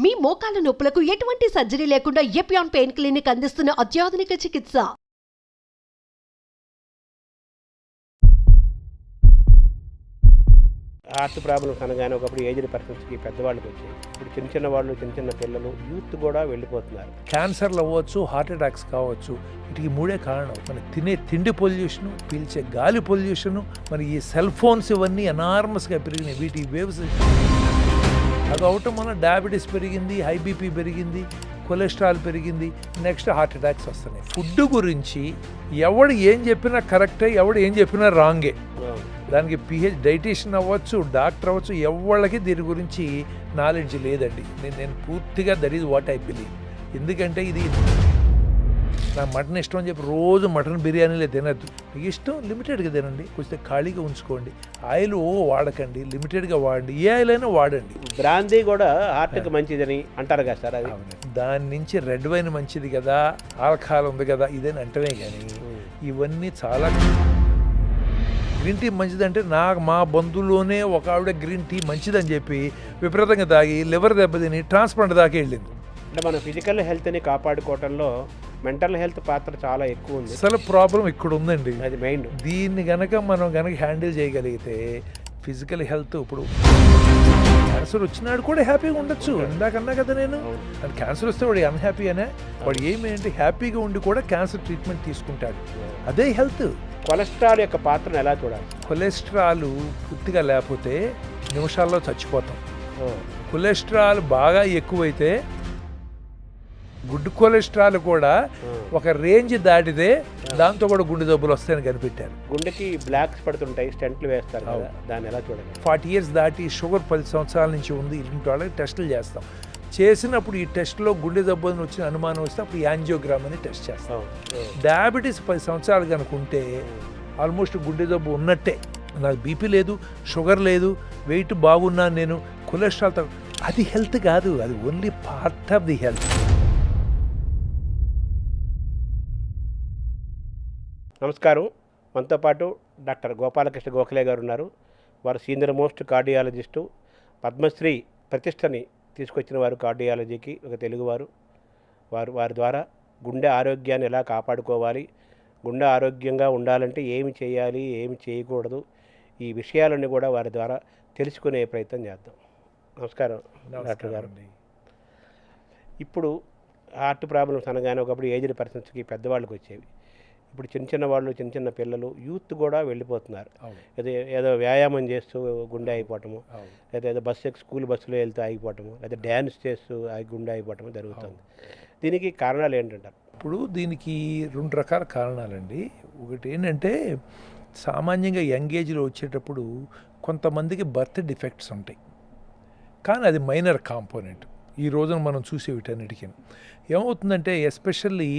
మీ మోకాల నొప్పులకు ఎటువంటి సర్జరీ లేకుండా ఎపియాన్ పెయిన్ క్లినిక్ అందిస్తున్న అత్యాధునిక చికిత్స. హార్ట్ ప్రాబ్లమ్స్ అనగానే ఒకప్పుడు ఏజ్డ్ పర్సన్స్కి పెద్దవాళ్ళకి వచ్చాయి. ఇప్పుడు చిన్న చిన్న వాళ్ళు, చిన్న చిన్న పిల్లలు, యూత్ కూడా వెళ్ళిపోతున్నారు. క్యాన్సర్లు అవ్వచ్చు, హార్ట్ అటాక్స్ కావచ్చు. వీటికి మూడే కారణం: మన తినే తిండి పొల్యూషను, పీల్చే గాలి పొల్యూషను, మరి ఈ సెల్ ఫోన్స్ ఇవన్నీ ఎనార్మస్గా పెరిగినాయి. వీటి వేవ్స్ అది అవటం వల్ల డయాబెటీస్ పెరిగింది, హై బీపీ పెరిగింది, కొలెస్ట్రాల్ పెరిగింది, నెక్స్ట్ హార్ట్ అటాక్స్ వస్తున్నాయి. ఫుడ్ గురించి ఎవడు ఏం చెప్పినా కరెక్టే, ఎవడు ఏం చెప్పినా రాంగే. దానికి డైటీషియన్ అవ్వచ్చు, డాక్టర్ అవ్వచ్చు, ఎవళ్ళకి దీని గురించి నాలెడ్జ్ లేదండి. నేను పూర్తిగా that is what I believe. ఎందుకంటే ఇది నా మటన్ ఇష్టం అని చెప్పి రోజు మటన్ బిర్యానీలే తినద్దు. మీకు ఇష్టం లిమిటెడ్గా తినండి, కొంచెం ఖాళీగా ఉంచుకోండి. ఆయిల్ లిమిటెడ్గా వాడండి. ఏ ఆయిల్ అయినా వాడండి. బ్రాందీ కూడా హార్ట్కి మంచిదని అంటారు కదా సార్. అది దాని నుంచి రెడ్ వైన్ మంచిది కదా, ఆల్కహాల్ ఉంది కదా, ఇదని అంటమే. కానీ ఇవన్నీ చాలా గ్రీన్ టీ మంచిదంటే మా బంధువులోనే ఒక ఆవిడ గ్రీన్ టీ మంచిదని చెప్పి విపరీతంగా తాగి లివర్ దెబ్బతిని ట్రాన్స్ప్లాంట్ దాకా వెళ్ళింది. అంటే మన ఫిజికల్ హెల్త్ని కాపాడుకోవడంలో మెంటల్ హెల్త్ పాత్ర చాలా ఎక్కువ ఉంది. అసలు ప్రాబ్లం ఇక్కడ ఉందండి, అది మెయిన్. దీన్ని మనం హ్యాండిల్ చేయగలిగితే ఫిజికల్ హెల్త్, ఇప్పుడు క్యాన్సర్ వచ్చినాడు కూడా హ్యాపీగా ఉండొచ్చు. ఇందాకన్నా కదా నేను, అది క్యాన్సర్ వస్తే వాడు అన్హ్యాపీ అనే, వాడు ఏమేంటి హ్యాపీగా ఉండి కూడా క్యాన్సర్ ట్రీట్మెంట్ తీసుకుంటాడు. అదే హెల్త్. కొలెస్ట్రాల్ యొక్క పాత్రను ఎలా చూడాలి? కొలెస్ట్రాల్ పూర్తిగా లేకపోతే నిమిషాల్లో చచ్చిపోతాం. కొలెస్ట్రాల్ బాగా ఎక్కువైతే, గుడ్ కొలెస్ట్రాల్ కూడా ఒక రేంజ్ దాటితే దాంతో కూడా గుండె జబ్బులు వస్తాయని కనిపెట్టారు. గుండెకి బ్లాక్స్ పడుతుంటాయి, స్టెంట్లు వేస్తారు కదా, దాన్ని ఎలా చూడాలి? 40 years దాటి షుగర్ 10 సంవత్సరాల నుంచి ఉంది, ఇలాంటి వాళ్ళకి టెస్టులు చేస్తాం. చేసినప్పుడు ఈ టెస్ట్లో గుండె జబ్బులను వచ్చిన అనుమానం వస్తే అప్పుడు యాంజియోగ్రామ్ అని టెస్ట్ చేస్తాం. డయాబెటీస్ 10 సంవత్సరాలు కనుక ఉంటే ఆల్మోస్ట్ గుండె జబ్బు ఉన్నట్టే. నాకు బీపీ లేదు, షుగర్ లేదు, వెయిట్ బాగున్నాను నేను, కొలెస్ట్రాల్ అది హెల్త్ కాదు, అది only part of the health. నమస్కారం. మనతో పాటు డాక్టర్ గోపాలకృష్ణ గోఖలే గారు ఉన్నారు. వారు సీనియర్ మోస్ట్ కార్డియాలజిస్టు, పద్మశ్రీ ప్రతిష్టని తీసుకొచ్చిన వారు కార్డియాలజీకి, ఒక తెలుగువారు. వారి ద్వారా గుండె ఆరోగ్యాన్ని ఎలా కాపాడుకోవాలి, గుండె ఆరోగ్యంగా ఉండాలంటే ఏమి చేయాలి, ఏమి చేయకూడదు, ఈ విషయాలన్నీ కూడా వారి ద్వారా తెలుసుకునే ప్రయత్నం చేద్దాం. నమస్కారం డాక్టర్ గారు. ఇప్పుడు హార్ట్ ప్రాబ్లమ్స్ అనగానే ఒకప్పుడు ఏజ్డ్ పర్సన్స్కి పెద్దవాళ్ళకి వచ్చేవి. ఇప్పుడు చిన్న చిన్న వాళ్ళు, చిన్న చిన్న పిల్లలు, యూత్ కూడా వెళ్ళిపోతున్నారు. ఏదో వ్యాయామం చేస్తూ గుండె అయిపోవటము, లేదా ఏదో స్కూల్ బస్సులో వెళ్తూ ఆగిపోవటము, లేదా డ్యాన్స్ చేస్తూ గుండె అయిపోవటము జరుగుతుంది. దీనికి కారణాలు ఏంటంటారు? ఇప్పుడు దీనికి 2 రకాల కారణాలండి. ఒకటి ఏంటంటే, సామాన్యంగా యంగ్ ఏజ్లో వచ్చేటప్పుడు కొంతమందికి బర్త్ డిఫెక్ట్స్ ఉంటాయి, కానీ అది మైనర్ కాంపోనెంట్. ఈ రోజున మనం చూసే వీటన్నిటికీ ఏమవుతుందంటే, ఎస్పెషల్లీ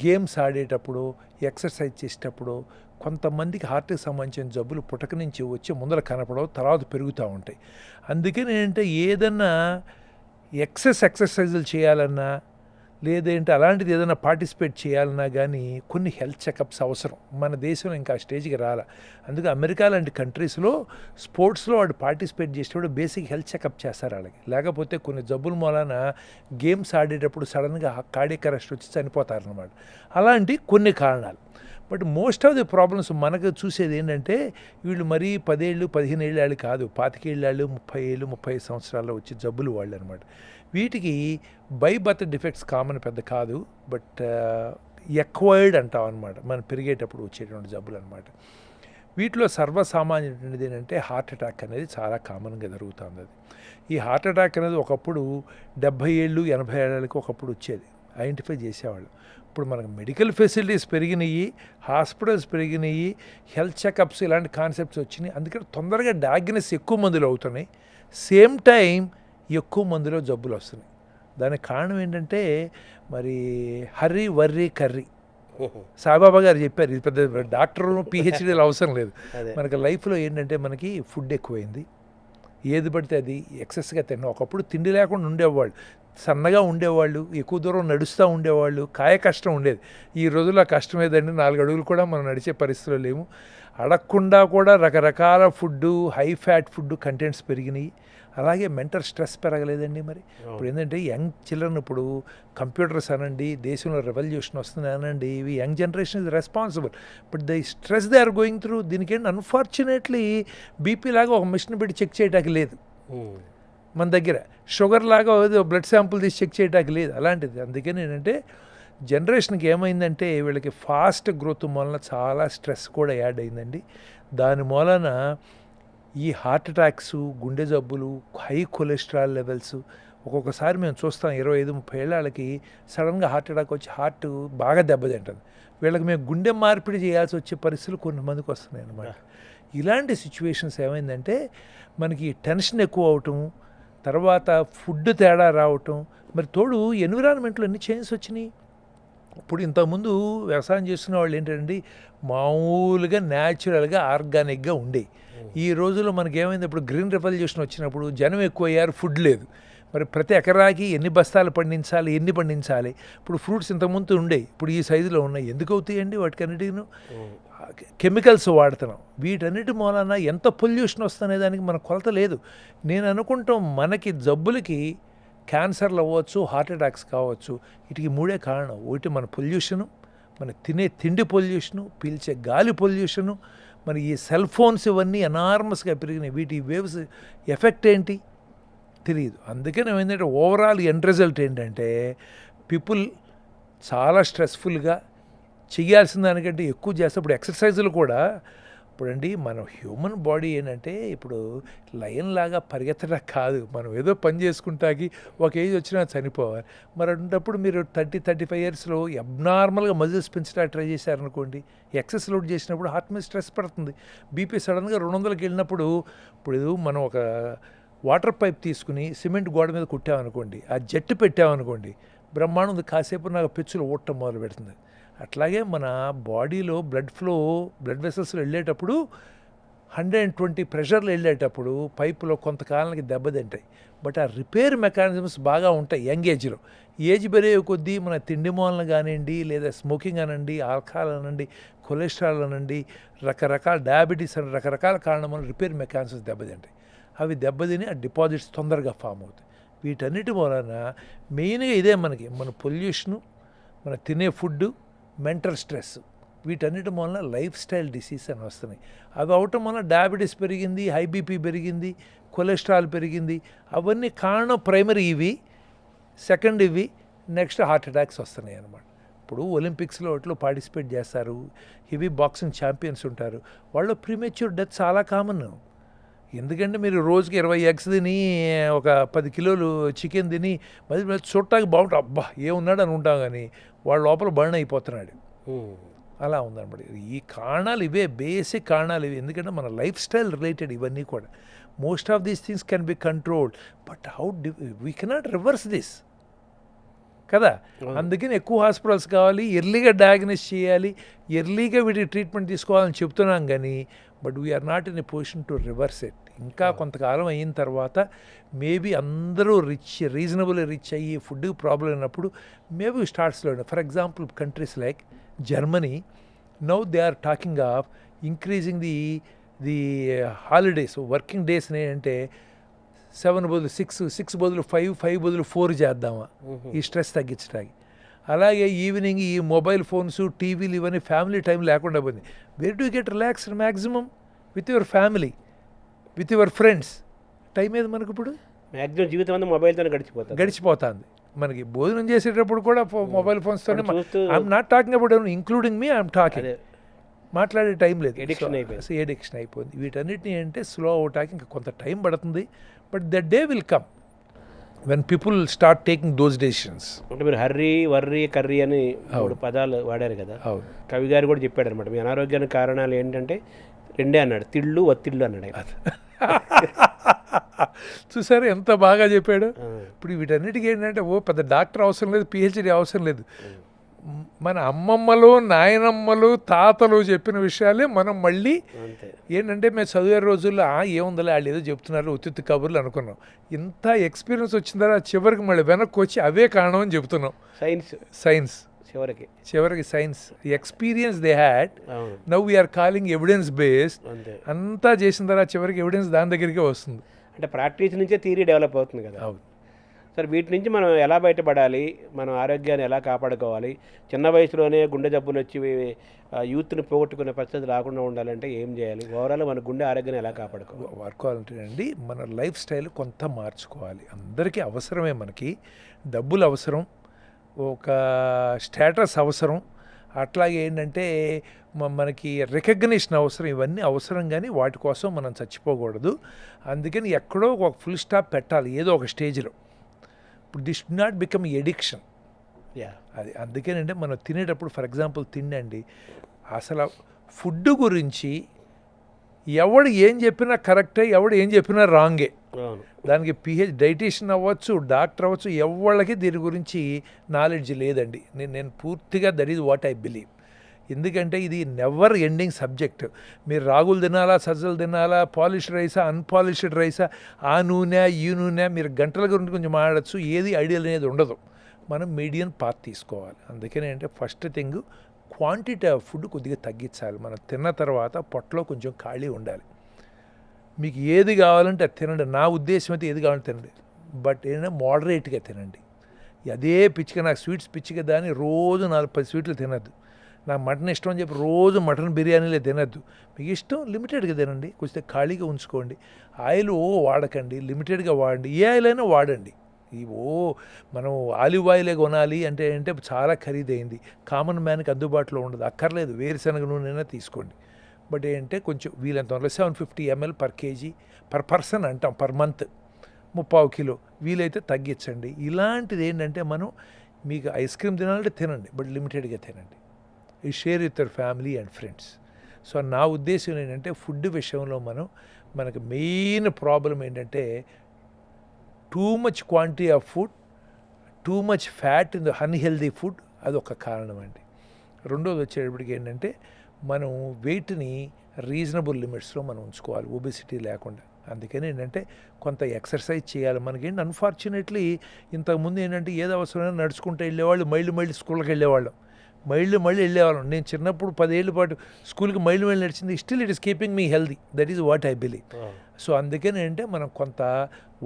గేమ్స్ ఆడేటప్పుడు, ఎక్సర్సైజ్ చేసేటప్పుడు కొంతమందికి హార్ట్కి సంబంధించిన జబ్బులు పుటక నుంచి వచ్చి ముందర కనపడవు, తర్వాత పెరుగుతూ ఉంటాయి. అందుకని ఏంటంటే, ఏదన్నా ఎక్సర్సైజులు చేయాలన్నా, లేదంటే అలాంటిది ఏదైనా పార్టిసిపేట్ చేయాలన్నా కానీ కొన్ని హెల్త్ చెకప్స్ అవసరం. మన దేశంలో ఇంకా ఆ స్టేజ్కి రాలా. అందుకే అమెరికా లాంటి కంట్రీస్లో స్పోర్ట్స్లో వాడు పార్టిసిపేట్ చేసేటప్పుడు బేసిక్ హెల్త్ చెకప్ చేస్తారు వాళ్ళకి. లేకపోతే కొన్ని జబ్బుల మూలాన గేమ్స్ ఆడేటప్పుడు సడన్గా కార్డియాక్ అరెస్ట్ వచ్చి చనిపోతారనమాట. అలాంటి కొన్ని కారణాలు. But most of the problems మనకు చూసేది ఏంటంటే, వీళ్ళు మరీ 10 ఏళ్ళు 15 ఏళ్ళు వాళ్ళు కాదు, 25 ఏళ్ళు 30 ఏళ్ళు 35 సంవత్సరాల్లో వచ్చే జబ్బులు వాళ్ళు అనమాట. వీటికి బై బర్త్ డిఫెక్ట్స్ కామన్ పెద్ద కాదు, బట్ ఎక్వైర్డ్ అంటాం అనమాట, మనం పెరిగేటప్పుడు వచ్చేటువంటి జబ్బులు అనమాట. వీటిలో సర్వసామాన్యమైనది ఏంటంటే హార్ట్ అటాక్ అనేది చాలా కామన్గా జరుగుతుంది. అది ఈ హార్ట్ అటాక్ అనేది ఒకప్పుడు 70 ఏళ్ళు 80 ఏళ్ళకి ఒకప్పుడు వచ్చేది, ఐడెంటిఫై చేసేవాళ్ళు. ఇప్పుడు మనకు మెడికల్ ఫెసిలిటీస్ పెరిగినాయి, హాస్పిటల్స్ పెరిగినాయి, హెల్త్ చెకప్స్ ఇలాంటి కాన్సెప్ట్స్ వచ్చినాయి. అందుకని తొందరగా డయాగ్నోస్ ఎక్కువ మందిలో అవుతున్నాయి, సేమ్ టైం ఎక్కువ మందిలో జబ్బులు వస్తున్నాయి. దానికి కారణం ఏంటంటే, మరి హర్రీ వర్రీ కర్రీ సాయిబాబా గారు చెప్పారు. ఇది పెద్ద డాక్టర్లు పిహెచ్డీలు అవసరం లేదు. మనకి లైఫ్లో ఏంటంటే, మనకి ఫుడ్ ఎక్కువైంది, ఏది పడితే అది ఎక్సెస్గా తిన్నాం. ఒకప్పుడు తిండి లేకుండా ఉండేవాళ్ళు, సన్నగా ఉండేవాళ్ళు, ఎక్కువ దూరం నడుస్తూ ఉండేవాళ్ళు, కాయ కష్టం ఉండేది. ఈ రోజుల్లో కష్టం ఏదండి, 4 అడుగులు కూడా మనం నడిచే పరిస్థితులు లేవు. అడగకుండా కూడా రకరకాల food, high fat food contents పెరిగినాయి. అలాగే మెంటల్ స్ట్రెస్ పెరగలేదండి మరి. ఇప్పుడు ఏంటంటే యంగ్ చిల్డ్రన్ ఇప్పుడు కంప్యూటర్స్ అనండి, దేశంలో రెవల్యూషన్ వస్తుంది అనండి, ఇవి young generation is responsible. But the stress they are going through, దీనికి ఏంటి అన్ఫార్చునేట్లీ బీపీ లాగా ఒక మిషన్ పెట్టి చెక్ చేయడానికి లేదు మన దగ్గర, షుగర్ లాగా బ్లడ్ శాంపుల్ తీసి చెక్ చేయడానికి లేదు అలాంటిది. అందుకని ఏంటంటే జనరేషన్కి ఏమైందంటే వీళ్ళకి ఫాస్ట్ గ్రోత్ మూలన చాలా స్ట్రెస్ కూడా యాడ్ అయిందండి. దాని మూలన ఈ హార్ట్ అటాక్స్, గుండె జబ్బులు, హై కొలెస్ట్రాల్ లెవెల్స్, ఒక్కొక్కసారి మేము చూస్తాం 25-30 ఏళ్ళకి సడన్గా హార్ట్ అటాక్ వచ్చి హార్ట్ బాగా దెబ్బతింటుంది. వీళ్ళకి మేము గుండె మార్పిడి చేయాల్సి వచ్చే పరిస్థితులు కొంతమందికి వస్తున్నాయి అన్నమాట. ఇలాంటి సిచ్యువేషన్స్ ఏమైందంటే మనకి టెన్షన్ ఎక్కువ అవటం, తర్వాత ఫుడ్ తేడా రావటం, మరి తోడు ఎన్విరాన్మెంట్లో ఎన్ని చేంజెస్ వచ్చినాయి. ఇప్పుడు ఇంతకుముందు వ్యవసాయం చేస్తున్న వాళ్ళు ఏంటంటే మామూలుగా న్యాచురల్గా ఆర్గానిక్గా ఉండే. ఈ రోజుల్లో మనకి ఏమైంది, ఇప్పుడు గ్రీన్ రెవల్యూషన్ వచ్చినప్పుడు జనం ఎక్కువ అయ్యారు, ఫుడ్ లేదు. మరి ప్రతి ఎకరాకి ఎన్ని బస్తాలు పండించాలి, ఎన్ని పండించాలి. ఇప్పుడు ఫ్రూట్స్ ఇంతకుముందు ఉండేవి, ఇప్పుడు ఈ సైజులో ఉన్నాయి. ఎందుకు అవుతాయండి వాటికి అన్నిటికీ? కెమికల్స్ వాడుతున్నాం. వీటన్నిటి మూలన ఎంత పొల్యూషన్ వస్తుందనే దానికి మన కొలత లేదు. నేను అనుకుంటాం మనకి జబ్బులకి క్యాన్సర్లు అవ్వచ్చు, హార్ట్ అటాక్స్ కావచ్చు, వీటికి 3 కారణం. ఒకటి మన పొల్యూషను, మన తినే తిండి పొల్యూషను, పీల్చే గాలి పొల్యూషను, మరి ఈ సెల్ ఫోన్స్ ఇవన్నీ ఎనార్మస్గా పెరిగినాయి. వీటి వేవ్స్ ఎఫెక్ట్ ఏంటి తెలియదు. అందుకని ఏమైందంటే ఓవరాల్ ఎండ్ రిజల్ట్ ఏంటంటే పీపుల్ చాలా స్ట్రెస్ఫుల్గా చేయాల్సిన దానికంటే ఎక్కువ చేస్తే. ఇప్పుడు ఎక్సర్సైజులు కూడా ఇప్పుడండి మన హ్యూమన్ బాడీ ఏంటంటే ఇప్పుడు లయన్ లాగా పరిగెత్తడం కాదు, మనం ఏదో పని చేసుకుంటాకి ఒక ఏజ్ వచ్చినా చనిపోవాలి. మరి అటువంటిప్పుడు మీరు 30-35 ఇయర్స్లో అబ్నార్మల్గా మజిల్స్ పెంచడానికి ట్రై చేశారనుకోండి, ఎక్సెస్ లోడ్ చేసినప్పుడు హార్ట్ మీద స్ట్రెస్ పడుతుంది. బీపీ సడన్గా 200కి వెళ్ళినప్పుడు, ఇప్పుడు మనం ఒక వాటర్ పైప్ తీసుకుని సిమెంట్ గోడ మీద కుట్టామనుకోండి, ఆ జట్టు పెట్టామనుకోండి, బ్రహ్మాండం కాసేపు నాకు పిచ్చులు ఓడటం మొదలు పెడుతుంది. అట్లాగే మన బాడీలో బ్లడ్ వెసల్స్లో వెళ్ళేటప్పుడు 120 ప్రెషర్లు వెళ్ళేటప్పుడు పైపులో కొంతకాలానికి దెబ్బతింటాయి. బట్ ఆ రిపేర్ మెకానిజమ్స్ బాగా ఉంటాయి యంగ్ ఏజ్లో. ఏజ్ పెరిగే కొద్దీ మన తిండి మూలన కానివ్వండి, లేదా స్మోకింగ్ అనండి, ఆల్కహాల్ అనండి, కొలెస్ట్రాల్ అనండి, రకరకాల డయాబెటీస్ అని రకరకాల కారణం వల్ల రిపేర్ మెకానిజమ్స్ దెబ్బతింటాయి. అవి దెబ్బతిని ఆ డిపాజిట్స్ తొందరగా ఫామ్ అవుతాయి. వీటన్నిటి వలన మెయిన్గా ఇదే మన పొల్యూషను, మన తినే ఫుడ్డు, మెంటల్ స్ట్రెస్, వీటన్నిటి వలన లైఫ్ స్టైల్ డిసీజ్ అని వస్తున్నాయి. అవి అవటం వలన డయాబెటీస్ పెరిగింది, హై బీపీ పెరిగింది, కొలెస్ట్రాల్ పెరిగింది. అవన్నీ కారణం ప్రైమరీ ఇవి, సెకండ్ ఇవి, నెక్స్ట్ హార్ట్ అటాక్స్ వస్తున్నాయి అన్నమాట. ఇప్పుడు ఒలింపిక్స్లో వాటిలో పార్టిసిపేట్ చేస్తారు, హెవీ బాక్సింగ్ ఛాంపియన్స్ ఉంటారు, వాళ్ళు ప్రీమెచ్యూర్ డెత్ చాలా కామన్. ఎందుకంటే మీరు రోజుకి 20 ఎగ్స్ తిని, ఒక 10 కిలోలు చికెన్ తిని మళ్ళీ చూడటానికి బాగుంటుంది, అబ్బా ఏమున్నాడు అని ఉంటాం, కానీ వాళ్ళ లోపల బర్న్ అయిపోతున్నాడు. అలా ఉందన్నమాట. ఈ కారణాలు ఇవే, బేసిక్ కారణాలు ఇవి. ఎందుకంటే మన లైఫ్ స్టైల్ రిలేటెడ్ ఇవన్నీ కూడా. Most of these things can be controlled, but we cannot reverse this కదా. అందుకని ఎక్కువ హాస్పిటల్స్ కావాలి, ఎర్లీగా డయాగ్నోస్ చేయాలి, ఎర్లీగా వీటి ట్రీట్మెంట్ తీసుకోవాలని చెప్తున్నాం, కానీ but we are not in a position to reverse it. ఇంకా కొంతకాలం అయిన తర్వాత మేబీ అందరూ రీజనబుల్ రిచ్ అయ్యి ఫుడ్ ప్రాబ్లం అయినప్పుడు మేబీ స్టార్ట్స్లో. For example countries like Germany, now they are talking of increasing the holidays, working days అంటే 7 బదులు 6, 6 బదులు 5, 5 బదులు 4 చేద్దామా ఈ స్ట్రెస్ తగ్గించడానికి. అలాగే ఈవినింగ్ ఈ మొబైల్ ఫోన్స్, టీవీలు ఇవన్నీ ఫ్యామిలీ టైం లేకుండా పోయింది. Wear do get relaxed maximum? With your family, with your friends. Time ఏది మనకు ఇప్పుడు? మ్యాక్సిమం జీవితం అంతా మొబైల్తోనే గడిచిపోతుంది. మనకి భోజనం చేసేటప్పుడు కూడా మొబైల్ ఫోన్స్తోనే. I'm not talking about including me, I'm talking. మాట్లాడే టైం లేదు, ఎడిక్షన్ అయిపోయింది. వీటన్నిటిని అంటే స్లో అవటానికి ఇంకా కొంత టైం పడుతుంది, but the day will come when people start taking those decisions. అంటే మీరు హర్రీ, వర్రీ, కర్రీ అని 3 పదాలు వాడారు కదా. కవి గారు కూడా చెప్పాడు అనమాట, మీ అనారోగ్యానికి కారణాలు ఏంటంటే 2 అన్నాడు, తిళ్ళు, ఒత్తిళ్ళు అన్నాడు. చూసారు ఎంత బాగా చెప్పాడు. ఇప్పుడు వీటన్నిటికీ ఏంటంటే పెద్ద డాక్టర్ అవసరం లేదు, పిహెచ్డి అవసరం లేదు. మన అమ్మమ్మలు, నాయనమ్మలు, తాతలు చెప్పిన విషయాలే మనం మళ్ళీ ఏంటంటే మేము చదివే రోజుల్లో ఏముందలే వాళ్ళు ఏదో చెప్తున్నారు, ఉత్తి కబుర్లు అనుకున్నాం. ఇంత ఎక్స్పీరియన్స్ వచ్చిన తర్వాత చివరికి మళ్ళీ వెనక్కి వచ్చి అవే కారణం అని చెప్తున్నాం. సైన్స్ చివరికి science experience they had, now we're calling evidence based. అంతా చేసిన తర్వాత చివరికి ఎవిడెన్స్ దాని దగ్గరికే వస్తుంది. అంటే ప్రాక్టీస్ నుంచే థియరీ డెవలప్ అవుతుంది కదా. అవును. సరే, వీటి నుంచి మనం ఎలా బయటపడాలి, మనం ఆరోగ్యాన్ని ఎలా కాపాడుకోవాలి, చిన్న వయసులోనే గుండె జబ్బులు వచ్చి యూత్ని పోగొట్టుకునే పరిస్థితి రాకుండా ఉండాలంటే ఏం చేయాలి? ఓవరాల్ మన గుండె ఆరోగ్యాన్ని ఎలా కాపాడుకోవాలి? వాడుకోవాలంటే అండి మన లైఫ్ స్టైల్ కొంత మార్చుకోవాలి. అందరికీ అవసరమే, మనకి డబ్బులు అవసరం, ఒక స్టేటస్ అవసరం, అట్లాగే ఏంటంటే మనకి రికగ్నిషన్ అవసరం, ఇవన్నీ అవసరం. కానీ వాటి కోసం మనం చచ్చిపోకూడదు. అందుకని ఎక్కడో ఒక ఫుల్ స్టాప్ పెట్టాలి ఏదో ఒక స్టేజ్లో. ఇప్పుడు this do not become addiction. అది అందుకేనంటే మనం తినేటప్పుడు ఫర్ ఎగ్జాంపుల్ తిండండి, అసలు ఫుడ్ గురించి ఎవడు ఏం చెప్పినా కరెక్టే, ఎవడు ఏం చెప్పినా రాంగే. దానికి డైటీషియన్ అవ్వచ్చు, డాక్టర్ అవ్వచ్చు, ఎవళ్ళకి దీని గురించి నాలెడ్జ్ లేదండి. నేను పూర్తిగా that is what I believe. ఎందుకంటే ఇది నెవర్ ఎండింగ్ సబ్జెక్ట్. మీరు రాగులు తినాలా, సజ్జలు తినాలా, పాలిష్డ్ రైసా, అన్పాలిష్డ్ రైసా, ఆ నూనె ఈ నూనె, మీరు గంటల గురించి కొంచెం మాట్లాడచ్చు. ఏది ఐడియల్ అనేది ఉండదు. మనం మీడియం పాత్ తీసుకోవాలి. అందుకనే అంటే first thing quantity of food కొద్దిగా తగ్గించాలి. మనం తిన్న తర్వాత పొట్టలో కొంచెం ఖాళీ ఉండాలి. మీకు ఏది కావాలంటే అది తినండి. నా ఉద్దేశం అయితే ఏది కావాలంటే తినండి, బట్ ఏంటంటే మోడరేట్గా తినండి. అదే పిచ్చిగా నాకు స్వీట్స్ పిచ్చిగా దాన్ని రోజు 4-10 స్వీట్లు తినద్దు. నాకు మటన్ ఇష్టం అని చెప్పి రోజు మటన్ బిర్యానీలే తినద్దు. మీకు ఇష్టం లిమిటెడ్గా తినండి, కొంచెం ఖాళీగా ఉంచుకోండి. ఆయిల్ వాడకండి, లిమిటెడ్గా వాడండి. ఏ ఆయిల్ అయినా వాడండి. మనం ఆలివ్ ఆయిలే కొనాలి అంటే చాలా ఖరీదైంది, కామన్ మ్యాన్కి అందుబాటులో ఉండదు. అక్కర్లేదు, వేరుశనగ నూనె తీసుకోండి. బట్ ఏంటంటే కొంచెం వీలంత 750 ml per kg per person అంటాం, పర్ మంత్ 30 కిలో. వీలైతే తగ్గించండి. ఇలాంటిది ఏంటంటే మనం మీకు ఐస్ క్రీమ్ తినాలంటే తినండి, బట్ లిమిటెడ్గా తినండి. ఈ share with your family and friends. So నా ఉద్దేశం ఏంటంటే ఫుడ్ విషయంలో మనకు మెయిన్ ప్రాబ్లం ఏంటంటే too much quantity of food, too much fat in the unhealthy food. అదొక కారణం అండి. రెండోది వచ్చేటప్పటికి ఏంటంటే మనం వెయిట్ని రీజనబుల్ లిమిట్స్లో మనం ఉంచుకోవాలి, ఒబెసిటీ లేకుండా. అందుకని ఏంటంటే కొంత ఎక్సర్సైజ్ చేయాలి. మనకేంటి అన్ఫార్చునేట్లీ ఇంతకుముందు ఏంటంటే ఏదో అవసరమైనా నడుచుకుంటూ వెళ్ళేవాళ్ళు, మళ్ళీ స్కూల్కి వెళ్ళేవాళ్ళం, మళ్ళీ వెళ్ళేవాళ్ళం. నేను చిన్నప్పుడు 10 ఏళ్ళ పాటు స్కూల్కి మళ్ళీ నడిచింది. Still it is keeping me healthy. That is what I believe. So అందుకని ఏంటంటే మనం కొంత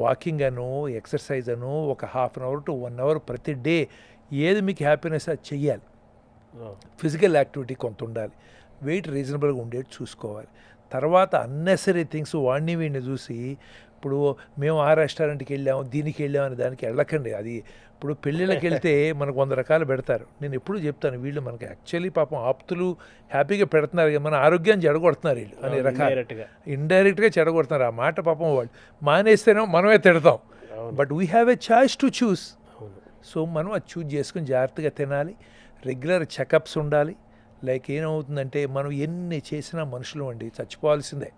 వాకింగ్ అను, ఎక్సర్సైజ్ అను, ఒక 1/2 hour to 1 hour ప్రతి డే ఏది మీకు హ్యాపీనెస్ అది చెయ్యాలి. ఫిజికల్ యాక్టివిటీ కొంత ఉండాలి. వెయిట్ రీజనబుల్గా ఉండేది చూసుకోవాలి. తర్వాత అన్నెసరీ థింగ్స్ వాడిని వీడిని చూసి ఇప్పుడు మేము ఆ రెస్టారెంట్కి వెళ్ళాము, దీనికి వెళ్ళామని దానికి వెళ్ళకండి. అది ఇప్పుడు పెళ్ళిళ్ళకి వెళ్తే మనకు 100 రకాలు పెడతారు. నేను ఎప్పుడు చెప్తాను, వీళ్ళు మనకి యాక్చువల్లీ పాపం ఆప్తులు హ్యాపీగా పెడుతున్నారు కదా, మన ఆరోగ్యాన్ని చెడగొడుతున్నారు వీళ్ళు అనే రకాలు. ఇండైరెక్ట్గా చెడగొడుతున్నారు. ఆ మాట పాపం వాళ్ళు మానేస్తేనే మనమే తిడతాం. But we have a choice to choose. So మనం అది చూజ్ చేసుకుని జాగ్రత్తగా తినాలి. రెగ్యులర్ చెకప్స్ ఉండాలి. లైక్ ఏమవుతుందంటే మనం ఎన్ని చేసినా మనుషులు అండి, చచ్చిపోవాల్సిందే,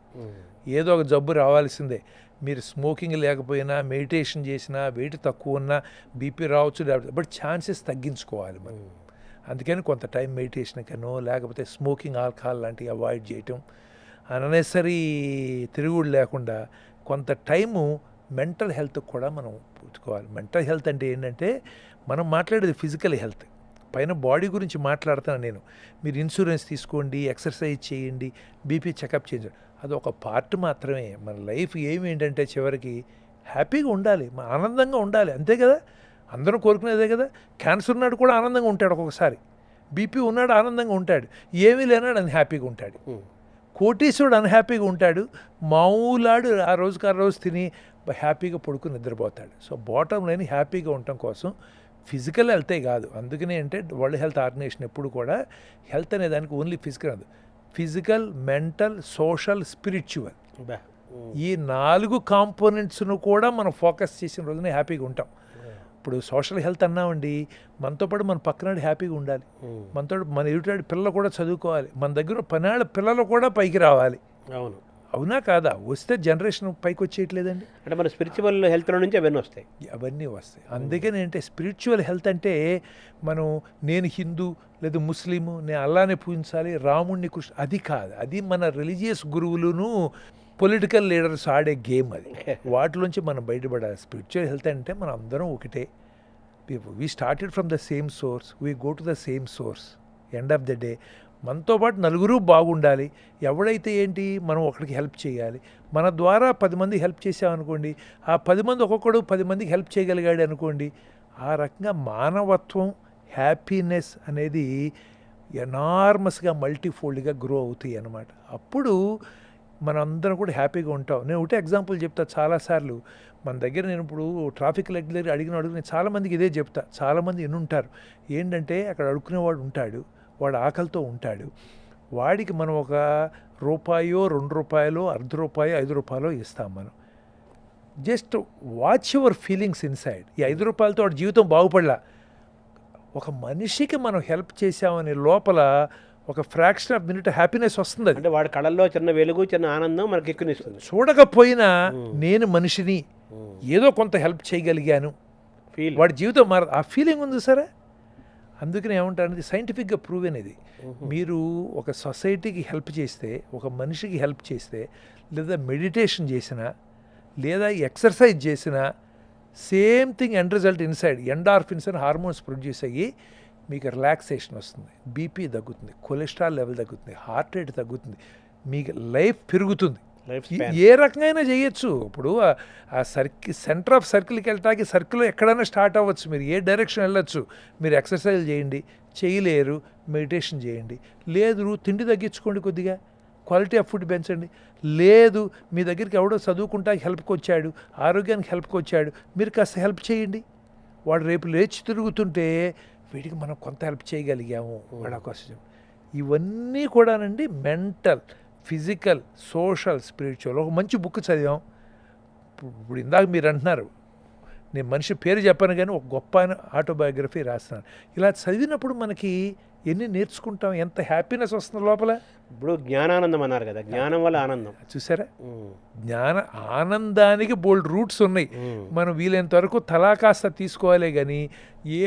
ఏదో ఒక జబ్బు రావాల్సిందే. మీరు స్మోకింగ్ లేకపోయినా, మెడిటేషన్ చేసినా, వెయిట్ తక్కువ ఉన్నా బీపీ రావచ్చు, బట్ ఛాన్సెస్ తగ్గించుకోవాలి మనం. అందుకని కొంత టైం మెడిటేషన్ కనో, లేకపోతే స్మోకింగ్, ఆల్కహాల్ లాంటివి అవాయిడ్ చేయటం, అన్నెసరీ తిరుగుడు లేకుండా కొంత టైము మెంటల్ హెల్త్ కూడా మనం పుచ్చుకోవాలి. మెంటల్ హెల్త్ అంటే ఏంటంటే మనం మాట్లాడేది ఫిజికల్ హెల్త్, పైన బాడీ గురించి మాట్లాడుతాను నేను. మీరు ఇన్సూరెన్స్ తీసుకోండి, ఎక్సర్సైజ్ చేయండి, బీపీ చెకప్ చేయండి, అది ఒక పార్ట్ మాత్రమే. మన లైఫ్ ఏంటంటే చివరికి హ్యాపీగా ఉండాలి, ఆనందంగా ఉండాలి, అంతే కదా. అందరూ కోరుకునేదే కదా. క్యాన్సర్ ఉన్నాడు కూడా ఆనందంగా ఉంటాడు ఒక్కొక్కసారి, బీపీ ఉన్నాడు ఆనందంగా ఉంటాడు, ఏమీ లేనాడు అన్హ్యాపీగా ఉంటాడు, కోటీశ్వరుడు అన్హ్యాపీగా ఉంటాడు, మామూలాడు ఆ రోజు తిని హ్యాపీగా పడుకుని నిద్రపోతాడు. సో బాటమ్ లైన్ హ్యాపీగా ఉండటం కోసం ఫిజికల్ హెల్తే కాదు. అందుకనే అంటే వరల్డ్ హెల్త్ ఆర్గనైజేషన్ ఎప్పుడు కూడా హెల్త్ అనే దానికి ఓన్లీ ఫిజికల్ కాదు, ఫిజికల్, మెంటల్, సోషల్, స్పిరిచువల్, ఈ 4 కాంపోనెంట్స్ను కూడా మనం ఫోకస్ చేసిన రోజునే హ్యాపీగా ఉంటాం. ఇప్పుడు సోషల్ హెల్త్ అన్నామండి, మనతో పాటు మన పక్కనాడు హ్యాపీగా ఉండాలి, మనతో మన ఎదుటాడు పిల్లలు కూడా చదువుకోవాలి, మన దగ్గర పనాళ్ళ పిల్లలు కూడా పైకి రావాలి. అవునా కాదా? వస్తే జనరేషన్ పైకి వచ్చేయట్లేదండి. అంటే మన స్పిరిచువల్ హెల్త్లో నుంచి అవన్నీ వస్తాయి. అందుకని అంటే స్పిరిచువల్ హెల్త్ అంటే నేను హిందూ లేదా ముస్లిము, నేను అల్లానే పూజించాలి, రాముణ్ణి కృష్ణ, అది కాదు. అది మన రిలీజియస్ గురువులను, పొలిటికల్ లీడర్స్ ఆడే గేమ్ అది. వాటిలోంచి మనం బయటపడాలి. స్పిరిచువల్ హెల్త్ అంటే మనం అందరం ఒకటే. We started from the same source, we go to the same source. End of the day మనతో పాటు నలుగురు బాగుండాలి. ఎవడైతే ఏంటి, మనం ఒకరికి హెల్ప్ చేయాలి. మన ద్వారా 10 మంది హెల్ప్ చేసామనుకోండి, ఆ 10 మంది ఒక్కొక్కడు 10 మందికి హెల్ప్ చేయగలిగాడు అనుకోండి, ఆ రకంగా మానవత్వం, హ్యాపీనెస్ అనేది ఎనార్మస్గా మల్టీఫోల్డ్గా గ్రో అవుతాయి అన్నమాట. అప్పుడు మనందరం కూడా హ్యాపీగా ఉంటాం. నేను ఒకటే ఎగ్జాంపుల్ చెప్తా. చాలాసార్లు మన దగ్గర నేను ఇప్పుడు ట్రాఫిక్ లైట్ దగ్గర అడిగిన నేను చాలామందికి ఇదే చెప్తా. చాలామంది ఎన్నుంటారు ఏంటంటే, అక్కడ అడుక్కునేవాడు ఉంటాడు, వాడు ఆకలితో ఉంటాడు. వాడికి మనం ఒక రూపాయో 2 రూపాయలో ₹1.50 ₹5 ఇస్తాం మనం. Just watch your feelings inside. ఈ ₹5తో వాడి జీవితం బాగుపడలా. ఒక మనిషికి మనం హెల్ప్ చేసామనే లోపల ఒక ఫ్రాక్షన్ ఆఫ్ మినిట్ హ్యాపీనెస్ వస్తుంది. అంటే వాడి కళల్లో చిన్న వెలుగు, చిన్న ఆనందం మనకి ఎక్కువనిస్తుంది. చూడకపోయినా నేను మనిషిని, ఏదో కొంత హెల్ప్ చేయగలిగాను, వాడి జీవితం ఆ ఫీలింగ్ ఉంది సరే. అందుకని ఏమంటారు, సైంటిఫిక్గా ప్రూవ్ అనేది. మీరు ఒక సొసైటీకి హెల్ప్ చేస్తే, ఒక మనిషికి హెల్ప్ చేస్తే, లేదా మెడిటేషన్ చేసినా, లేదా ఎక్సర్సైజ్ చేసినా, same thing end result inside endorphins అని హార్మోన్స్ ప్రొడ్యూస్ అయ్యి మీకు రిలాక్సేషన్ వస్తుంది, బీపీ తగ్గుతుంది, కొలెస్ట్రాల్ లెవెల్ తగ్గుతుంది, హార్ట్ రేట్ తగ్గుతుంది, మీకు లైఫ్ పెరుగుతుంది. ఏ రకంగా చేయొచ్చు. ఇప్పుడు ఆ సెంటర్ ఆఫ్ సర్కిల్కి వెళ్ళటానికి సర్కిల్ ఎక్కడైనా స్టార్ట్ అవ్వచ్చు. మీరు ఏ డైరెక్షన్ వెళ్ళొచ్చు. మీరు ఎక్సర్సైజ్ చేయండి, చేయలేరు, మెడిటేషన్ చేయండి. లేదు తిండి తగ్గించుకోండి, కొద్దిగా క్వాలిటీ ఆఫ్ ఫుడ్ పెంచండి. లేదు మీ దగ్గరికి ఎవడో చదువుకుంటానికి హెల్ప్కి వచ్చాడు, ఆరోగ్యానికి హెల్ప్కి వచ్చాడు, మీరు కాస్త హెల్ప్ చేయండి. వాడు రేపు లేచి తిరుగుతుంటే వీడికి మనం కొంత హెల్ప్ చేయగలిగాము వాడు అవకాశం. ఇవన్నీ కూడానండి మెంటల్, ఫిజికల్, సోషల్, స్పిరిచువల్. ఒక మంచి బుక్ చదివాం. ఇప్పుడు ఇందాక మీరు అంటున్నారు, నేను మనిషి పేరు చెప్పాను కానీ ఒక గొప్ప ఆటోబయోగ్రఫీ రాస్తున్నాను. ఇలా చదివినప్పుడు మనకి ఎన్ని నేర్చుకుంటాం, ఎంత హ్యాపీనెస్ వస్తుంది లోపల. ఇప్పుడు జ్ఞానానందం అన్నారు కదా, జ్ఞానం వల్ల ఆనందం. చూసారా, ఆనందానికి బోల్డ్ రూట్స్ ఉన్నాయి. మనం వీలైనంత వరకు తలాకాస్త తీసుకోవాలే కానీ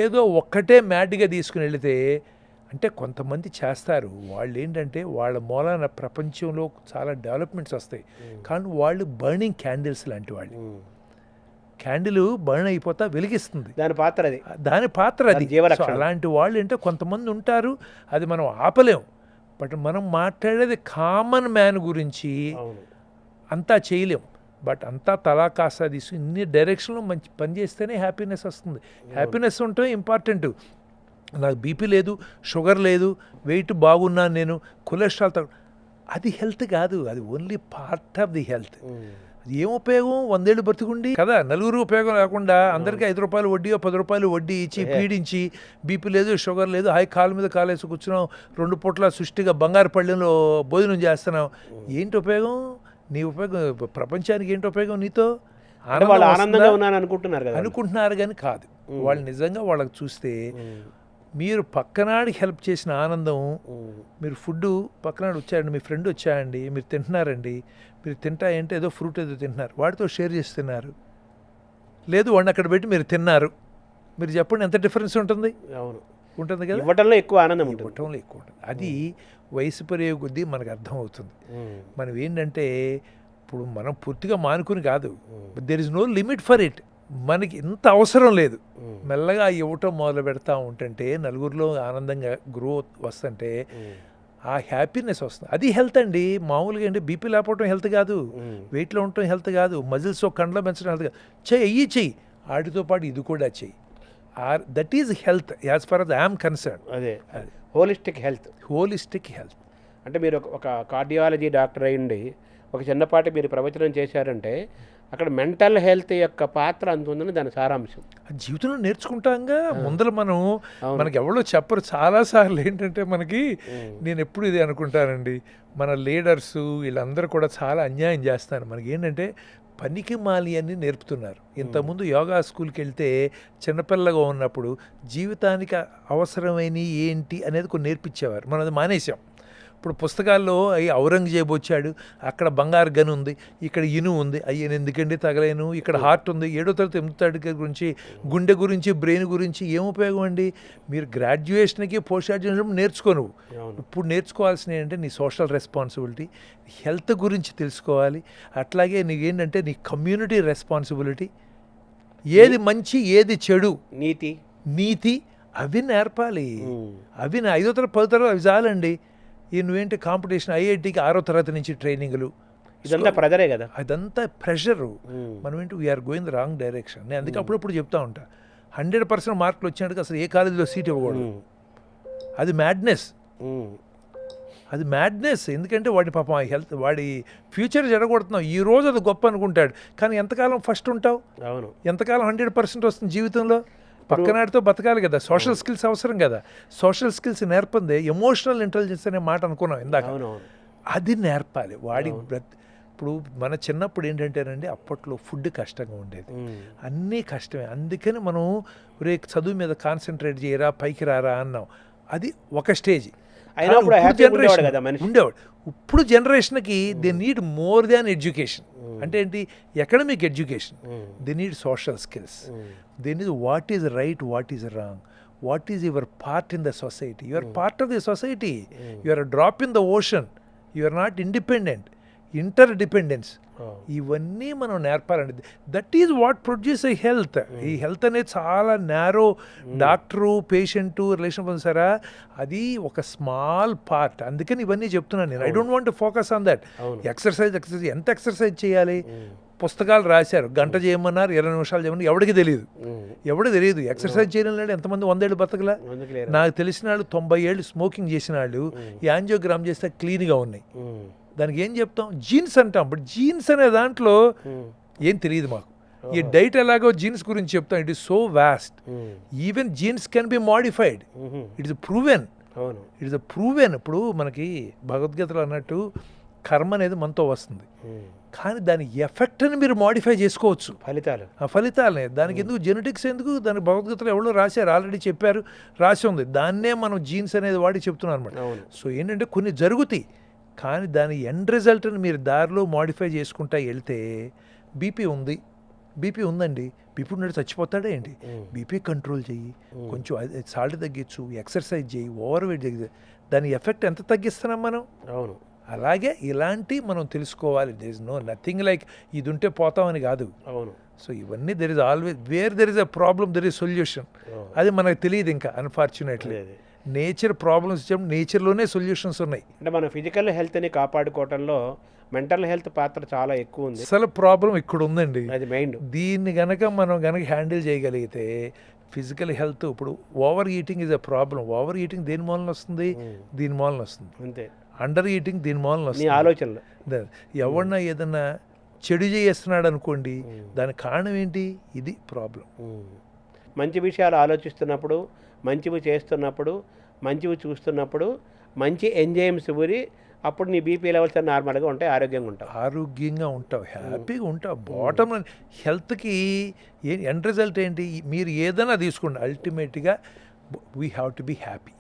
ఏదో ఒక్కటే మ్యాట్గా తీసుకుని వెళితే, అంటే కొంతమంది చేస్తారు, వాళ్ళు ఏంటంటే వాళ్ళ మూలాన ప్రపంచంలో చాలా డెవలప్మెంట్స్ వస్తాయి, కానీ వాళ్ళు బర్నింగ్ క్యాండిల్స్ లాంటి వాళ్ళు. క్యాండిల్ బర్న్ అయిపోతా వెలిగిస్తుంది, దాని పాత్ర అది. అలాంటి వాళ్ళు అంటే కొంతమంది ఉంటారు, అది మనం ఆపలేం. బట్ మనం మాట్లాడేది కామన్ మ్యాన్ గురించి, అంతా చేయలేం. బట్ అంతా తలాకాసా తీసుకుని ఇన్ని డైరెక్షన్లో మంచి పని చేస్తేనే హ్యాపీనెస్ వస్తుంది. హ్యాపీనెస్ ఉంటే ఇంపార్టెంట్. నాకు బీపీ లేదు, షుగర్ లేదు, వెయిట్ బాగున్నాను నేను, కొలెస్ట్రాల్ అది హెల్త్ కాదు, అది only part of the health. ఏం ఉపయోగం 100 ఏళ్ళు బతుకుండి కదా, నలుగురు ఉపయోగం లేకుండా అందరికీ ₹5 వడ్డీ, ₹10 వడ్డీ ఇచ్చి పీడించి, బీపీ లేదు, షుగర్ లేదు, హాయి కాలు మీద కాలేసి కూర్చున్నాం, 2 పూట్ల సుష్టిగా బంగారు పళ్ళెంలో భోజనం చేస్తున్నాం. ఏంటి ఉపయోగం? నీ ఉపయోగం ప్రపంచానికి ఏంటి ఉపయోగం? నీతో ఆనందంగా ఉన్నాను అనుకుంటున్నారు కానీ కాదు. వాళ్ళు నిజంగా వాళ్ళకి చూస్తే, మీరు పక్కనాడికి హెల్ప్ చేసిన ఆనందం, మీరు ఫుడ్ పక్కనాడు వచ్చారండి, మీ ఫ్రెండ్ వచ్చాయండి, మీరు తింటున్నారండి, మీరు తింటాయంటే ఏదో ఫ్రూట్ ఏదో తింటున్నారు, వాడితో షేర్ చేస్తున్నారు, లేదు వాడిని అక్కడ పెట్టి మీరు తిన్నారు, మీరు చెప్పండి ఎంత డిఫరెన్స్ ఉంటుంది? ఉంటుంది కదా, ఇవ్వటంలో ఎక్కువ ఆనందం, ఇవ్వటంలో ఎక్కువ ఉంటుంది. అది వయసు పెరిగే కొద్దీ మనకు అర్థమవుతుంది. మనం ఏంటంటే ఇప్పుడు మనం పూర్తిగా మానుకుని కాదు, there is no limit for it. మనకి ఇంత అవసరం లేదు. మెల్లగా ఇవ్వటం మొదలు పెడతా ఉంటుంటే, నలుగురిలో ఆనందంగా గ్రోత్ వస్తుంటే ఆ హ్యాపీనెస్ వస్తుంది. అది హెల్త్ అండి. మామూలుగా అంటే బీపీ లేకపోవటం హెల్త్ కాదు, వెయిట్లో ఉండటం హెల్త్ కాదు, మజిల్స్ కండ్లో పెంచడం హెల్త్ కాదు. చెయ్యి వాటితో పాటు ఇది కూడా చెయ్యి. That is health as for as I'm concern. అదే హోలిస్టిక్ హెల్త్. అంటే మీరు ఒక కార్డియాలజీ డాక్టర్ అయ్యండి, ఒక చిన్నపాటి మీరు ప్రవచనం చేశారంటే అక్కడ మెంటల్ హెల్త్ యొక్క పాత్ర అంత ఉందని దాని సారాంశం. జీవితంలో నేర్చుకుంటాంగా. ముందర మనకి ఎవరో చెప్పరు. చాలాసార్లు ఏంటంటే మనకి, నేను ఎప్పుడు ఇది అనుకుంటానండి, మన లీడర్స్ వీళ్ళందరూ కూడా చాలా అన్యాయం చేస్తారు. మనకి ఏంటంటే పనికి మాలి అని నేర్పుతున్నారు. ఇంతకుముందు యోగా స్కూల్కి వెళ్తే చిన్నపిల్లగా ఉన్నప్పుడు జీవితానికి అవసరమైనవి ఏంటి అనేది కొన్ని నేర్పించేవారు, మనం అది మానేసాం. ఇప్పుడు పుస్తకాల్లో ఔరంగజేబు వచ్చాడు, అక్కడ బంగారు గని ఉంది, ఇక్కడ ఇనుము ఉంది, అయ్యను ఎందుకండి తగలేను, ఇక్కడ హార్ట్ ఉంది, 7వ తరగతి 8వ తరగతి గురించి, గుండె గురించి, బ్రెయిన్ గురించి ఏం ఉపయోగం అండి? మీరు గ్రాడ్యుయేషన్కి పోస్ట్ గ్రాడ్యుయేషన్ నేర్చుకోను. ఇప్పుడు నేర్చుకోవాల్సిన ఏంటంటే నీ సోషల్ రెస్పాన్సిబిలిటీ, హెల్త్ గురించి తెలుసుకోవాలి. అట్లాగే నీకేంటంటే నీ కమ్యూనిటీ రెస్పాన్సిబిలిటీ, ఏది మంచి ఏది చెడు, నీతి అవి నేర్పాలి. అవి 5వ తరగతి 10వ తరగతి అవి చాలండి. నువ్వేంటి కాంపిటీషన్ ఐఐటికి 6వ తరగతి నుంచి ట్రైనింగ్లు, ఇదంతా ప్రెజరే కదా. అదంతా ప్రెషరు. మనం ఏంటి we're going the wrong direction. నేను అందుకే అప్పుడప్పుడు చెప్తా ఉంటా, 100% మార్కులు వచ్చినట్టుగా అసలు ఏ కాలేజీలో సీట్ ఇవ్వకూడదు. అది మ్యాడ్నెస్, అది మ్యాడ్నెస్. ఎందుకంటే వాడి పాపం హెల్త్, వాడి ఫ్యూచర్ జరగొడుతున్నావు. ఈ రోజు అది గొప్ప అనుకుంటాడు, కానీ ఎంతకాలం ఫస్ట్ ఉంటావు? అవును. ఎంతకాలం 100% వస్తుంది జీవితంలో? పక్కనాడితో బతకాలి కదా. సోషల్ స్కిల్స్ అవసరం కదా. సోషల్ స్కిల్స్ నేర్పందే ఎమోషనల్ ఇంటెలిజెన్స్ అనే మాట అనుకున్నాం ఇందాక. అది నేర్పాలి వాడి. ఇప్పుడు మన చిన్నప్పుడు ఏంటంటేనండి, అప్పట్లో ఫుడ్ కష్టంగా ఉండేది, అన్నీ కష్టమే. అందుకని మనం రే చదువు మీద కాన్సన్ట్రేట్ చేయరా, పైకి రారా అన్నాం. అది ఒక స్టేజ్. ఉండేవాడు. ఇప్పుడు జనరేషన్కి they need more than education. అంటే ఏంటి? Academic education. They need social skills. They need what is right, what is wrong, what is your part in the society. You are part of the society. You are a drop in the ocean. You are not independent. Interdependence. ఇవన్నీ మనం నేర్పాలండి. That is what produce I health. ఈ health అనేది చాలా narrow. Doctor patient relation పొందుతారా, అది ఒక small part. అందుకని ఇవన్నీ చెప్తున్నాను నేను. I don't want to focus on that. Exercise ఎంత ఎక్సర్సైజ్ చేయాలి? పుస్తకాలు రాశారు, గంట చేయమన్నారు, 20 నిమిషాలు చేయమన్నారు. ఎవరికి తెలియదు ఎక్సర్సైజ్ చేయడం లేదు. ఎంతమంది 100 ఏళ్ళు బతకలా? నాకు తెలిసిన వాళ్ళు 90 ఏళ్ళు స్మోకింగ్ చేసిన వాళ్ళు యాంజియోగ్రామ్ చేస్తే క్లీన్గా ఉన్నాయి. దానికి ఏం చెప్తాం? జీన్స్ అంటాం. బట్ జీన్స్ అనే దాంట్లో ఏం తెలియదు మాకు. ఈ డైట్ ఎలాగో జీన్స్ గురించి చెప్తాం. It is so vast. Even genes can be modified. It is proven. It is proven. ఇప్పుడు మనకి భగవద్గీతలో అన్నట్టు కర్మ అనేది మనతో వస్తుంది, కానీ దాని ఎఫెక్ట్ని మీరు మాడిఫై చేసుకోవచ్చు. ఫలితాలనే దానికి ఎందుకు జెనెటిక్స్ ఎందుకు? దాని భగవద్గీతలో ఎవరో రాశారు, ఆల్రెడీ చెప్పారు, రాసి ఉంది. దాన్నే మనం జీన్స్ అనేది వాడి చెప్తున్నాం అనమాట. సో ఏంటంటే కొన్ని జరుగుతాయి, కానీ దాని ఎండ్ రిజల్ట్ని మీరు దారిలో మాడిఫై చేసుకుంటా వెళ్తే, బీపీ ఉందండి, బీపీ ఉన్నాడు చచ్చిపోతాడా ఏంటి? బీపీ కంట్రోల్ చెయ్యి, కొంచెం సాల్ట్ తగ్గించు, ఎక్సర్సైజ్ చేయి, ఓవర్ వెయిట్ తగ్గి, దాని ఎఫెక్ట్ ఎంత తగ్గిస్తున్నాం మనం? అవును. అలాగే ఇలాంటి మనం తెలుసుకోవాలి. దెర్ ఇస్ నథింగ్ లైక్ ఇది ఉంటే పోతామని కాదు. అవును. సో ఇవన్నీ there is always where there is a problem there is solution. అది మనకు తెలియదు ఇంకా, అన్ఫార్చునేట్లీ. నేచర్ ప్రాబ్లమ్స్ ఇచ్చినప్పుడు నేచర్లోనే సొల్యూషన్స్ ఉన్నాయి. అంటే మన ఫిజికల్ హెల్త్ని కాపాడుకోవడంలో మెంటల్ హెల్త్ పాత్ర చాలా ఎక్కువ ఉంది. అసలు ప్రాబ్లం ఇక్కడ ఉందండి, అది మెయిన్. దీన్ని మనం హ్యాండిల్ చేయగలిగితే ఫిజికల్ హెల్త్. ఇప్పుడు over eating is a problem. Over eating దేని మూలన వస్తుంది? దీని మూలన వస్తుంది. అంతే. అండర్ ఈటింగ్ దీని మూలన వస్తుంది. ఆలోచనలు ఎవరన్నా ఏదన్నా చెడు చేస్తున్నాడు అనుకోండి, దానికి కారణం ఏంటి? ఇది ప్రాబ్లం. మంచి విషయాలు ఆలోచిస్తున్నప్పుడు, మంచివి చేస్తున్నప్పుడు, మంచివి చూస్తున్నప్పుడు, మంచి ఎంజైమ్స్ ఊరి అప్పుడు నీ బీపీ లెవెల్స్ నార్మల్గా ఉంటాయి, ఆరోగ్యంగా ఉంటావు, హ్యాపీగా ఉంటావు. బాటమ్ హెల్త్కి ఎండ్ రిజల్ట్ ఏంటి? మీరు ఏదైనా తీసుకోండి, అల్టిమేట్గా we have to be happy.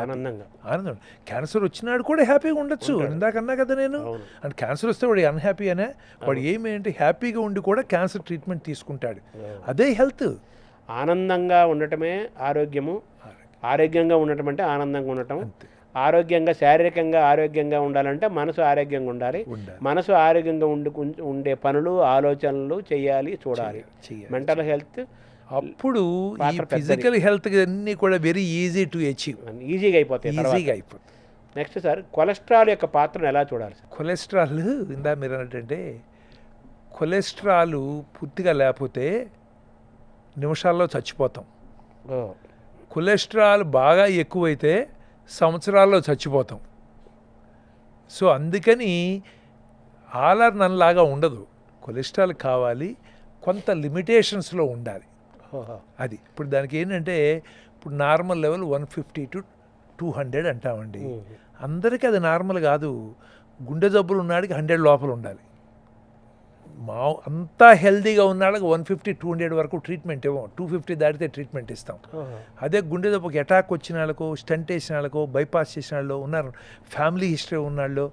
ఆనందం. క్యాన్సర్ వచ్చినాడు కూడా హ్యాపీగా ఉండొచ్చు. ఇందాకన్నా కదా నేను, అండ్ క్యాన్సర్ వస్తే వాడు అన్హ్యాపీ అనే, వాడు ఏమేంటి హ్యాపీగా ఉండి కూడా క్యాన్సర్ ట్రీట్మెంట్ తీసుకుంటాడు. అదే హెల్త్. ఆనందంగా ఉండటమే ఆరోగ్యము. ఆరోగ్యంగా ఉండటం అంటే ఆనందంగా ఉండటం. ఆరోగ్యంగా, శారీరకంగా ఆరోగ్యంగా ఉండాలంటే మనసు ఆరోగ్యంగా ఉండాలి. మనసు ఆరోగ్యంగా ఉండే పనులు, ఆలోచనలు చేయాలి, చూడాలి. మెంటల్ హెల్త్ అప్పుడు ఈ ఫిజికల్ హెల్త్ అన్నీ కూడా వెరీ ఈజీ టు అచీవ్. ఈజీగా అయిపోతాయి. నెక్స్ట్ సార్, కొలెస్ట్రాల్ యొక్క పాత్రను ఎలా చూడాలి? కొలెస్ట్రాల్ ఇందా మీరు అన్నట్టంటే, కొలెస్ట్రాల్ పూర్తిగా లేకపోతే నిమిషాల్లో చచ్చిపోతాం. కొలెస్ట్రాల్ బాగా ఎక్కువైతే సంవత్సరాల్లో చచ్చిపోతాం. సో అందుకని ఆల్ ఆర్ నన్ లాగా ఉండదు. కొలెస్ట్రాల్ కావాలి, కొంత లిమిటేషన్స్లో ఉండాలి. అది ఇప్పుడు దానికి ఏంటంటే, ఇప్పుడు నార్మల్ లెవెల్ 150 to 200 అంటామండి. అందరికీ అది నార్మల్ కాదు. గుండె జబ్బులు ఉన్నాడికి 100 లోపల ఉండాలి. అంతా హెల్దీగా ఉన్నాళ్ళకి 150-200 వరకు ట్రీట్మెంట్ ఇవ్వం. 250 దాటితే ట్రీట్మెంట్ ఇస్తాం. అదే గుండె జబ్బుకి అటాక్ వచ్చిన వాళ్ళకు, స్టంట్ వేసిన వాళ్ళకు, బైపాస్ చేసిన వాళ్ళు ఉన్నారు, ఫ్యామిలీ హిస్టరీ ఉన్నాళ్ళు,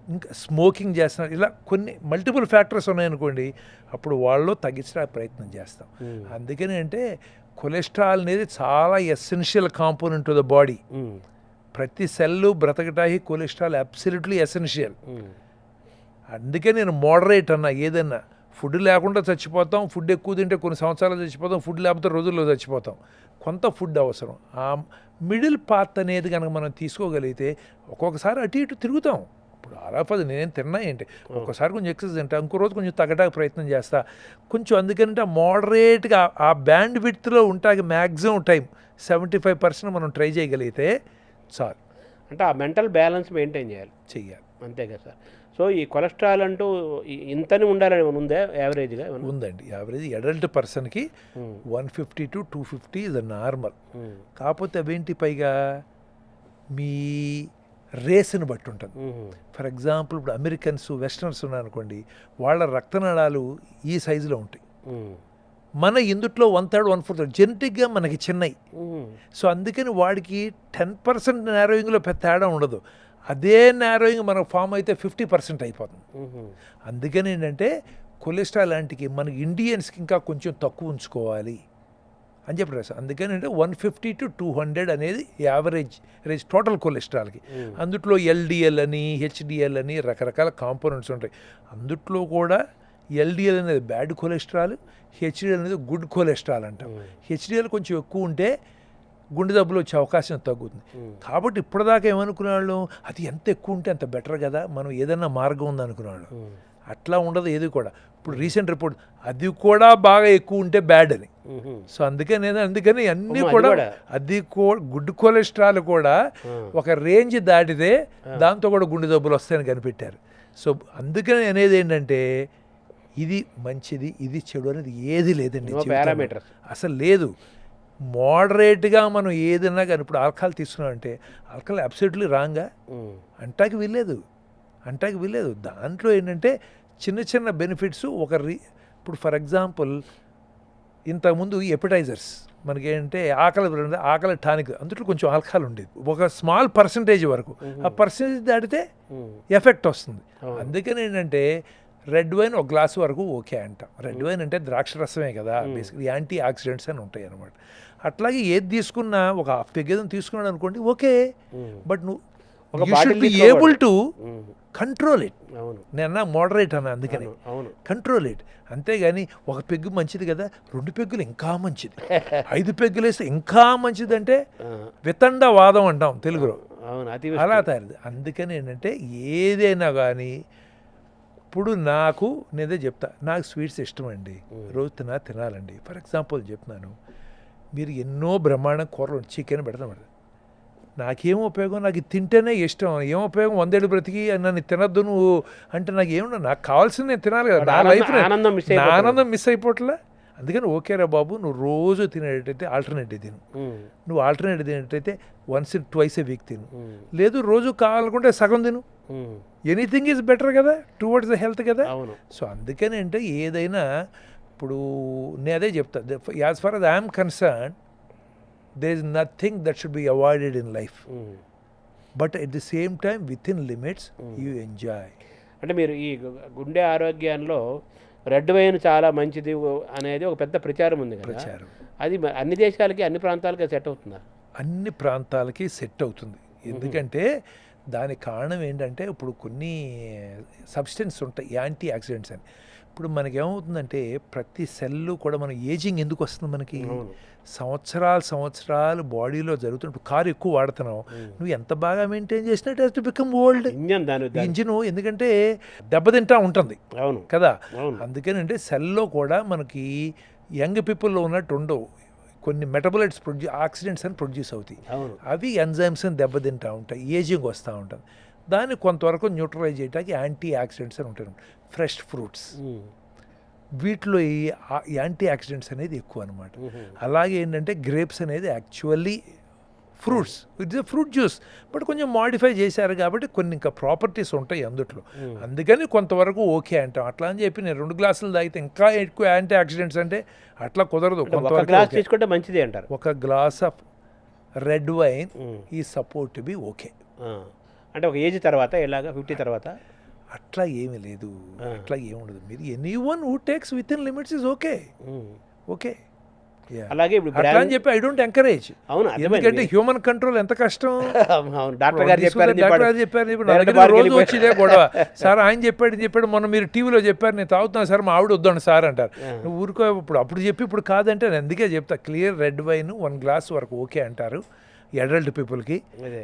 ఇంకా స్మోకింగ్ చేస్తున్నారు, ఇలా కొన్ని మల్టిపుల్ ఫ్యాక్టర్స్ ఉన్నాయనుకోండి, అప్పుడు వాళ్ళు తగ్గించడానికి ప్రయత్నం చేస్తాం. అందుకని అంటే కొలెస్ట్రాల్ అనేది చాలా essential component to the body. ప్రతి సెల్లు బ్రతకటానికి కొలెస్ట్రాల్ అబ్సల్యూట్లీ ఎసెన్షియల్. అందుకే నేను మోడరేట్ అన్నా, ఏదన్నా ఫుడ్ లేకుండా చచ్చిపోతాం, ఫుడ్ ఎక్కువ తింటే కొన్ని సంవత్సరాలు చచ్చిపోతాం, ఫుడ్ లేకపోతే రోజుల్లో చచ్చిపోతాం. కొంత ఫుడ్ అవసరం. ఆ మిడిల్ పాత్ అనేది కనుక మనం తీసుకోగలిగితే ఒక్కొక్కసారి అటు ఇటు తిరుగుతాం. ఇప్పుడు ఆరాపది నేను తిన్నా ఏంటి, ఒక్కసారి కొంచెం ఎక్సర్సైజ్ తింటా, ఇంకో రోజు కొంచెం తగ్గడానికి ప్రయత్నం చేస్తా కొంచెం. అందుకంటే మోడరేట్గా ఆ బ్యాండ్ విడ్త్లో ఉంటాకి మ్యాక్సిమం టైం 75% మనం ట్రై చేయగలిగితే చాలు. అంటే ఆ మెంటల్ బ్యాలెన్స్ మెయింటైన్ చేయాలి. చెయ్యాలి. అంతే కదా సార్. సో ఈ కొలెస్ట్రాల్ అంటూ ఇంతని ఉండాలని ఏమైనా ఉందా యావరేజ్గా? ఉందండి. యావరేజ్ అడల్ట్ పర్సన్కి 150 to 250 ఇస్ నార్మల్. కాకపోతే అవేంటి పైగా మీ రేస్ని బట్టి ఉంటుంది. ఫర్ ఎగ్జాంపుల్ ఇప్పుడు అమెరికన్స్ వెస్టర్న్స్ ఉన్నారనుకోండి, వాళ్ళ రక్తనాళాలు ఈ సైజులో ఉంటాయి. మన ఇందుట్లో 1/3 1/4 జెనెటిక్గా మనకి చిన్నవి. సో అందుకని వాడికి 10% నేరోయింగ్లో పెద్ద తేడా ఉండదు. అదే నేరోయింగ్ మనకు ఫామ్ అయితే 50% అయిపోతుంది. అందుకని ఏంటంటే కొలెస్ట్రాల్ లాంటికి మనకి ఇండియన్స్కి ఇంకా కొంచెం తక్కువ ఉంచుకోవాలి అని చెప్పారు సార్. అందుకని అంటే 150 to 200 అనేది యావరేజ్ టోటల్ కొలెస్ట్రాల్కి. అందుట్లో ఎల్డిఎల్ అని హెచ్డిఎల్ అని రకరకాల కాంపోనెంట్స్ ఉంటాయి. అందుట్లో కూడా ఎల్డిఎల్ అనేది బ్యాడ్ కొలెస్ట్రాల్, హెచ్డిఎల్ అనేది గుడ్ కొలెస్ట్రాల్ అంటాం. హెచ్డిఎల్ కొంచెం ఎక్కువ ఉంటే గుండె జబ్బులు వచ్చే అవకాశం తగ్గుతుంది. కాబట్టి ఇప్పటిదాకా ఏమనుకునేవాళ్ళు, అది ఎంత ఎక్కువ ఉంటే అంత బెటర్ కదా, మనం ఏదైనా మార్గం ఉందనుకునేవాళ్ళు. అట్లా ఉండదు ఏది కూడా. ఇప్పుడు రీసెంట్ రిపోర్ట్ అది కూడా బాగా ఎక్కువ ఉంటే బ్యాడ్ అని. సో అందుకని అన్నీ కూడా అది గుడ్ కొలెస్ట్రాల్ కూడా ఒక రేంజ్ దాటితే దాంతో కూడా గుండె జబ్బులు వస్తాయని కనిపెట్టారు. సో అందుకని అనేది ఏంటంటే ఇది మంచిది ఇది చెడు అనేది ఏది లేదండి, అసలు లేదు. మోడరేట్గా మనం ఏదైనా కానీ ఇప్పుడు ఆల్కహాల్ తీసుకున్నామంటే ఆల్కహాల్ అబ్సల్యూట్లీ రాంగా అంటాకి వీల్లేదు. దాంట్లో ఏంటంటే చిన్న చిన్న బెనిఫిట్స్ ఇప్పుడు ఫర్ ఎగ్జాంపుల్ ఇంతకుముందు ఎపిటైజర్స్ మనకి ఏంటంటే ఆకలి టానిక్ అందులో కొంచెం ఆల్కహాల్ ఉండేది ఒక స్మాల్ పర్సంటేజ్ వరకు. ఆ పర్సంటేజ్ దాటితే ఎఫెక్ట్ వస్తుంది. అందుకని ఏంటంటే రెడ్ వైన్ ఒక గ్లాసు వరకు ఓకే అంటాం. రెడ్ వైన్ అంటే ద్రాక్ష రసమే కదా, బేసిక్లీ యాంటీ ఆక్సిడెంట్స్ అని ఉంటాయి అన్నమాట. అట్లాగే ఏది తీసుకున్నా ఒక హాఫ్ పెగ్గేదని తీసుకున్నాడు అనుకోండి ఓకే, బట్ నువ్వు ఏబుల్ టు కంట్రోల్ ఇట్. నేను మోడరేట్ అన్నా, అందుకని కంట్రోల్ ఇట్. అంతేగాని ఒక పెగ్గు మంచిది కదా, 2 పెగ్గులు ఇంకా మంచిది, 5 పెగ్గులు వేస్తే ఇంకా మంచిది అంటే వితండవాదం అంటాం తెలుగులో, అలా తయారు. అందుకని ఏంటంటే ఏదైనా కానీ ఇప్పుడు నేనే చెప్తా, నాకు స్వీట్స్ ఇష్టం అండి, రోజు తినాలండి. ఫర్ ఎగ్జాంపుల్ చెప్తున్నాను, మీరు ఎన్నో బ్రహ్మాండం కూరలు చికెన్ పెడతాం, నాకేం ఉపయోగం, నాకు తింటేనే ఇష్టం, ఏం ఉపయోగం 100 ఏళ్ళు బ్రతికి నన్ను తినద్దు నువ్వు అంటే నాకు కావాల్సింది నేను తినాలి కదా, నా లైఫ్ నా ఆనందం మిస్ అయిపోవట్లే. అందుకని ఓకేరా బాబు, నువ్వు రోజు తినేటైతే ఆల్టర్నేటివ్ తిను, నువ్వు alternative తినేటైతే once or twice a week తిను, లేదు రోజు కావాలనుకుంటే సగం తిను. ఎనీథింగ్ ఈజ్ బెటర్ కదా, టువర్డ్స్ ద హెల్త్ కదా. సో అందుకని అంటే ఏదైనా ఇప్పుడు నేను అదే చెప్తా, as far as I'm concerned there is nothing that should be avoided in life, but at the same time within limits you enjoy. అంటే మీరు ఈ గుండె ఆరోగ్యంలో రెడ్ వైన్ చాలా మంచిది అనేది ఒక పెద్ద ప్రచారం ఉంది కదా, అది అన్ని దేశాలకి అన్ని ప్రాంతాలకి సెట్ అవుతుందా? అన్ని ప్రాంతాలకి సెట్ అవుతుంది. ఎందుకంటే దానికి కారణం ఏంటంటే ఇప్పుడు కొన్ని సబ్స్టెన్స్ ఉంటాయి యాంటీ ఆక్సిడెంట్స్ అని. ఇప్పుడు మనకేమవుతుందంటే ప్రతి సెల్లు కూడా మనం ఏజింగ్ ఎందుకు వస్తుంది, మనకి సంవత్సరాలు బాడీలో జరుగుతుంది. ఇప్పుడు కారు ఎక్కువ వాడుతున్నావు, నువ్వు ఎంత బాగా మెయింటైన్ చేసినా it has to become old engine, ఎందుకంటే దెబ్బతింటా ఉంటుంది కదా. అందుకని అంటే సెల్లో కూడా మనకి యంగ్ పీపుల్లో ఉన్నట్టు ఉండవు, కొన్ని మెటబలైట్స్ ఆక్సిడెంట్స్ అని ప్రొడ్యూస్ అవుతాయి, అవి ఎంజైమ్స్ అని దెబ్బతింటూ ఉంటాయి, ఏజింగ్ వస్తూ ఉంటుంది. దాన్ని కొంతవరకు న్యూట్రలైజ్ చేయడానికి యాంటీ ఆక్సిడెంట్స్ అని ఉంటాయి. ఫ్రెష్ ఫ్రూట్స్ వీటిలో ఈ యాంటీ ఆక్సిడెంట్స్ అనేది ఎక్కువ అనమాట. అలాగే ఏంటంటే గ్రేప్స్ అనేది actually fruits, it's a fruit juice, but కొంచెం మాడిఫై చేశారు కాబట్టి కొన్ని ఇంకా ప్రాపర్టీస్ ఉంటాయి అందుట్లో, అందుకని కొంతవరకు ఓకే అంటాం. అట్లా అని చెప్పి నేను 2 గ్లాసులు తాగితే ఇంకా ఎక్కువ యాంటీ ఆక్సిడెంట్స్ అంటే అట్లా కుదరదు. గ్లాస్ తీసుకుంటే మంచిది అంటారు. ఒక గ్లాస్ ఆఫ్ రెడ్ వైన్ ఈ సపోర్ట్ టు బి ఓకే. అంటే ఒక ఏజ్ తర్వాత ఎలాగా 50 తర్వాత అట్లా ఏమీ లేదు, అట్లా ఏముండదు. మీరు anyone who takes with in limits is okay. Yeah. అలాగే ఇప్పుడు అట్లా అని చెప్పి ఐ డోంట్ ఎంకరేజ్. అవును, ఎందుకంటే హ్యూమన్ కంట్రోల్ ఎంత కష్టం. అవును, డాక్టర్ గారు చెప్పారు, డాక్టర్ గారు చెప్పారు, ఇప్పుడు నా దగ్గర రోజు వచ్చిదే గొడవ. సార్ ఆయన చెప్పాడు మొన్న మీరు టీవీలో చెప్పారు, నేను తాగుతున్నాను సార్, మా ఆవిడ వద్దండి సార్ అంటారు. నువ్వు ఊరుకో, అప్పుడు చెప్పి ఇప్పుడు కాదంటే నేను అందుకే చెప్తా, క్లియర్ రెడ్ వైన్ 1 గ్లాస్ వరకు ఓకే అంటారు అడల్ట్ పీపుల్కి.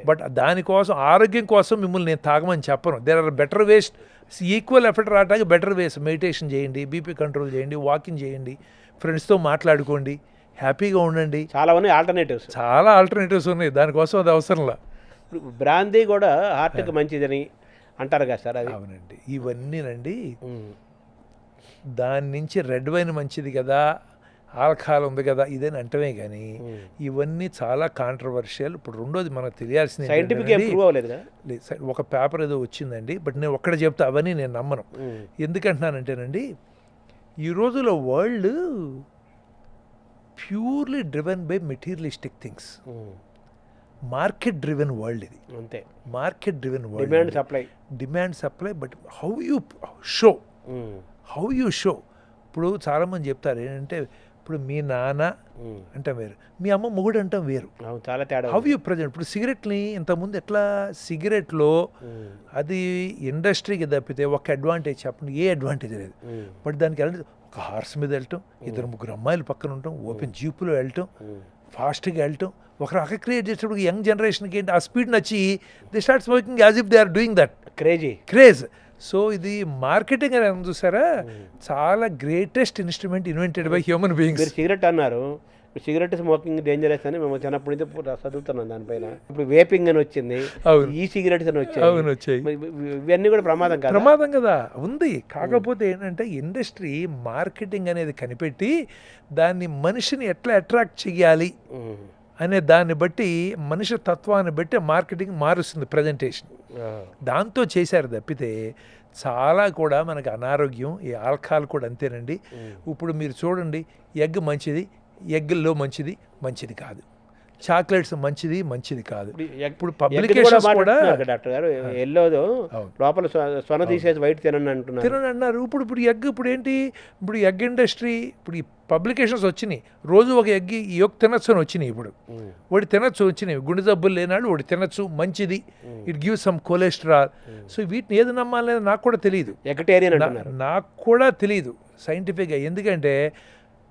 బట్ దానికోసం ఆరోగ్యం కోసం మిమ్మల్ని నేను తాగమని చెప్పను. There are better ways, equal effort రావడానికి బెటర్ వేస్. మెడిటేషన్ చేయండి, బీపీ కంట్రోల్ చేయండి, వాకింగ్ చేయండి, ఫ్రెండ్స్తో మాట్లాడుకోండి, హ్యాపీగా ఉండండి. చాలా ఉన్నాయి ఆల్టర్నేటివ్స్, చాలా ఆల్టర్నేటివ్స్ ఉన్నాయి, దానికోసం అది అవసరంలా. బ్రాందీ కూడా హార్ట్కి మంచిదని అంటారు కదా సార్, అది అవునండి. ఇవన్నీనండి దాని నుంచి రెడ్ వైన్ మంచిది కదా, ఆల్కహాల్ ఉంది కదా ఇదని అంటమే కానీ ఇవన్నీ చాలా కాంట్రవర్షియల్. ఇప్పుడు రెండోది మనకు తెలియాల్సింది సైంటిఫిక్ ప్రూవ్ అవ్వలేదు కదా. ఒక పేపర్ ఏదో వచ్చిందండి, బట్ నేను ఒక్కడ చెప్తా, అవన్నీ నేను నమ్మను. ఎందుకంటున్నానంటేనండి, ఈ రోజులో world purely driven by materialistic things. Market driven world ఇది. అంతే, market driven world. Demand supply. But how you show. ఇప్పుడు చాలామంది చెప్తారు ఏంటంటే, ఇప్పుడు మీ నాన్న అంటాం వేరు, మీ అమ్మ మొగుడు అంటాం వేరు. చాలా తేడా. How you present. ఇప్పుడు సిగరెట్ని ఇంతకుముందు ఎట్లా, సిగరెట్లో అది ఇండస్ట్రీకి తప్పితే ఒక అడ్వాంటేజ్ చెప్పండి, ఏ అడ్వాంటేజ్ లేదు. బట్ దానికి వెళ్ళడం, ఒక హార్స్ మీద వెళ్ళటం, 2-3 అమ్మాయిలు పక్కన ఉండటం, ఓపెన్ జీపులో వెళ్ళటం, ఫాస్ట్గా వెళ్ళటం, ఒక రక క్రియేట్ చేసేటప్పుడు యంగ్ జనరేషన్కి ఏంటి ఆ స్పీడ్ నచ్చి they start smoking as if they are doing that craze. So ఇది మార్కెటింగ్ అని చూసారా, చాలా greatest instrument invented by human beings. మీరు సిగరెట్ అన్నారు, సిగరెట్ స్మోకింగ్ డేంజరస్ అని మేము చిన్నప్పటి నుంచి చదువుతున్నాం దానిపైన. ఇప్పుడు వేపింగ్ అని వచ్చింది, ఈ సిగరెట్స్ అని వచ్చాయి, ఇవన్నీ కూడా ప్రమాదం కదా ఉంది. కాకపోతే ఏంటంటే ఇండస్ట్రీ మార్కెటింగ్ అనేది కనిపెట్టి దాన్ని మనిషిని ఎట్లా అట్రాక్ట్ చెయ్యాలి అనే దాన్ని బట్టి, మనిషి తత్వాన్ని బట్టి మార్కెటింగ్ మారుస్తుంది ప్రజెంటేషన్. దాంతో చేశారు తప్పితే చాలా కూడా మనకు అనారోగ్యం. ఈ ఆల్కహాల్ కూడా అంతేనండి. ఇప్పుడు మీరు చూడండి, ఎగ్ మంచిది, ఎగ్లో మంచిది కాదు. చాక్లెట్స్ మంచిది కాదు. ఇప్పుడు పబ్లికేషన్స్ కూడా డాక్టర్ గారు ఎల్లోదో లోపల సొన తీసేసి వైట్ తినని అన్నారు. ఇప్పుడు ఎగ్, ఇప్పుడు ఏంటి, ఇప్పుడు ఎగ్ ఇండస్ట్రీ, ఇప్పుడు ఈ పబ్లికేషన్స్ వచ్చినాయి, రోజు ఒక ఎగ్ తినొచ్చు అని వచ్చినాయి. ఇప్పుడు వాడి తినొచ్చు వచ్చినాయి, గుండె జబ్బులు లేనాడు వాడి తినొచ్చు, మంచిది, it gives some cholesterol. So వీటిని ఏది నమ్మాలనేది నాకు కూడా తెలియదు, నాకు కూడా తెలియదు సైంటిఫిక్గా. ఎందుకంటే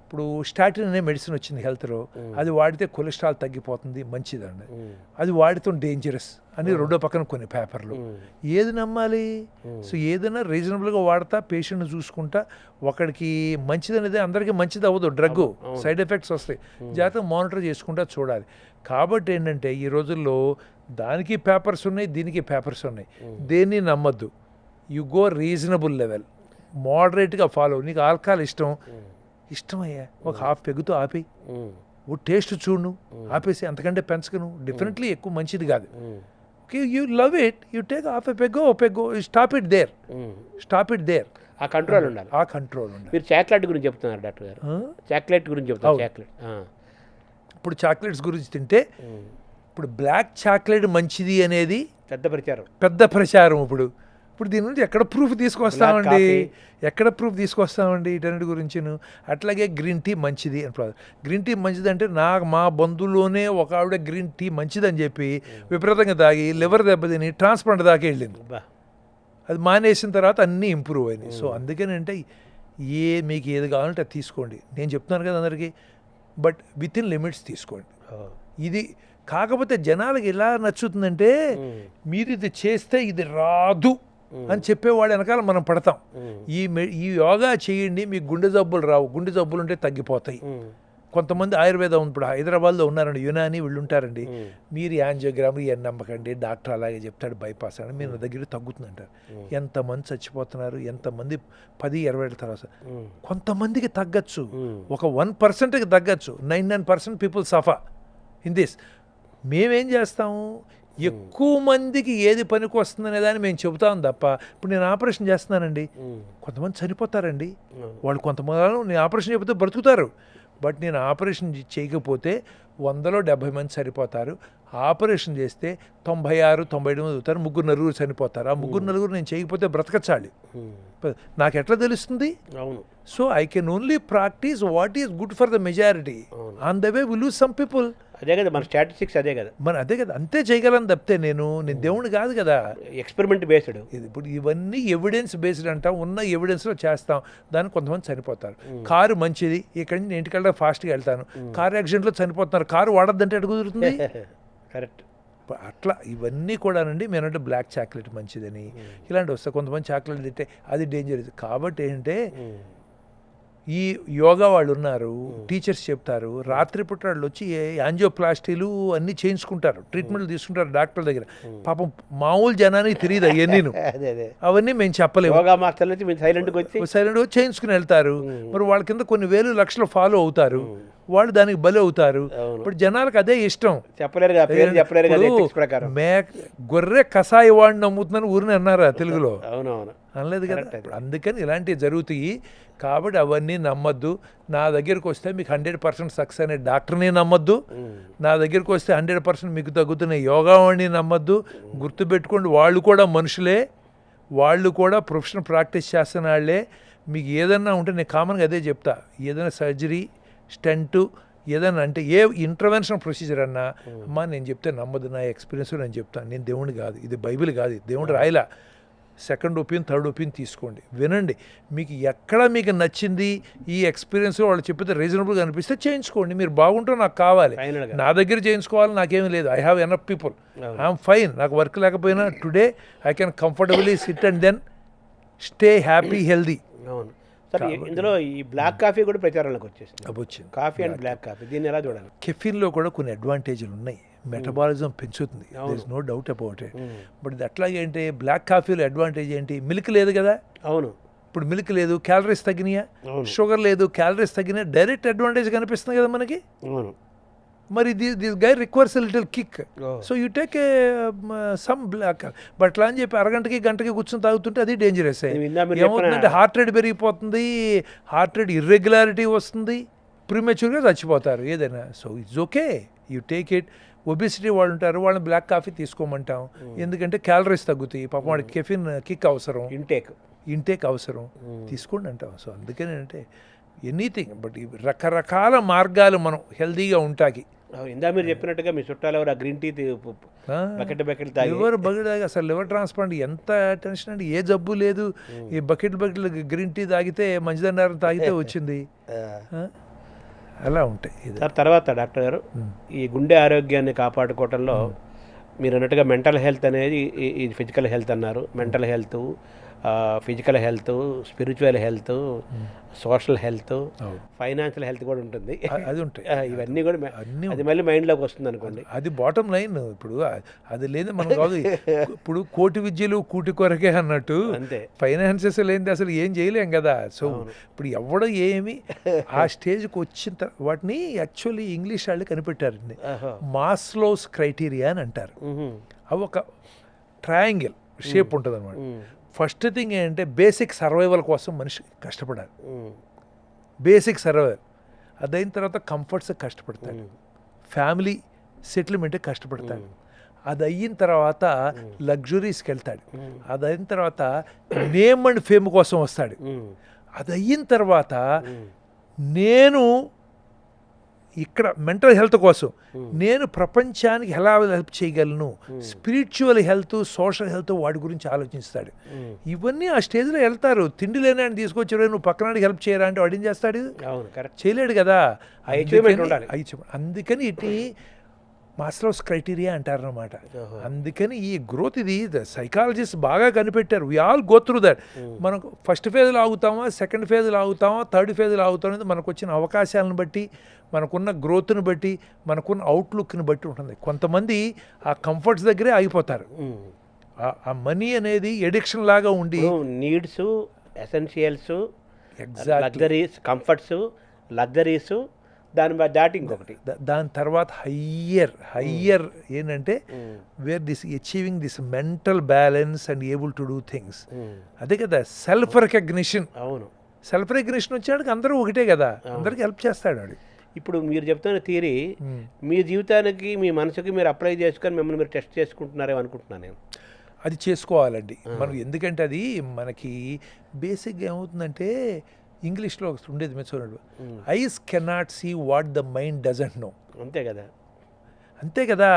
ఇప్పుడు స్టాటిన్ అనే మెడిసిన్ వచ్చింది హెల్త్లో, అది వాడితే కొలెస్ట్రాల్ తగ్గిపోతుంది, మంచిదండి. అది వాడితో డేంజరస్ అని రెండో పక్కన కొన్ని పేపర్లు. ఏది నమ్మాలి? సో ఏదైనా రీజనబుల్గా వాడతా, పేషెంట్ని చూసుకుంటా, ఒకడికి మంచిది అనేది అందరికీ మంచిది అవ్వదు, డ్రగ్ సైడ్ ఎఫెక్ట్స్ వస్తాయి, జాగ్రత్తగా మానిటర్ చేసుకుంటా చూడాలి. కాబట్టి ఏంటంటే ఈ రోజుల్లో దానికి పేపర్స్ ఉన్నాయి, దీనికి పేపర్స్ ఉన్నాయి, దేన్ని నమ్మద్దు. యు గో రీజనబుల్ లెవెల్, మోడరేట్గా ఫాలో. నీకు ఆల్కహాల్ ఇష్టమయ్యా, ఒక హాఫ్ పెగ్గుతో ఆపి, ఓ టేస్ట్ చూడు, ఆపేసి అంతకంటే పెంచకను, డెఫినెట్లీ ఎక్కువ మంచిది కాదు. Okay, you love it, you take half a పెగ్గో, స్టాప్ ఇట్ దేర్. ఆ కంట్రోల్ ఉండాలి. మీరు చాక్లెట్ గురించి చెప్తున్నారు డాక్టర్ గారు, చాక్లెట్ గురించి చెప్తారు. ఇప్పుడు చాక్లెట్స్ గురించి తింటే, ఇప్పుడు బ్లాక్ చాక్లెట్ మంచిది అనేది పెద్ద ప్రచారం. ఇప్పుడు దీని నుంచి ఎక్కడ ప్రూఫ్ తీసుకొస్తామండి వీటన్నిటి గురించి. అట్లాగే గ్రీన్ టీ మంచిది అని, గ్రీన్ టీ మంచిది అంటే మా బంధువులోనే ఒక ఆవిడ గ్రీన్ టీ మంచిదని చెప్పి విపరీతంగా తాగి లివర్ దెబ్బతిని ట్రాన్స్ప్లాంట్ దాకా వెళ్ళింది. అది మానేసిన తర్వాత అన్నీ ఇంప్రూవ్ అయినాయి. సో అందుకనంటే మీకు ఏది కావాలంటే అది తీసుకోండి, నేను చెప్తున్నాను కదా అందరికీ, బట్ విత్ ఇన్ లిమిట్స్ తీసుకోండి. ఇది కాకపోతే జనాలకి ఎలా నచ్చుతుందంటే, మీరు ఇది చేస్తే ఇది రాదు అని చెప్పేవాడు వెనకాల మనం పడతాం. ఈ యోగా చేయండి, మీకు గుండె జబ్బులు రావు, గుండె జబ్బులు ఉంటే తగ్గిపోతాయి. కొంతమంది ఆయుర్వేదం ఇప్పుడు హైదరాబాద్లో ఉన్నారండి, యునాని వీళ్ళు ఉంటారండి, మీరు యాంజియోగ్రామ్ ఇవన్నీ నమ్మకండి, డాక్టర్ అలాగే చెప్తాడు బైపాస్ అని, మీరు నా దగ్గర తగ్గుతుందంటారు. ఎంతమంది చచ్చిపోతున్నారు, ఎంతమంది 10-20 తర్వాత. కొంతమందికి తగ్గచ్చు, ఒక 1%కి తగ్గచ్చు, 99% పీపుల్ సఫర్ ఇన్ దిస్. మేమేం చేస్తాము, ఎక్కువ మందికి ఏది పనికి వస్తుందనే దాన్ని మేము చెబుతాం తప్ప. ఇప్పుడు నేను ఆపరేషన్ చేస్తున్నానండి, కొంతమంది చనిపోతారండి, వాళ్ళు కొంతమంది నేను ఆపరేషన్ చెబితే బ్రతుకుతారు, బట్ నేను ఆపరేషన్ చేయకపోతే 100-70 మంది సరిపోతారు. ఆపరేషన్ చేస్తే 96-97 మంది అవుతారు, 3-4 చనిపోతారు. ఆ 3-4 నేను చేయకపోతే బ్రతకచ్చాలి. నాకు ఎట్లా తెలుస్తుంది? అవును. So I can only practice what is good for the majority. On the way we lose some people. అదే కదా మన స్టాటిస్టిక్స్, అదే కదా మరి అదే కదా, అంతే చేయగలను తప్పితే నేను దేవుని కాదు కదా. Experiment based. ఇది ఇప్పుడు ఇవన్నీ ఎవిడెన్స్ బేస్డ్ అంటాం, ఉన్న ఎవిడెన్స్లో చేస్తాం, దానికి కొంతమంది చనిపోతారు. కారు మంచిది, ఇక్కడి నుంచి ఇంటికి వెళ్ళడం ఫాస్ట్గా వెళ్తాను, కారు యాక్సిడెంట్లో చనిపోతున్నారు. కారు వాడద్దంటే ఎటు కుదురుతుంది? కరెక్ట్. అట్లా ఇవన్నీ కూడానండి. మేనంటే బ్లాక్ చాక్లెట్ మంచిదని ఇలాంటి వస్తాయి. కొంతమంది చాక్లెట్ తింటే అది డేంజరస్. కాబట్టి ఏంటంటే ఈ యోగా వాళ్ళు ఉన్నారు, టీచర్స్ చెప్తారు, రాత్రిపూట వాళ్ళు వచ్చి యాంజియోప్లాస్టీలు అన్నీ చేయించుకుంటారు, ట్రీట్మెంట్లు తీసుకుంటారు డాక్టర్ దగ్గర. పాపం మామూలు జనానికి తెలియదు అవన్నీ. అవన్నీ మేము చెప్పలేము. యోగా మాస్టర్లు వచ్చి మీరు సైలెంట్గా వచ్చి చేయించుకుని వెళ్తారు. మరి వాళ్ళ కింద కొన్ని వేలు లక్షలు ఫాలో అవుతారు, వాళ్ళు దానికి బలి అవుతారు. ఇప్పుడు జనాలకు అదే ఇష్టం. చెప్పలేరు. గొర్రె కషాయి వాడిని నమ్ముతుందని ఊరిని అన్నారా తెలుగులో? అవునవును, అనలేదు కదా. అందుకని ఇలాంటివి జరుగుతాయి. కాబట్టి అవన్నీ నమ్మద్దు. నా దగ్గరికి వస్తే మీకు 100% సక్సెస్ అనే డాక్టర్ని నమ్మద్దు. నా దగ్గరికి వస్తే 100% మీకు తగ్గుతున్న యోగా వాడిని నమ్మద్దు. గుర్తుపెట్టుకోండి, వాళ్ళు కూడా మనుషులే, వాళ్ళు కూడా ప్రొఫెషనల్ ప్రాక్టీస్ చేస్తున్న వాళ్ళే. మీకు ఏదన్నా ఉంటే నేను కామన్గా అదే చెప్తా, ఏదైనా సర్జరీ, స్టెంటు, ఏదైనా అంటే ఏ ఇంటర్వెన్షన్ ప్రొసీజర్ అన్నా అమ్మా నేను చెప్తే నమ్మదు, నా ఎక్స్పీరియన్స్ నేను చెప్తాను. నేను దేవుని కాదు, ఇది బైబిల్ కాదు, దేవుడు రాయలా. సెకండ్ ఒపీనియన్, థర్డ్ ఒపీనియన్ తీసుకోండి, వినండి. మీకు ఎక్కడ మీకు నచ్చింది ఈ ఎక్స్పీరియన్స్ వాళ్ళు చెప్పితే రీజనబుల్గా అనిపిస్తే చేయించుకోండి. మీరు బాగుంటే నాకు కావాలి, నా దగ్గర చేయించుకోవాలి నాకేమీ లేదు. I have enough people, I'm fine. నాకు వర్క్ లేకపోయినా today I can comfortably sit and then stay happy, healthy. అవును సార్. ఇందులో ఈ బ్లాక్ కాఫీ కూడా ప్రచారంలోకి వచ్చేసింది. కాఫీ అండ్ బ్లాక్ కాఫీ, దీన్ని ఎలా చూడాలి? కెఫీన్లో కూడా కొన్ని అడ్వాంటేజ్లు ఉన్నాయి. మెటబాలిజం పెంచుతుంది, there is no doubt about it. But ఇది అట్లాగేంటి, బ్లాక్ కాఫీలో అడ్వాంటేజ్ ఏంటి? మిల్క్ లేదు కదా. అవును, ఇప్పుడు మిల్క్ లేదు, క్యాలరీస్ తగ్గినాయా? షుగర్ లేదు, క్యాలరీస్ తగ్గినాయి. డైరెక్ట్ అడ్వాంటేజ్ కనిపిస్తుంది కదా మనకి. అవును. మరి this guy requires a little kick, so you take a some black. But అట్లా అని చెప్పి అరగంటకి గంటకి కూర్చొని తాగుతుంటే అది డేంజరస్. ఏమవుతుందంటే హార్ట్ రేట్ పెరిగిపోతుంది, హార్ట్ రేట్ ఇర్రెగ్యులారిటీ వస్తుంది, ప్రీమెచ్యూర్గా చచ్చిపోతారు ఏదైనా. So it's okay, you take it. Obesity వాళ్ళు ఉంటారు, వాళ్ళని బ్లాక్ కాఫీ తీసుకోమంటాం, ఎందుకంటే క్యాలరీస్ తగ్గుతాయి. పాపం వాడికి కెఫిన్ కిక్ అవసరం, ఇంటేక్ అవసరం, తీసుకోండి అంటాం. సో అందుకని అంటే ఎనీథింగ్, బట్ రకరకాల మార్గాలు మనం హెల్దీగా ఉంటాకి. ఇందా మీరు చెప్పినట్టుగా మీ చుట్టాలు ఎవరు గ్రీన్ టీ బకెట్ లివర్ తాగి అసలు లివర్ ట్రాన్స్ప్లాంట్ ఎంత టెన్షన్ అండి. ఏ జబ్బు లేదు, ఈ బకెట్ గ్రీన్ టీ తాగితే మంచిదన్నారు, తాగితే వచ్చింది. అలా ఉంటాయి. సార్ తర్వాత డాక్టర్ గారు, ఈ గుండె ఆరోగ్యాన్ని కాపాడుకోవటంలో మీరు అన్నట్టుగా మెంటల్ హెల్త్ అనేది, ఈ ఫిజికల్ హెల్త్ అన్నారు, mental health, physical health, spiritual health, social health, financial health కూడా ఉంటుంది. అది ఉంటాయి. ఇవన్నీ కూడా అది మళ్ళీ మైండ్లోకి వస్తుంది అనుకోండి. అది బాటమ్ లైన్. ఇప్పుడు అది లేదు మనం కాదు. ఇప్పుడు కోటి విద్యలు కూటి కొరకే అన్నట్టు అంతే, ఫైనాన్సెస్ లేనిది అసలు ఏం చేయలేం కదా. సో ఇప్పుడు ఎవడో ఏమి ఆ స్టేజ్కి వచ్చిన వాటిని యాక్చువల్లీ ఇంగ్లీష్ వాళ్ళు కనిపెట్టారండి, మాస్లోస్ క్రైటీరియా అని అంటారు. అవి ఒక ట్రయాంగిల్ షేప్ ఉంటుంది అనమాట. ఫస్ట్ థింగ్ ఏంటంటే బేసిక్ సర్వైవల్ కోసం మనిషి కష్టపడాలి, బేసిక్ సర్వైవల్. అదైన తర్వాత కంఫర్ట్స్ కష్టపడతాడు, ఫ్యామిలీ సెటిల్మెంట్ కష్టపడతాడు. అది అయిన తర్వాత లగ్జరీస్కి వెళ్తాడు. అది అయిన తర్వాత నేమ్ అండ్ ఫేమ్ కోసం వస్తాడు. అది అయిన తర్వాత నేను ఇక్కడ మెంటల్ హెల్త్ కోసం నేను ప్రపంచానికి ఎలా హెల్ప్ చేయగలను, స్పిరిచువల్ హెల్త్, సోషల్ హెల్త్, వాటి గురించి ఆలోచిస్తాడు. ఇవన్నీ ఆ స్టేజ్లో వెళ్తారు. తిండి లేని ఆయన తీసుకొచ్చారు, నువ్వు పక్కనాడికి హెల్ప్ చేయరా అంటే వాడు ఏం చేస్తాడు? చేయలేడు కదా. అందుకని ఇటు మాస్లోస్ క్రైటీరియా అంటారనమాట. అందుకని ఈ గ్రోత్ ఇది సైకాలజిస్ట్ బాగా కనిపెట్టారు. We all go through that. మనకు ఫస్ట్ ఫేజ్లో ఆగుతామా, సెకండ్ ఫేజ్లో ఆగుతామా, థర్డ్ ఫేజ్లో ఆగుతాం అనేది మనకు వచ్చిన అవకాశాలను బట్టి, మనకున్న గ్రోత్ని బట్టి, మనకున్న అవుట్లుక్ని బట్టి ఉంటుంది. కొంతమంది ఆ కంఫర్ట్స్ దగ్గరే ఆగిపోతారు. ఆ మనీ అనేది ఎడిక్షన్ లాగా ఉండి needs, essentials, luxuries, comforts, luxuries, దాటి ఇంకొకటి దాని తర్వాత హయ్యర్ ఏంటంటే where this achieving this mental balance and able to do things. అదే కదా సెల్ఫ్ రికగ్నిషన్. అవును, సెల్ఫ్ రెగ్యులేషన్ వచ్చాడికి అందరూ ఒకటే కదా, అందరికి హెల్ప్ చేస్తాడు వాడు. ఇప్పుడు మీరు చెప్తున్న థియరీ మీ జీవితానికి మీ మనసుకి మీరు అప్లై చేసుకొని మిమ్మల్ని మీరు టెస్ట్ చేసుకుంటున్నారేమో అనుకుంటున్నాను నేను. అది చేసుకోవాలండి మనం, ఎందుకంటే అది మనకి బేసిక్గా ఏమవుతుందంటే ఇంగ్లీష్లో ఉండేది మీరు చూడండి, eyes cannot see what the mind doesn't know. అంతే కదా, అంతే కదా.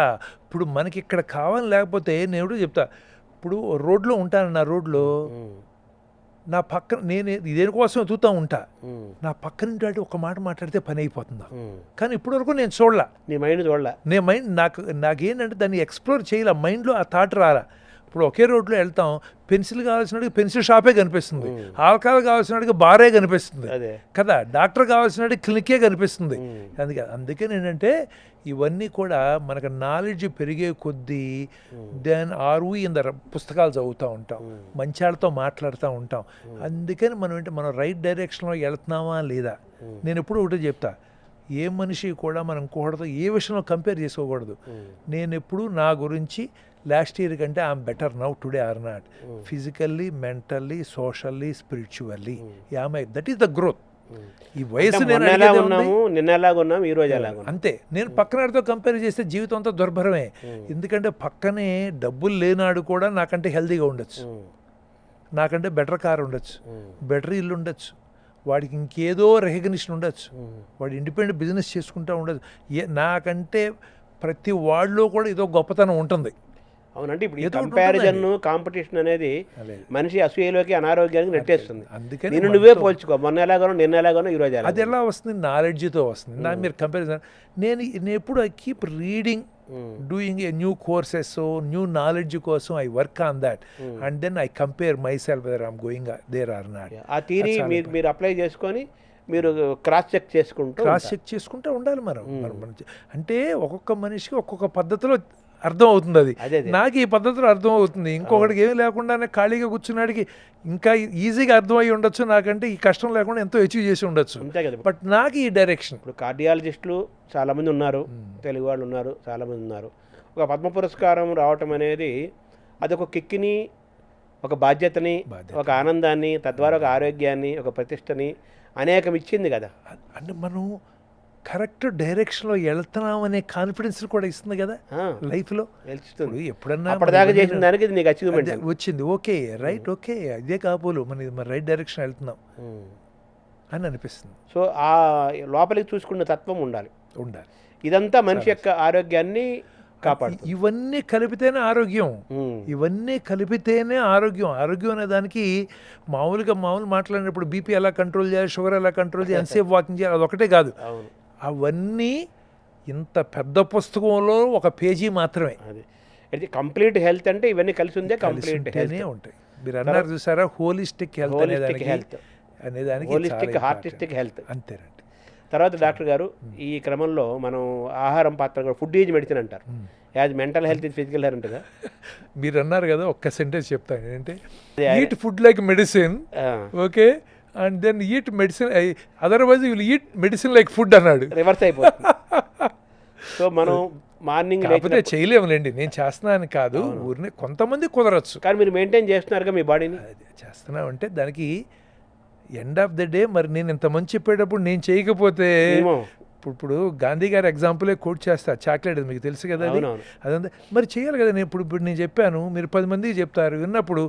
ఇప్పుడు మనకి ఇక్కడ కావాలి, లేకపోతే నేను చెప్తా, ఇప్పుడు రోడ్లో ఉంటాను, నా రోడ్లో నా పక్కన నేను దేనికోసం ఎదుగుతూ ఉంటా, నా పక్కన ఒక మాట మాట్లాడితే పని అయిపోతుందా, కానీ ఇప్పటివరకు నేను చూడలా, నీ మైండ్ చూడలా, నేను మైండ్ నాకేంటంటే దాన్ని ఎక్స్ప్లోర్ చేయాల, మైండ్లో ఆ థాట్ రాలా. ఇప్పుడు ఒకే రోడ్లో వెళ్తాం, పెన్సిల్ కావాల్సినడికి పెన్సిల్ షాపే కనిపిస్తుంది, ఆల్కహాల్ కావాల్సినడికి బారే కనిపిస్తుంది కదా, డాక్టర్ కావాల్సినడికి క్లినికే కనిపిస్తుంది. అందుకని ఏంటంటే ఇవన్నీ కూడా మనకు నాలెడ్జ్ పెరిగే కొద్దీ దెన్ ఆర్వీ ఇన్ ద పుస్తకాలు చదువుతూ ఉంటాం, మంచి వాళ్ళతో మాట్లాడుతూ ఉంటాం. అందుకని మనం రైట్ డైరెక్షన్లో వెళ్తున్నామా లేదా. నేను ఎప్పుడు ఒకటే చెప్తా, ఏ మనిషి కూడా మనం ఇంకొకటితో ఏ విషయంలో కంపేర్ చేసుకోకూడదు. నేను ఎప్పుడు నా గురించి లాస్ట్ ఇయర్ కంటే I'm better now today or not, physically, mentally, socially, spiritually that is the growth. ఈ వయసు నిన్న ఈ రోజు అంతే. నేను పక్కనతో కంపేర్ చేస్తే జీవితం అంతా దుర్భరమే. ఎందుకంటే పక్కనే డబ్బులు లేనాడు కూడా నాకంటే హెల్తీగా ఉండొచ్చు, నాకంటే బెటర్ కార్ ఉండొచ్చు, బెటర్ ఇల్లు ఉండొచ్చు, వాడికి ఇంకేదో రికగ్నిషన్ ఉండొచ్చు, వాడు ఇండిపెండెంట్ బిజినెస్ చేసుకుంటూ ఉండొచ్చు. నాకంటే ప్రతి వాళ్ళలో కూడా ఏదో గొప్పతనం ఉంటుంది. అవునంటే ఇప్పుడు ఈ కంపారిజన్, కాంపిటీషన్ అనేది మనిషి అసూయలోకి, అనారోగ్యానికి నెట్టేస్తుంది. అందుకని నేను నువ్వే పోల్చుకో, మొన్న ఎలాగానో నిన్న ఎలాగానో ఈ రోజు అది ఎలా వస్తుంది, నాలెడ్జ్తో వస్తుంది. మీరు కంపారిజన్ నేను ఎప్పుడు I keep reading, doing a new courses, new knowledge కోసం I work on that and then I compare myself whether I'm going there or not. ఆ థియరీ మీరు అప్లై చేసుకొని మీరు క్రాస్ చెక్ చేసుకుంటూ ఉండాలి మనం. అంటే ఒక్కొక్క మనిషికి ఒక్కొక్క పద్ధతిలో అర్థం అవుతుంది. అది నాకు ఈ పద్ధతిలో అర్థం అవుతుంది, ఇంకొకటికి ఏమీ లేకుండానే ఖాళీగా కూర్చున్నాడికి ఇంకా ఈజీగా అర్థమయ్యి ఉండొచ్చు, నాకంటే ఈ కష్టం లేకుండా ఎంతో అచీవ్ చేసి ఉండొచ్చు. బట్ నాకు ఈ డైరెక్షన్. ఇప్పుడు కార్డియాలజిస్టులు చాలామంది ఉన్నారు, తెలుగు వాళ్ళు ఉన్నారు, చాలామంది ఉన్నారు. ఒక పద్మ పురస్కారం రావటం అనేది అదొక కిక్కిని, ఒక బాధ్యతని, ఒక ఆనందాన్ని, తద్వారా ఒక ఆరోగ్యాన్ని, ఒక ప్రతిష్టని అనేకం ఇచ్చింది కదా. అంటే మనం కరెక్ట్ డైరెక్షన్లో వెళ్తున్నామనే కాన్ఫిడెన్స్ కూడా ఇస్తుంది కదా లైఫ్లో. ఎప్పుడన్నా అప్పటిదాకా చేసిన దానికి ఇది నీకు అచీవ్మెంట్ వచ్చింది, ఓకే రైట్, ఓకే ఇదే కాబోలు మన రైట్ డైరెక్షన్ వెళ్తున్నాం అని అనిపిస్తుంది. సో ఆ లోపలికి చూసుకున్న తత్వం ఉండాలి. ఇదంతా మనిషి యొక్క ఆరోగ్యాన్ని కాపాడు. ఇవన్నీ కలిపితేనే ఆరోగ్యం, ఇవన్నీ కలిపితేనే ఆరోగ్యం. ఆరోగ్యం అనే దానికి మామూలు మాట్లాడినప్పుడు బీపీ ఎలా కంట్రోల్ చేయాలి, షుగర్ ఎలా కంట్రోల్ చేయాలి, ఎంతసేపు వాకింగ్ చేయాలి, అదొకటే కాదు. అవన్నీ ఇంత పెద్ద పుస్తకంలో ఒక పేజీ మాత్రమే. అది కంప్లీట్ హెల్త్ అంటే ఇవన్నీ కలిసి ఉందే కంప్లీట్ హెల్త్ ఉంటాయి. మీరు అన్నారు చూసారా, హోలిస్టిక్ హెల్త్ అనేదానికి, హోలిస్టిక్ హార్టిస్టిక్ హెల్త్ అంతేనండి. తర్వాత డాక్టర్ గారు, ఈ క్రమంలో మనం ఆహారం పాత్ర కూడా ఫుడ్ ఈజ్ మెడిసిన్ అంటారు. యాజ్ మెంటల్ హెల్త్ ఇది ఫిజికల్ హెల్త్ ఉంటుందా? మీరు అన్నారు కదా, ఒక్క సెంటెన్స్ చెప్తాను ఏంటంటే, eat food like medicine, okay, and then eat medicine, otherwise you will eat medicine like food అన్నాడు. రివర్స్ అయిపోతుంది. సో మనం మార్నింగ్ లేకపోతే చేయలేములేండి, నేను చేస్తున్నాను కాదు, ఊరిని కొంతమంది కుదరచ్చు, కానీ మీరు మెయింటైన్ చేస్తున్నారుగా మీ బాడీని. చేస్తున్నామంటే దానికి ఎండ్ ఆఫ్ ద డే మరి నేను ఇంతమంది చెప్పేటప్పుడు నేను చేయకపోతే, ఇప్పుడు గాంధీ గారి ఎగ్జాంపులే కోట్ చేస్తా, చాక్లెట్, మీకు తెలుసు కదా అది, అదంతా మరి చేయాలి కదా. నేను ఇప్పుడు నేను చెప్పాను, మీరు 10 మందికి చెప్తారు, విన్నప్పుడు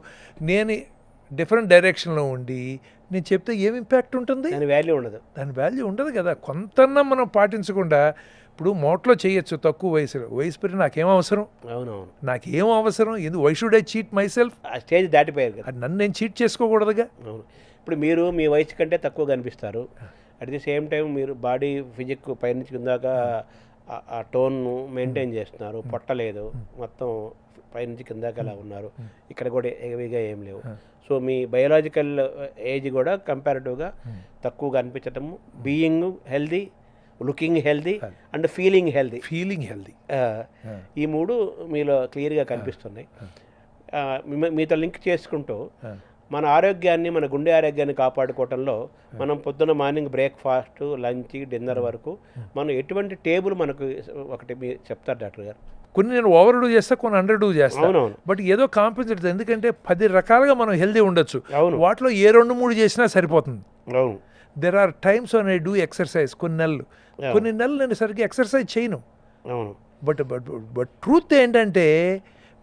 నేను డిఫరెంట్ డైరెక్షన్లో ఉండి నేను చెప్తే ఏం ఇంపాక్ట్ ఉంటుంది? దాని వాల్యూ ఉండదు కదా. కొంతన్నా మనం పాటించకుండా, ఇప్పుడు మోట్లో చేయొచ్చు తక్కువ వయసు పెరిగి నాకేం అవసరం, నాకేం అవసరం, ఎందుకు why should I cheat myself? ఆ స్టేజ్ దాటిపోయారు కదా, నన్ను నేను చీట్ చేసుకోకూడదుగా. ఇప్పుడు మీరు మీ వయసు కంటే తక్కువ కనిపిస్తారు, అట్ ది సేమ్ టైం మీరు బాడీ ఫిజిక్ పైనుంచి కిందాక ఆ టోన్ మెయింటైన్ చేస్తున్నారు, పొట్టలేదు, మొత్తం పైనుంచి కిందాక అలా ఉన్నారు, ఇక్కడ కూడా హెవీగా ఏం లేవు. సో మీ బయోలాజికల్ ఏజ్ కూడా కంపారిటివ్గా తక్కువగా అనిపించటము, being healthy, looking healthy and feeling healthy, ఈ మూడు మీలో క్లియర్గా కనిపిస్తున్నాయి. మీతో లింక్ చేసుకుంటూ మన ఆరోగ్యాన్ని, మన గుండె ఆరోగ్యాన్ని కాపాడుకోవటంలో మనం పొద్దున్న మార్నింగ్ బ్రేక్ఫాస్ట్, లంచ్, డిన్నర్ వరకు మనం ఎటువంటి టేబుల్ మనకు ఒకటి మీరు చెప్తారు డాక్టర్ గారు? కొన్ని నేను ఓవర్ డూ చేస్తా, కొన్ని అండర్ డూ చేస్తాను. అవునవును. బట్ ఏదో కాంపెన్సేట్, ఎందుకంటే 10 రకాలుగా మనం హెల్దీ ఉండొచ్చు. అవును. వాటిలో ఏ 2-3 చేసినా సరిపోతుంది. అవును. There are times when I do exercise. కొన్ని నెలలు నేను సరిగ్గా ఎక్సర్సైజ్ చేయను. అవును. బట్ ట్రూత్ ఏంటంటే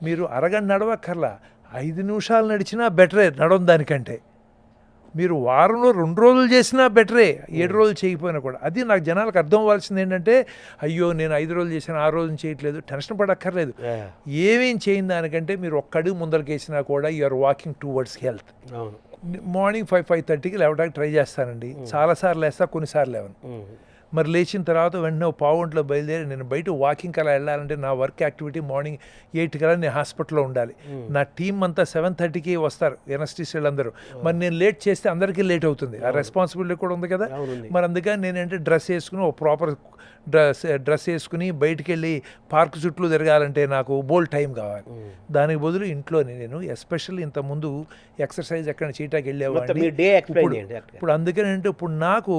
మీరు అరగంట నడవక్కర్లా, 5 నిమిషాలు నడిచినా బెటరే నడవం దానికంటే. మీరు వారంలో 2 రోజులు చేసినా బెటరే, 7 రోజులు చేయకపోయినా కూడా. అది నాకు జనాలకు అర్థం అవ్వాల్సింది ఏంటంటే, అయ్యో నేను 5 రోజులు చేశాను, 6 రోజులు చేయట్లేదు, టెన్షన్ పడక్కర్లేదు. ఏమేం చేయని దానికంటే మీరు ఒక్క అడుగు ముందరికి వేసినా కూడా you are walking towards health. అవును. మార్నింగ్ 5-5:30కి లేవడానికి ట్రై చేస్తానండి. చాలాసార్లు లేస్తా, కొన్నిసార్లు లేవను. మరి లేచిన తర్వాత వెంటనే పావు గంటలో బయలుదేరి నేను బయట వాకింగ్ అలా వెళ్ళాలంటే నా వర్క్ యాక్టివిటీ మార్నింగ్ 8 కల్లా నేను హాస్పిటల్లో ఉండాలి. నా టీం అంతా 7:30కి వస్తారు, ఎనస్టిస్టులు అందరూ. మరి నేను లేట్ చేస్తే అందరికీ లేట్ అవుతుంది. ఆ రెస్పాన్సిబిలిటీ కూడా ఉంది కదా. మరి అందుకని నేనంటే డ్రెస్ వేసుకుని, ఓ ప్రాపర్ డ్రెస్ వేసుకుని బయటికి వెళ్ళి పార్క్ చుట్టూ తిరగాలంటే నాకు బోల్డ్ టైం కావాలి. దానికి బదులు ఇంట్లోనే నేను ఎస్పెషల్లీ ఇంతకుముందు ఎక్సర్సైజ్ ఎక్కడ చేయటానికి వెళ్ళేవాడిని. ఇప్పుడు అందుకని అంటే ఇప్పుడు నాకు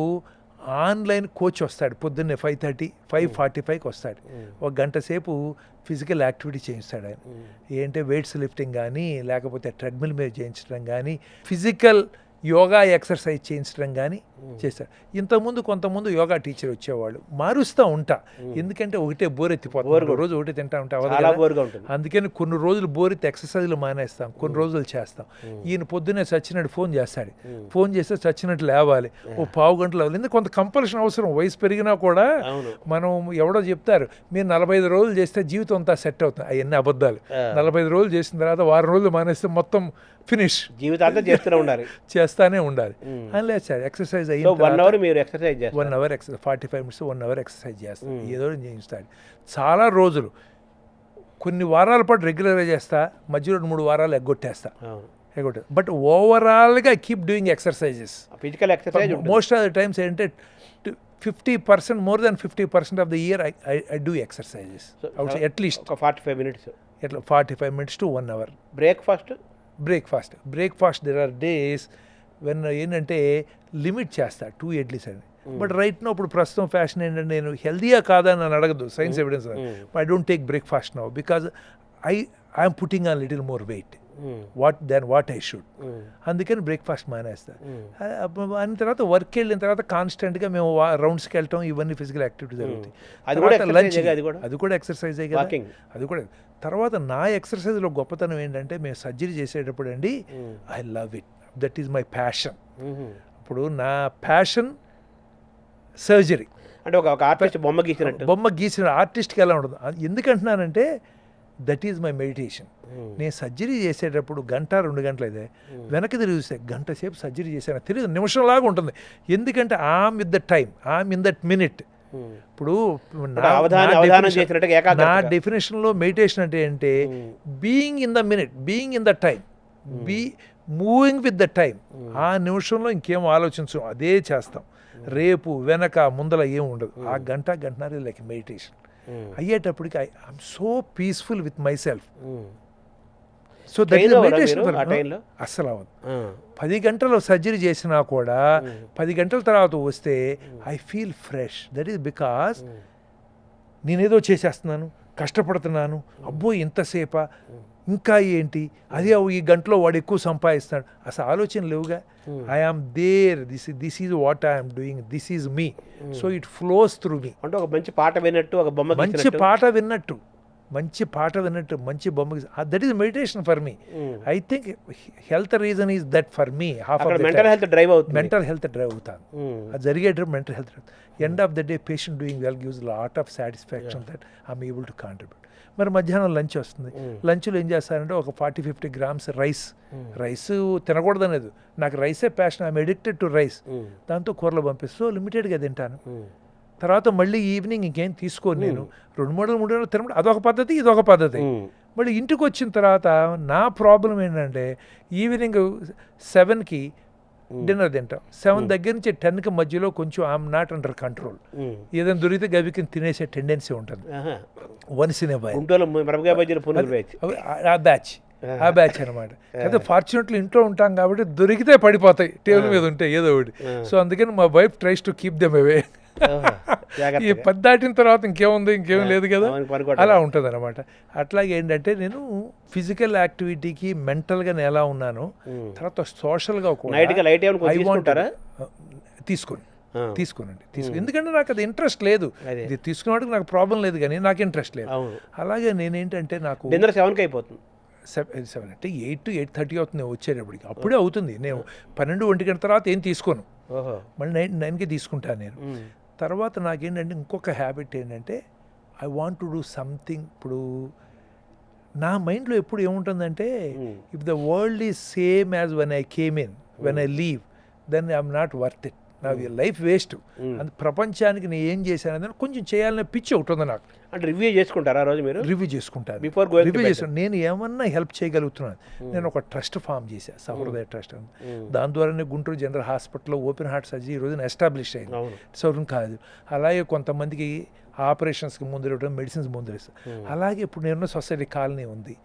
ఆన్లైన్ కోచ్ వస్తాడు పొద్దున్నే 5:45కి వస్తాడు. 1 గంట సేపు ఫిజికల్ యాక్టివిటీ చేయిస్తాడు ఆయన. ఏంటంటే వెయిట్స్ లిఫ్టింగ్ కానీ, లేకపోతే ట్రెడ్మిల్ మీద చేయించడం కానీ, ఫిజికల్ యోగా ఎక్సర్సైజ్ చేయించడం కానీ చేస్తారు. ఇంతకుముందు కొంతమంది యోగా టీచర్ వచ్చేవాళ్ళు. మారుస్తూ ఉంటా, ఎందుకంటే ఒకటే బోరెత్తిపోతాం, రోజు ఒకటే తింటా ఉంటా. అందుకని కొన్ని రోజులు బోరెత్తి ఎక్సర్సైజ్లు మానేస్తాం, కొన్ని రోజులు చేస్తాం. ఈయన పొద్దున్నే చచ్చినట్టు ఫోన్ చేస్తాడు. ఫోన్ చేస్తే చచ్చినట్టు లేవాలి, ఓ పావు గంటలు అవ్వాలి. ఎందుకంటే కొంత కంపల్షన్ అవసరం. వయసు పెరిగినా కూడా మనం ఎవడో చెప్తారు మీరు 45 రోజులు చేస్తే జీవితం అంతా సెట్ అవుతుంది. అవన్నీ అబద్ధాలు. 45 రోజులు చేసిన తర్వాత వారం రోజులు మానేస్తే మొత్తం ఫినిష్, జీవితాంతం చేస్తానే ఉండాలి. లేదు సార్, ఎక్సర్సైజ్ అయిన 1 అవర్ మీరు ఎక్సర్సైజ్ చేస్తారు. 1 అవర్ 45 మినిట్స్ 1 అవర్ ఎక్సర్సైజ్ చేస్తాను. ఏదో చేయిస్తాడు. చాలా రోజులు, కొన్ని వారాల పాటు రెగ్యులర్గా చేస్తా, మధ్యలో 2-3 వారాలు ఎగ్గొట్టేస్తా. బట్ ఓవరాల్గా keep doing exercises. Physical exercise most of the times ఏంటంటే 50%, more than 50% of the year I do exercises. At least 45 minutes. 45 minutes to 1 hour. Breakfast there are days when ఏంటంటే లిమిట్ చేస్తా 2 ఇడ్లీస్ అని. బట్ రైట్ నో ఇప్పుడు ప్రస్తుతం fashion ఏంటంటే నేను హెల్దీయా కాదా అని అడగదు, science evidence. I don't take breakfast now because I'm putting on little more weight what I should. అందుకని బ్రేక్ఫాస్ట్ మానేస్తా. అయిన తర్వాత వర్క్ వెళ్ళిన తర్వాత కాన్స్టెంట్గా మేము రౌండ్స్కి వెళ్ళటం, ఇవన్నీ ఫిజికల్ యాక్టివిటీ జరుగుతాయి. లంచ్ అది కూడా ఎక్సర్సైజే కదా, అది కూడా. తర్వాత నా ఎక్సర్సైజ్లో గొప్పతనం ఏంటంటే మేము సర్జరీ చేసేటప్పుడు అండి, I love it, that is my passion. ఇప్పుడు నా ప్యాషన్ సర్జరీ. అంటే ఒక ఆర్టిస్ట్ బొమ్మ గీసిన ఆర్టిస్ట్కి ఎలా ఉంటుంది. ఎందుకంటున్నానంటే దట్ ఈజ్ మై మెడిటేషన్. నేను సర్జరీ చేసేటప్పుడు 1-2 గంటలు అయితే వెనక్కి తిరిగి చూస్తే గంట సేపు సర్జరీ చేశాను తెలియదు, నిమిషంలాగా ఉంటుంది. ఎందుకంటే I'm with the time, I'm in that minute. ఇప్పుడు నా డెఫినేషన్లో మెడిటేషన్ అంటే ఏంటంటే being in the minute, being in the time, moving with the time. ఆ నిమిషంలో ఇంకేం ఆలోచించం, అదే చేస్తాం. రేపు వెనక ముందల ఏం ఉండదు. ఆ గంటన్నర లైక్ మెడిటేషన్ అయ్యేటప్పటికి I'm so peaceful with my self. So that is meditation. అస్సలు అవ్వదు. 10 గంటలు సర్జరీ చేసినా కూడా 10 గంటల తర్వాత వస్తే I feel fresh. That is because నేనేదో చేసేస్తున్నాను, కష్టపడుతున్నాను, అబ్బో ఇంతసేపా, ఇంకా ఏంటి, అదే ఈ గంటలో వాడు ఎక్కువ సంపాదిస్తున్నాడు, అసలు ఆలోచన లేవుగా. I am there, this is what I'm doing, this is me. So it flows through me. అంటే ఒక మంచి పాట విన్నట్టు, ఒక బొమ్మ మంచి పాట విన్నట్టు, మంచి బొమ్మ. That is meditation for me. I think health reason is that for me. Mental health drive అవుతాను. అది జరిగేటప్పుడు mental health. End of the day patient doing well gives lot of satisfaction that I'm able to contribute. మరి మధ్యాహ్నం lunch వస్తుంది. లంచ్లో ఏం చేస్తానంటే ఒక 40-50 grams రైస్ తినకూడదనేది, నాకు రైసే passion, I'm addicted to rice. దాంతో కూరలు పంపిస్తూ లిమిటెడ్గా తింటాను. తర్వాత మళ్ళీ ఈవినింగ్ ఇంకేం తీసుకోను నేను. 2-3 తినడం అదొక పద్ధతి, ఇదొక పద్ధతి. మళ్ళీ ఇంటికి వచ్చిన తర్వాత నా ప్రాబ్లం ఏంటంటే ఈవినింగ్ 7కి డిన్నర్ తింటాం. 7 దగ్గర నుంచి 10కి మధ్యలో కొంచెం ఐఎమ్ నాట్ అండర్ కంట్రోల్. ఏదైనా దొరికితే గవికిని తినేసే టెండెన్సీ ఉంటుంది. Once in a while. ఆ బ్యాచ్ ఆ బ్యాచ్ అనమాట. అయితే ఫార్చునేట్లీ ఇంట్లో ఉంటాం కాబట్టి దొరికితే పడిపోతాయి, టేబుల్ మీద ఉంటాయి ఏదో ఒకటి. సో అందుకని మా wife tries to keep them away. ఈ 10 దాటిన తర్వాత ఇంకేం లేదు కదా, అలా ఉంటుంది అనమాట. అట్లాగే ఏంటంటే నేను ఫిజికల్ యాక్టివిటీకి మెంటల్గా నేను ఎలా ఉన్నాను, తర్వాత సోషల్గా తీసుకోనండి. ఎందుకంటే నాకు అది ఇంట్రెస్ట్ లేదు, ఇది తీసుకునేవాడికి నాకు ప్రాబ్లం లేదు, కానీ నాకు ఇంట్రెస్ట్ లేదు. అలాగే నేనేంటంటే నాకు 7కి అయిపోతుంది, 7 అంటే 8 to 8:30 అవుతుంది వచ్చేటప్పటికి, అప్పుడే అవుతుంది. నేను 12-1 గంట తర్వాత ఏం తీసుకోను, మళ్ళీ 9కి తీసుకుంటాను నేను. తర్వాత నాకేంటంటే ఇంకొక హ్యాబిట్ ఏంటంటే I want to do something. ఇప్పుడు నా మైండ్లో ఎప్పుడు ఏముంటుందంటే if the world is same as when I came in, when I leave, then I'm not worth it. నా లైఫ్ వేస్ట్. అంత ప్రపంచానికి నేను ఏం చేశానని కొంచెం చేయాలనే పిచ్చి ఒకటి ఉంది నాకు. అంటే రివ్యూ చేసుకుంటారా రోజు మీరు? రివ్యూ చేసుకుంటాను. రివ్యూ చేస్తాను నేను ఏమన్నా హెల్ప్ చేయగలుగుతున్నాను. నేను ఒక ట్రస్ట్ ఫామ్ చేశాను, సహృదయ ట్రస్ట్ అని. దాని ద్వారానే గుంటూరు జనరల్ హాస్పిటల్లో ఓపెన్ హార్ట్ సర్జరీ ఈ రోజున ఎస్టాబ్లిష్ అయింది. సౌరం కాదు. అలాగే కొంతమందికి ఆపరేషన్స్కి ముందు ఇవ్వడం, మెడిసిన్స్ ముందు ఇస్తాను. అలాగే ఇప్పుడు నేను సొసైటీ కాలనీ ఉంది,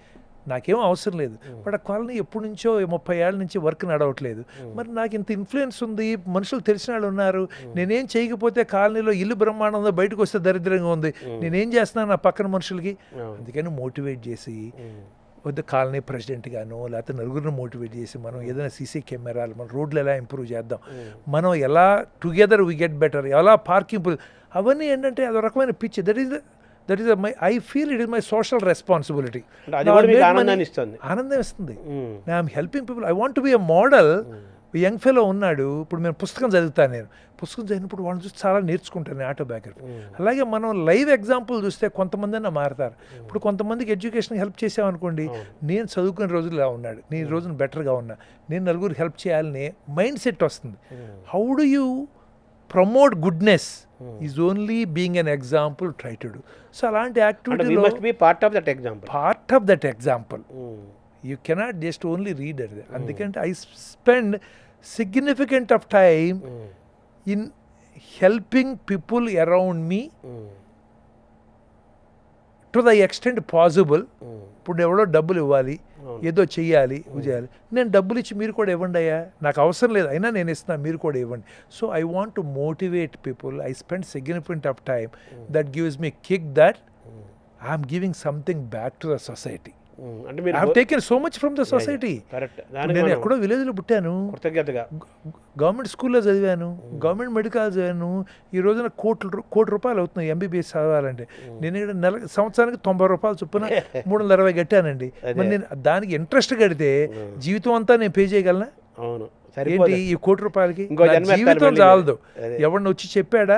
నాకేం అవసరం లేదు, బట్ ఆ కాలనీ ఎప్పటి నుంచో 30 ఏళ్ళ నుంచి వర్క్ నడవట్లేదు. మరి నాకు ఇంత ఇన్ఫ్లుయెన్స్ ఉంది, మనుషులు తెలిసిన వాళ్ళు ఉన్నారు, నేనేం చేయకపోతే కాలనీలో ఇల్లు బ్రహ్మాండంగా బయటకు వస్తే దరిద్రంగా ఉంది, నేనేం చేస్తున్నాను నా పక్కన మనుషులకి. అందుకని మోటివేట్ చేసి వద్ద కాలనీ ప్రెసిడెంట్ గాను లేకపోతే నలుగురిని మోటివేట్ చేసి మనం ఏదైనా సీసీ కెమెరాలు, మన రోడ్లు ఎలా ఇంప్రూవ్ చేద్దాం, మనం ఎలా టుగెదర్ వీ గెట్ బెటర్, ఎలా పార్కింగ్, అవన్నీ ఏంటంటే అదొక రకమైన పిచ్చి. That is I feel it is my social responsibility. ఆనందం ఇస్తుంది. I'm helping people. I want be a model. Young fellow ఉన్నాడు, ఇప్పుడు నేను పుస్తకం చదువుతాను, నేను పుస్తకం చదివినప్పుడు వాళ్ళని చూసి చాలా నేర్చుకుంటాను, ఆటోబయోగ్రఫీ. అలాగే మనం లైవ్ ఎగ్జాంపుల్ చూస్తే కొంతమంది అయినా మారుతారు. ఇప్పుడు కొంతమందికి ఎడ్యుకేషన్ హెల్ప్ చేసామనుకోండి, నేను చదువుకునే రోజులు ఇలా ఉన్నాడు, నేను ఈ రోజున బెటర్గా ఉన్నా, నేను నలుగురికి హెల్ప్ చేయాలని మైండ్ సెట్ వస్తుంది. How do you promote goodness is only being an example, try to do. So అలాంటి యాక్టివిటీలో part of that example you cannot just only read అది. అందుకంటే I spend significant of time in helping people around me to the extent possible. ఇప్పుడు ఎవడో డబ్బులు ఇవ్వాలి, ఏదో చెయ్యాలి, చేయాలి, నేను డబ్బులు ఇచ్చి మీరు కూడా ఇవ్వండి అయ్యా, నాకు అవసరం లేదు, అయినా నేను ఇస్తున్నా, మీరు కూడా ఇవ్వండి. So I want to motivate people. I spend significant of time that gives me kick that I'm giving something back to the society. I have taken so much from the society. నేను ఎక్కడో విలేజ్లో పుట్టాను, government స్కూల్లో చదివాను, government medical చదివాను. ఈ రోజున కోటి రూపాయలు అవుతున్నాయి ఎంబీబీఎస్ చదవాలంటే. నేను ఇక్కడ సంవత్సరానికి 90 రూపాయలు చొప్పున 360 కట్టానండి. మరి నేను దానికి ఇంట్రెస్ట్ కడితే జీవితం అంతా నేను పే చేయగలనా? ఏంటి ఈ ₹1,00,00,000కి జీవితం చాలదు. ఎవరిని వచ్చి చెప్పాడా,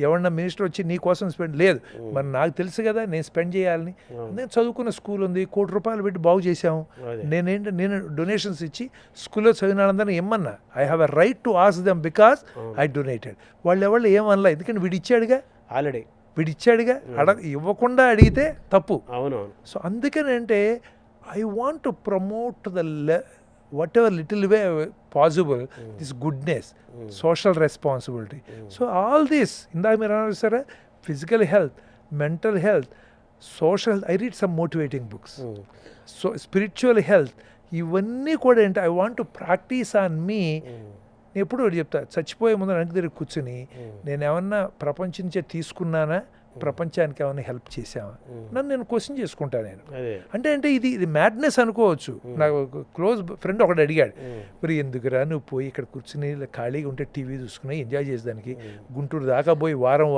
ఎవరన్నా మినిస్టర్ వచ్చి నీ కోసం స్పెండ్ లేదు, మరి నాకు తెలుసు కదా నేను స్పెండ్ చేయాలని. నేను చదువుకున్న స్కూల్ ఉంది, ₹1,00,00,000 పెట్టి బాగు చేసాము. నేను డొనేషన్స్ ఇచ్చి స్కూల్లో చదివిన వాళ్ళందరినీ ఏమన్నా, I have a right to ask them because I donated. వాళ్ళు ఏమనలా, ఎందుకంటే వీడిచ్చాడుగా, ఆల్రెడీ వీడిచ్చాడుగా, ఇవ్వకుండా అడిగితే తప్పు. సో అందుకనంటే I want to promote the whatever little way possible, this goodness, social responsibility. So all this, inda meer annaru sir, physical health, mental health, social health, I read some motivating books. So spiritual health, ivanni kuda ente I want to practice on me. నేను ఎప్పుడు చెప్తా, చచ్చిపోయే ముందు వెనక్కి తిరిగి కూర్చుని నేను ఏమన్నా ప్రపంచం నుంచే తీసుకున్నానా, ప్రపంచానికి ఏమైనా హెల్ప్ చేసామా, నన్ను నేను క్వశ్చన్ చేసుకుంటా. నేను అంటే ఇది మ్యాడ్నెస్ అనుకోవచ్చు. నాకు క్లోజ్ ఫ్రెండ్ ఒకటి అడిగాడు, మరి ఎందుకురా నువ్వు పోయి ఇక్కడ కూర్చుని ఖాళీగా ఉంటే టీవీ చూసుకుని ఎంజాయ్ చేసేదానికి గుంటూరు దాకా పోయి వారం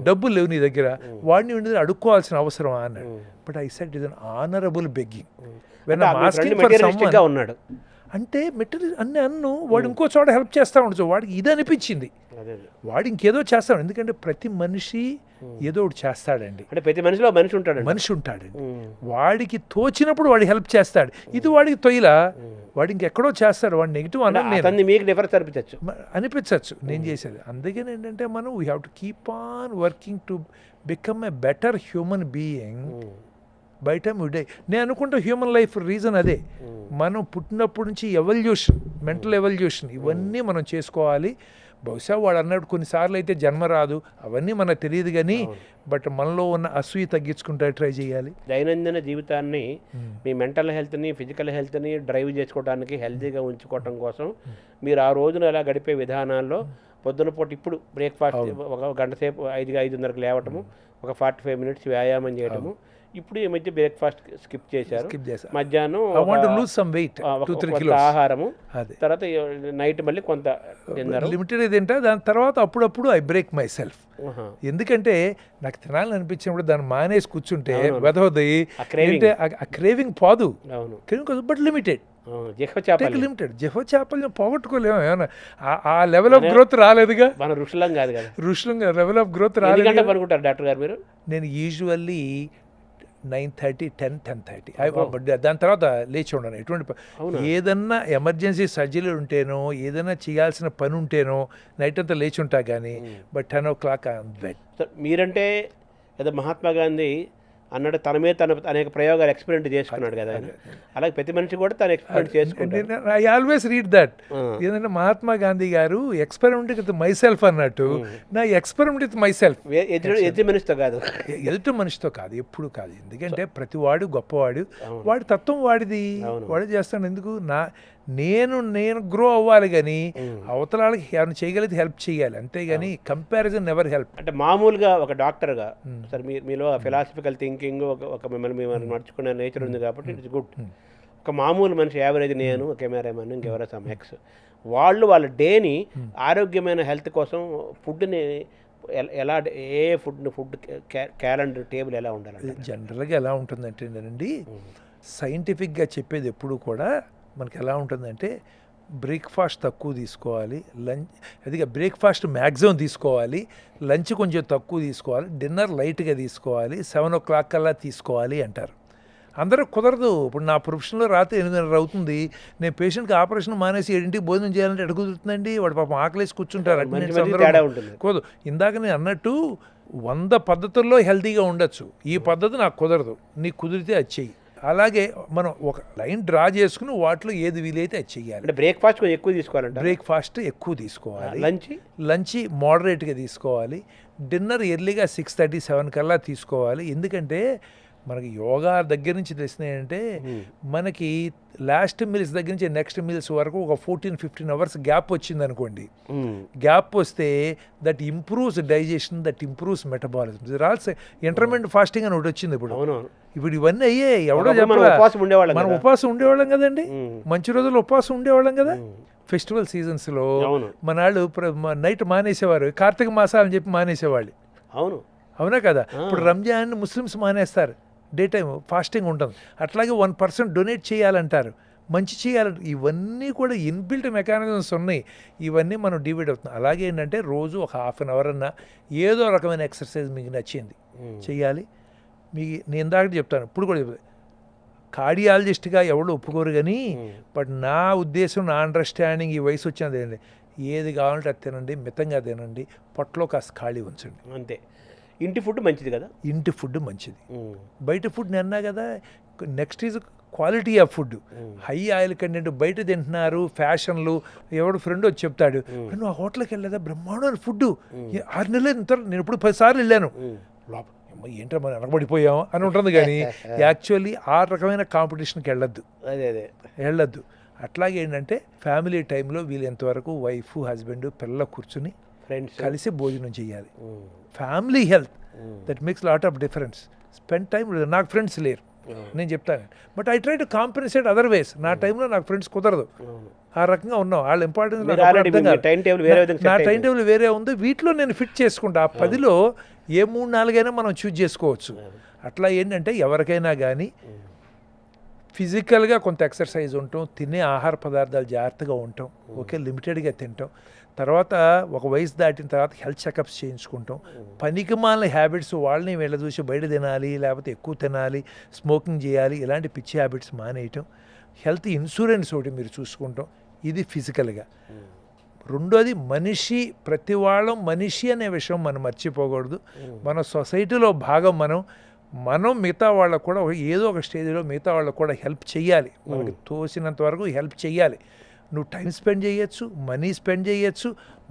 డబ్బులు లేవు నీ దగ్గర, వాడిని ఉండి అడుక్కోవాల్సిన అవసరమా అన్నాడు. But I said it is an honourable begging when I am asking for someone. ఉన్నాడు అంటే మెటీరియల్ అన్ను వాడు ఇంకో చోట హెల్ప్ చేస్తూ ఉండొచ్చు, వాడికి ఇది అనిపించింది, వాడు ఇంకేదో చేస్తాడు. ఎందుకంటే ప్రతి మనిషి ఏదో ఒకటి చేస్తాడండి, అంటే ప్రతి మనిషిలో మనిషి ఉంటాడండి. వాడికి తోచినప్పుడు వాడు హెల్ప్ చేస్తాడు, ఇది వాడికి తొయ్యలా, వాడు ఇంకెక్కడో చేస్తాడు, వాడు నెగిటివ్ అనిపించవచ్చు నేను చేసేది. అందుకని ఏంటంటే మనం we have to keep on working to become a better human being by time we die. నేను అనుకుంటా హ్యూమన్ లైఫ్ రీజన్ అదే, మనం పుట్టినప్పటి నుంచి ఎవల్యూషన్, మెంటల్ ఎవల్యూషన్, ఇవన్నీ మనం చేసుకోవాలి. బహుశా వాడు అన్నట్టు కొన్నిసార్లు అయితే జన్మ రాదు, అవన్నీ మనకు తెలియదు కానీ బట్ మనలో ఉన్న అసూయ తగ్గించుకుంటే ట్రై చేయాలి. దైనందిన జీవితాన్ని మీ మెంటల్ హెల్త్ని, ఫిజికల్ హెల్త్ని డ్రైవ్ చేసుకోవడానికి, హెల్తీగా ఉంచుకోవడం కోసం మీరు ఆ రోజున ఎలా గడిపే విధానాల్లో పొద్దున పూట ఇప్పుడు బ్రేక్ఫాస్ట్ ఒక గంట సేపు 5-5:30కి లేవటము, ఒక 45 మినిట్స్ వ్యాయామం చేయటము, ఇప్పుడు ఈ మధ్య బ్రేక్ఫాస్ట్ స్కిప్ చేశారు, మధ్యాహ్నం కొంత ఆహారము, తర్వాత నైట్ మళ్ళీ కొంత డిన్నర్ లిమిటెడ్ తింటా. దాని తర్వాత అప్పుడప్పుడు ఐ బ్రేక్ మై సెల్ఫ్. ఎందుకంటే నాకు తినాలని అనిపించినప్పుడు దాన్ని మానేసి కూర్చుంటే వెదవది, ఆ క్రేవింగ్ పోదు, బట్ లిమిటెడ్ లిమిటెడ్. జిహ్వ చాపల్యం పోగొట్టుకోలేము, ఏమన్నా ఆ లెవెల్ ఆఫ్ గ్రోత్ రాలేదుగా, మన ఋషులం కాదు కదా, ఋషులంగా లెవెల్ ఆఫ్ గ్రోత్ రాలేదు. అనుకుంటారు డాక్టర్ గారు మీరు? నేను యూజువల్లీ 9:30, 10:30. దాని తర్వాత లేచి ఉండను. ఎటువంటి ఏదన్నా ఎమర్జెన్సీ సర్జరీలు ఉంటేనో, ఏదైనా చేయాల్సిన పని ఉంటేనో నైట్ అంతా లేచి ఉంటా కానీ, బట్ 10 o'clock బెడ్. మీరంటే ఏదో మహాత్మా గాంధీ అన్నాడు, తన మీద తన అనేక ప్రయోగాలు ఎక్స్పెరిమెంట్ చేసుకున్నాడు కదా, అలాగే ప్రతి మనిషి కూడా తను ఎక్స్పెరిమెంట్ చేసుకుంటాడు. I always read that. ఏంటంటే మహాత్మా గాంధీ గారు ఎక్స్పెరిమెంట్ విత్ మై సెల్ఫ్ అన్నట్టు, నా ఎక్స్పెరిమెంట్ విత్ మై సెల్ఫ్, ఎదుటి మనిషితో కాదు, ఎదుటి మనిషితో కాదు, ఎప్పుడు కాదు. ఎందుకంటే ప్రతివాడు గొప్పవాడు, వాడి తత్వం వాడిది, వాడు చేస్తాడు. ఎందుకు నేను గ్రో అవ్వాలి కానీ అవతల వాళ్ళకి ఏమైనా చేయగలిగితే హెల్ప్ చేయాలి, అంతేగాని కంపారిజన్ నెవర్ హెల్ప్. అంటే మామూలుగా ఒక డాక్టర్గా సరే మీలో ఫిలాసఫికల్ థింకింగ్, ఒక మిమ్మల్ని నడుచుకునే నేచర్ ఉంది కాబట్టి ఇట్స్ గుడ్. ఒక మామూలు మనిషి, యావరేజ్ నేను, కెమెరామెన్, ఇంకెవరో సమ్ ఎక్స్, వాళ్ళ డేని ఆరోగ్యమైన హెల్త్ కోసం ఫుడ్ని ఎలా, ఏ ఫుడ్ క్యాలెండర్ టేబుల్ ఎలా ఉండాలి? జనరల్గా ఎలా ఉంటుందంటేనండి, సైంటిఫిక్గా చెప్పేది ఎప్పుడు కూడా మనకి ఎలా ఉంటుందంటే, బ్రేక్ఫాస్ట్ తక్కువ తీసుకోవాలి, బ్రేక్ఫాస్ట్ మ్యాక్సిమం తీసుకోవాలి, లంచ్ కొంచెం తక్కువ తీసుకోవాలి, డిన్నర్ లైట్గా తీసుకోవాలి, 7 o'clock కల్లా తీసుకోవాలి అంటారు. అందరూ కుదరదు. ఇప్పుడు నా ప్రొఫెషన్లో రాత్రి 8:30 అవుతుంది, నేను పేషెంట్కి ఆపరేషన్ మానేసి 7ంటికి భోజనం చేయాలంటే ఎక్కడ కుదురుతుందండి? వాడు పాపం ఆకలేసి కూర్చుంటారు. కుదరదు. ఇందాక నేను అన్నట్టు 100 పద్ధతుల్లో హెల్తీగా ఉండొచ్చు, ఈ పద్ధతి నాకు కుదరదు, నీకు కుదిరితే అది చెయ్యి. అలాగే మనం ఒక లైన్ డ్రా చేసుకుని వాటిలో ఏది వీలైతే అది చెయ్యాలి. బ్రేక్ఫాస్ట్ ఎక్కువ తీసుకోవాలంటే బ్రేక్ఫాస్ట్ ఎక్కువ తీసుకోవాలి, లంచ్ మోడరేట్గా తీసుకోవాలి, డిన్నర్ ఎర్లీగా 6:30, 7 కల్లా తీసుకోవాలి. ఎందుకంటే మనకి యోగా దగ్గర నుంచి తెలిసినాయి అంటే, మనకి లాస్ట్ మీల్స్ దగ్గర నుంచి నెక్స్ట్ మీల్స్ వరకు ఒక 14-15 hours గ్యాప్ వచ్చింది అనుకోండి. గ్యాప్ వస్తే that improves digestion, that improves metabolism. Also intermediate fasting అని ఒకటి వచ్చింది. ఇప్పుడు ఇవన్నీ అయ్యాయి. ఎవడో చెప్పాలి, మనం ఉపవాసం ఉండేవాళ్ళం కదండి, మంచి రోజులు ఉపవాసం ఉండేవాళ్ళం కదా. ఫెస్టివల్ సీజన్స్లో మన వాళ్ళు నైట్ మానేసేవారు, కార్తీక మాసాలని చెప్పి మానేసేవాళ్ళు. అవునా కదా? ఇప్పుడు రంజాన్ ముస్లిమ్స్ మానేస్తారు, డే టైం ఫాస్టింగ్ ఉంటుంది. అట్లాగే 1% డొనేట్ చేయాలంటారు, మంచి చేయాలంటారు. ఇవన్నీ కూడా ఇన్బిల్ట్ మెకానిజమ్స్ ఉన్నాయి, ఇవన్నీ మనం డివైడ్ అవుతున్నాం. అలాగే ఏంటంటే రోజు ఒక 1/2 hour అన్నా ఏదో రకమైన ఎక్సర్సైజ్ మీకు నచ్చింది చేయాలి. నేను ఇందాక చెప్తాను, ఇప్పుడు కూడా చెప్తాను, కార్డియాలజిస్ట్గా ఎవరు ఒప్పుకోరు కానీ, బట్ నా ఉద్దేశం, నా అండర్స్టాండింగ్, ఈ వయసు వచ్చినది ఏంటంటే, ఏది కావాలంటే అది తినండి, మితంగా తినండి, పొట్టలో కాస్త ఖాళీ ఉంచండి, అంతే. ఇంటి ఫుడ్ మంచిది కదా, ఇంటి ఫుడ్ మంచిది. బయట ఫుడ్ నేను అన్నా కదా, next is quality of food. High oil content బయట తింటున్నారు, ఫ్యాషన్లు. ఎవడు ఫ్రెండ్ వచ్చి చెప్తాడు, నువ్వు ఆ హోటల్కి వెళ్ళదా, బ్రహ్మాండమైన ఫుడ్, 6 నెలలు నేను ఇప్పుడు 10 సార్లు వెళ్ళాను, లోపల ఏంటో మనం వెనకబడిపోయాం అని ఉంటుంది. కానీ యాక్చువల్లీ ఆ రకమైన కాంపిటీషన్కి వెళ్ళొద్దు. అట్లాగే ఏంటంటే ఫ్యామిలీ టైంలో వీలెంతవరకు వైఫ్, హస్బెండ్, పిల్లలు కూర్చుని ఫ్రెండ్స్ కలిసి భోజనం చేయాలి. Family health that makes lot of difference. Spend time. నాకు ఫ్రెండ్స్ లేరు, నేను చెప్తాను, but I try to compensate other ways. నా టైంలో నాకు ఫ్రెండ్స్ కుదరదు, ఆ రకంగా ఉన్నాం. వాళ్ళ ఇంపార్టెన్స్ నా టైం టేబుల్ వేరే ఉంది, వీటిలో నేను ఫిట్ చేసుకుంటా. ఆ 10లో ఏ 3-4 అయినా మనం చూజ్ చేసుకోవచ్చు. అట్లా ఏంటంటే ఎవరికైనా కానీ ఫిజికల్గా కొంత ఎక్సర్సైజ్ ఉంటాం, తినే ఆహార పదార్థాలు జాగ్రత్తగా ఉంటాం, ఓకే, లిమిటెడ్గా తింటాం. తర్వాత ఒక వయసు దాటిన తర్వాత హెల్త్ చెకప్స్ చేయించుకుంటాం. పనికిమాలిన హ్యాబిట్స్ వాళ్ళని వీళ్ళ చూసి బయట తినాలి, లేకపోతే ఎక్కువ తినాలి, స్మోకింగ్ చేయాలి, ఇలాంటి పిచ్చి హ్యాబిట్స్ మానేయటం. హెల్త్ ఇన్సూరెన్స్ ఒకటి మీరు చూసుకుంటాం. ఇది ఫిజికల్గా. రెండోది మనిషి, ప్రతి వాళ్ళం మనిషి అనే విషయం మనం మర్చిపోకూడదు. మన సొసైటీలో భాగం మనం మిగతా వాళ్ళకు కూడా ఏదో ఒక స్టేజ్లో మిగతా వాళ్ళకు కూడా హెల్ప్ చేయాలి, మనకి తోసినంత వరకు హెల్ప్ చేయాలి. నువ్వు టైం స్పెండ్ చేయొచ్చు, మనీ స్పెండ్ చేయొచ్చు,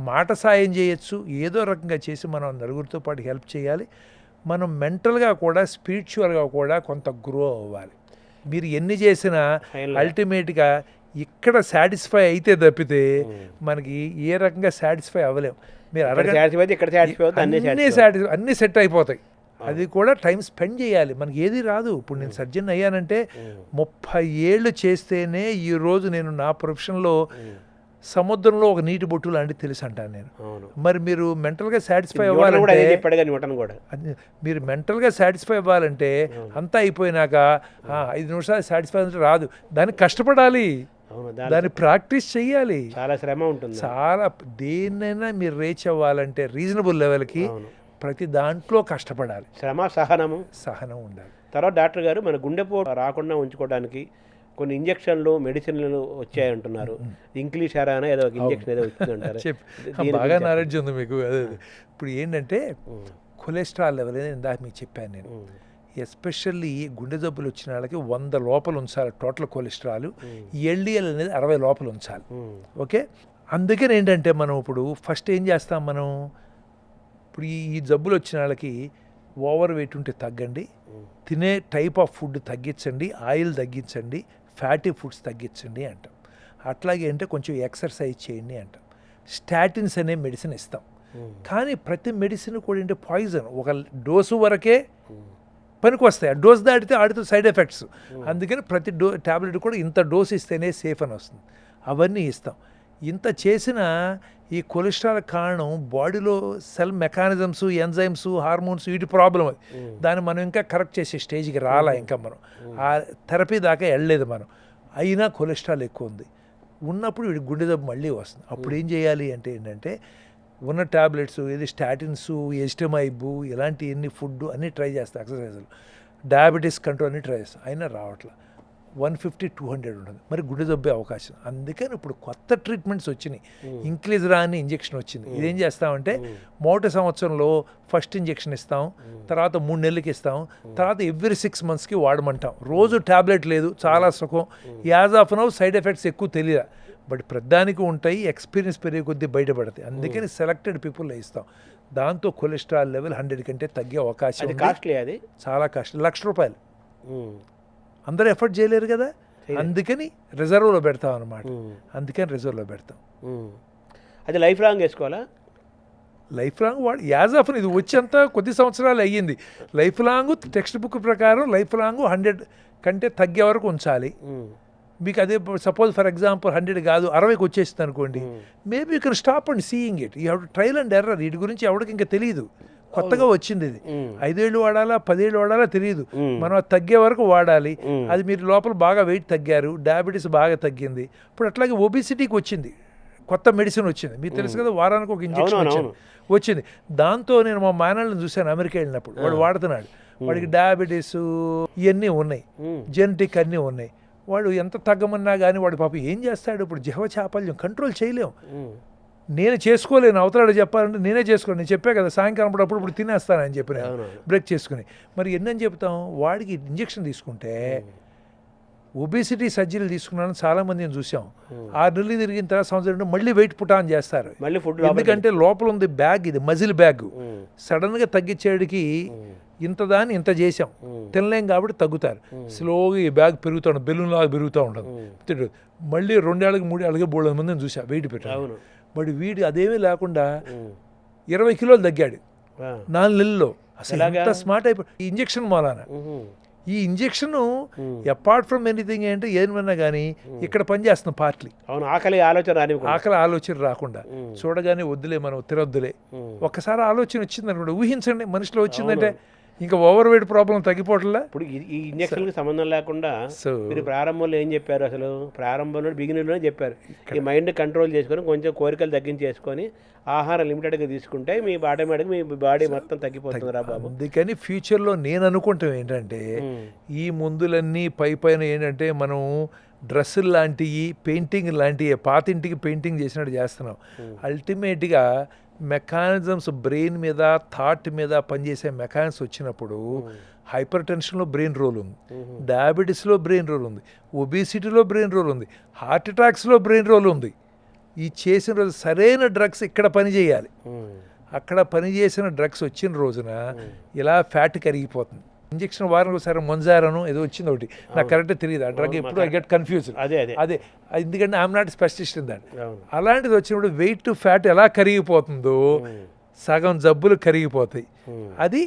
మాట సాయం చేయొచ్చు, ఏదో రకంగా చేసి మనం నలుగురితో పాటు హెల్ప్ చేయాలి. మనం మెంటల్గా కూడా స్పిరిచువల్గా కూడా కొంత గ్రో అవ్వాలి. మీరు ఎన్ని చేసినా అల్టిమేట్గా ఇక్కడ సాటిస్ఫై అయితే తప్పితే మనకి ఏ రకంగా సాటిస్ఫై అవ్వలేము. మీరు అన్నీ సెట్ అయిపోతాయి. అది కూడా టైం స్పెండ్ చేయాలి. మనకి ఏది రాదు. ఇప్పుడు నేను సర్జన్ అయ్యానంటే 30 ఏళ్ళు చేస్తేనే ఈరోజు నేను నా ప్రొఫెషన్లో సముద్రంలో ఒక నీటి బొట్టు లాంటివి తెలుసు అంటాను నేను. మరి మీరు మెంటల్గా సాటిస్ఫై అవ్వాలంటే మీరు మెంటల్గా సాటిస్ఫై అవ్వాలంటే అంతా అయిపోయినాక 5 నిమిషాలు సాటిస్ఫై అంటే రాదు. దానికి కష్టపడాలి, దాన్ని ప్రాక్టీస్ చెయ్యాలి, చాలా శ్రమ ఉంటుంది. చాలా దేన్నైనా మీరు రీచ్ అవ్వాలంటే రీజనబుల్ లెవెల్కి ప్రతి దాంట్లో కష్టపడాలి, సహనం ఉండాలి. తర్వాత డాక్టర్ గారు మన గుండెపోటు రాకుండా ఉంచుకోవడానికి కొన్ని ఇంజక్షన్లు మెడిసిన్లు వచ్చాయంటున్నారు. ఇంగ్లీష్ హెరానా ఏదో ఒక ఇంజక్షన్ ఏదో వచ్చిందంటారు. బాగా నాలెడ్జ్ ఉంది మీకు. అదే ఇప్పుడు ఏంటంటే కొలెస్ట్రాల్ లెవెల్ అనేది ఇందాక మీకు చెప్పాను నేను. ఎస్పెషల్లీ గుండె జబ్బులు వచ్చిన వాళ్ళకి 100 లోపల ఉంచాలి టోటల్ కొలెస్ట్రాల్. ఎల్డిఎల్ అనేది 60 లోపల ఉంచాలి. ఓకే, అందుకని ఏంటంటే మనం ఇప్పుడు ఫస్ట్ ఏం చేస్తాం, మనం ఇప్పుడు ఈ జబ్బులు వచ్చిన వాళ్ళకి ఓవర్ వెయిట్ ఉంటే తగ్గండి, తినే టైప్ ఆఫ్ ఫుడ్ తగ్గించండి, ఆయిల్ తగ్గించండి, ఫ్యాటీ ఫుడ్స్ తగ్గించండి అంటాం. అట్లాగే అంటే కొంచెం ఎక్సర్సైజ్ చేయండి అంటాం. స్టాటిన్స్ అనే మెడిసిన్ ఇస్తాం. కానీ ప్రతి మెడిసిన్ కూడా ఏంటంటే పాయిజన్. ఒక డోసు వరకే పనికి వస్తాయి, ఆ డోస్ దాటితే ఆడితో సైడ్ ఎఫెక్ట్స్. అందుకని ప్రతి ట్యాబ్లెట్ కూడా ఇంత డోస్ ఇస్తేనే సేఫ్ అని వస్తుంది. అవన్నీ ఇస్తాం. ఇంత చేసిన ఈ కొలెస్ట్రాల్ కారణం బాడీలో సెల్ మెకానిజమ్స్, ఎంజైమ్స్, హార్మోన్స్, వీటి ప్రాబ్లం అది. దాన్ని మనం ఇంకా కరెక్ట్ చేసే స్టేజ్కి రాలా. ఇంకా మనం ఆ థెరపీ దాకా వెళ్ళలేదు మనం. అయినా కొలెస్ట్రాల్ ఎక్కువ ఉంది ఉన్నప్పుడు వీడి గుండె జబ్బు మళ్ళీ వస్తుంది. అప్పుడు ఏం చేయాలి అంటే ఏంటంటే ఉన్న ట్యాబ్లెట్స్, ఏది స్టాటిన్స్, ఎస్టమైబు, ఇలాంటి ఎన్ని ఫుడ్ అన్నీ ట్రై చేస్తాం, ఎక్సర్సైజులు, డయాబెటీస్ కంట్రోల్ అన్నీ ట్రై చేస్తాం. అయినా రావట్లా. 150-200 ఉంటుంది. మరి గుండె జబ్బే అవకాశం. అందుకని ఇప్పుడు కొత్త ట్రీట్మెంట్స్ వచ్చినాయి. ఇంక్లీజ్రా అని ఇంజెక్షన్ వచ్చింది. ఇదేం చేస్తామంటే మొదటి సంవత్సరంలో ఫస్ట్ ఇంజెక్షన్ ఇస్తాం, తర్వాత 3 నెలలకి ఇస్తాం, తర్వాత ఎవ్రీ 6 మంత్స్కి వాడమంటాం. రోజు ట్యాబ్లెట్ లేదు, చాలా సుఖం. As of now side effects ఎక్కువ తెలియదు, బట్ ప్రతిదానికి ఉంటాయి. ఎక్స్పీరియన్స్ పెరిగే కొద్దీ బయటపడతాయి. అందుకని సెలెక్టెడ్ పీపుల్లో ఇస్తాం. దాంతో కొలెస్ట్రాల్ లెవెల్ 100 కంటే తగ్గే అవకాశం. అది చాలా కాస్ట్లీ, ₹1,00,000. అందరూ ఎఫర్ట్ చేయలేరు కదా, అందుకని రిజర్వ్లో పెడతాం అనమాట. అందుకని రిజర్వ్లో పెడతాం. అది లైఫ్ లాంగ్ వేసుకోవాలా? లైఫ్ లాంగ్ యాజ్ ఆఫ్ ఇది వచ్చేంత కొద్ది సంవత్సరాలు అయ్యింది. లైఫ్ లాంగ్ టెక్స్ట్ బుక్ ప్రకారం లైఫ్ లాంగ్ 100 కంటే తగ్గే వరకు ఉంచాలి. మీకు అదే సపోజ్ ఫర్ ఎగ్జాంపుల్ 100 కాదు 60కి వచ్చేస్తుంది అనుకోండి, maybe you can stop and seeing it. You have to trial and error. వీటి గురించి ఎవరికి ఇంకా తెలియదు, కొత్తగా వచ్చింది ఇది. 5 ఏళ్ళు వాడాలా 10 ఏళ్ళు వాడాలా తెలియదు. మనం అది తగ్గే వరకు వాడాలి. అది మీరు లోపల బాగా వెయిట్ తగ్గారు, డయాబెటీస్ బాగా తగ్గింది. ఇప్పుడు అట్లాగే ఒబిసిటీకి వచ్చింది, కొత్త మెడిసిన్ వచ్చింది. మీకు తెలుసు కదా, వారానికి ఒక ఇంజెక్షన్ వచ్చింది. దాంతో నేను మా మేనల్ని చూశాను అమెరికా వెళ్ళినప్పుడు. వాడు వాడుతున్నాడు, వాడికి డయాబెటీస్ ఇవన్నీ ఉన్నాయి, జెనెటిక్ అన్నీ ఉన్నాయి. వాడు ఎంత తగ్గమన్నా కానీ వాడు పాపం ఏం చేస్తాడు, ఇప్పుడు జీవచాపల్యం కంట్రోల్ చేయలేం. నేను చేసుకోలేను, అవతలాడు చెప్పాలంటే నేనే చేసుకోలేను. నేను చెప్పే కదా సాయంకాలం అప్పుడు తినేస్తానని చెప్పిన బ్రేక్ చేసుకుని. మరి ఎన్నని చెప్తాం, వాడికి ఇంజెక్షన్ తీసుకుంటే ఒబేసిటీ సర్జరీలు తీసుకున్నాను చాలామందిని చూసాం. 6 నెలలు తిరిగిన తర్వాత సంవత్సరం మళ్ళీ వెయిట్ పుట్ ఆన్ చేస్తారు. ఎందుకంటే లోపల ఉంది బ్యాగ్, ఇది మజిల్ బ్యాగ్. సడన్గా తగ్గించేడికి ఇంత చేసాం, తినలేం కాబట్టి తగ్గుతారు. స్లోగా ఈ బ్యాగ్ పెరుగుతూ బెలూన్ లాగా పెరుగుతూ ఉండదు. మళ్ళీ 2 ఏళ్ళకి 3 ఏళ్ళకి 3 మందిని చూసా వెయిట్ పెట్టాను. బట్ వీడు అదేమీ లేకుండా 20 కిలోలు తగ్గాడు 4 నెలల్లో. అసలు ఎంత స్మార్ట్ అయిపోయి ఈ ఇంజెక్షన్ మూలాన. ఈ ఇంజెక్షన్ అపార్ట్ ఫ్రమ్ ఎనీథింగ్ ఏంటంటే ఏమన్నా కానీ ఇక్కడ పనిచేస్తుంది పార్ట్లీ. ఆకలి ఆలోచన రాకుండా చూడగానే వద్దులే మనం తిరొద్దులే. ఒక్కసారి ఆలోచన వచ్చింది అనుకోండి, ఊహించండి మనిషిలో వచ్చిందంటే ఇంకా ఓవర్ వెయిట్ ప్రాబ్లం తగ్గిపోవట్లా. ఇప్పుడు ఈ ఇంజక్షన్కి సంబంధం లేకుండా మీరు ప్రారంభంలో ఏం చెప్పారు, అసలు ప్రారంభంలో బిగినర్లోనే చెప్పారు, ఈ మైండ్ కంట్రోల్ చేసుకొని కొంచెం కోరికలు తగ్గించేసుకొని ఆహారం లిమిటెడ్గా తీసుకుంటే మీ ఆటోమేటిక్గా మీ బాడీ మొత్తం తగ్గిపోతుంది రా బాబు. అందుకని ఫ్యూచర్లో నేను అనుకుంటాం ఏంటంటే ఈ మందులన్నీ పైన ఏంటంటే మనం డ్రెస్సులు లాంటివి, పెయింటింగ్ లాంటివి, పాతింటికి పెయింటింగ్ చేసినట్టు చేస్తున్నాం. అల్టిమేట్గా మెకానిజమ్స్ బ్రెయిన్ మీద థాట్ మీద పనిచేసే మెకానిజమ్స్ వచ్చినప్పుడు హైపర్ టెన్షన్లో బ్రెయిన్ రోల్ ఉంది, డయాబెటీస్లో బ్రెయిన్ రోల్ ఉంది, ఒబిసిటీలో బ్రెయిన్ రోల్ ఉంది, హార్ట్ అటాక్స్లో బ్రెయిన్ రోల్ ఉంది. ఈ చేసిన రోజు సరైన డ్రగ్స్ ఇక్కడ పని చేయాలి. అక్కడ పని చేసిన డ్రగ్స్ వచ్చిన రోజున ఇలా ఫ్యాట్ కరిగిపోతుంది. ఇంజక్షన్ వారానికి ఒకసారి మొంజారను ఏదో వచ్చింది ఒకటి, నాకు కరెక్ట్గా తెలియదు ఆ డ్రగ్, ఎప్పుడు ఐ గెట్ కన్ఫ్యూజ్. అదే ఎందుకంటే I'm not specialist in that. అలాంటిది వచ్చినప్పుడు వెయిట్ టు ఫ్యాట్ ఎలా కరిగిపోతుందో సగం జబ్బులు కరిగిపోతాయి. అది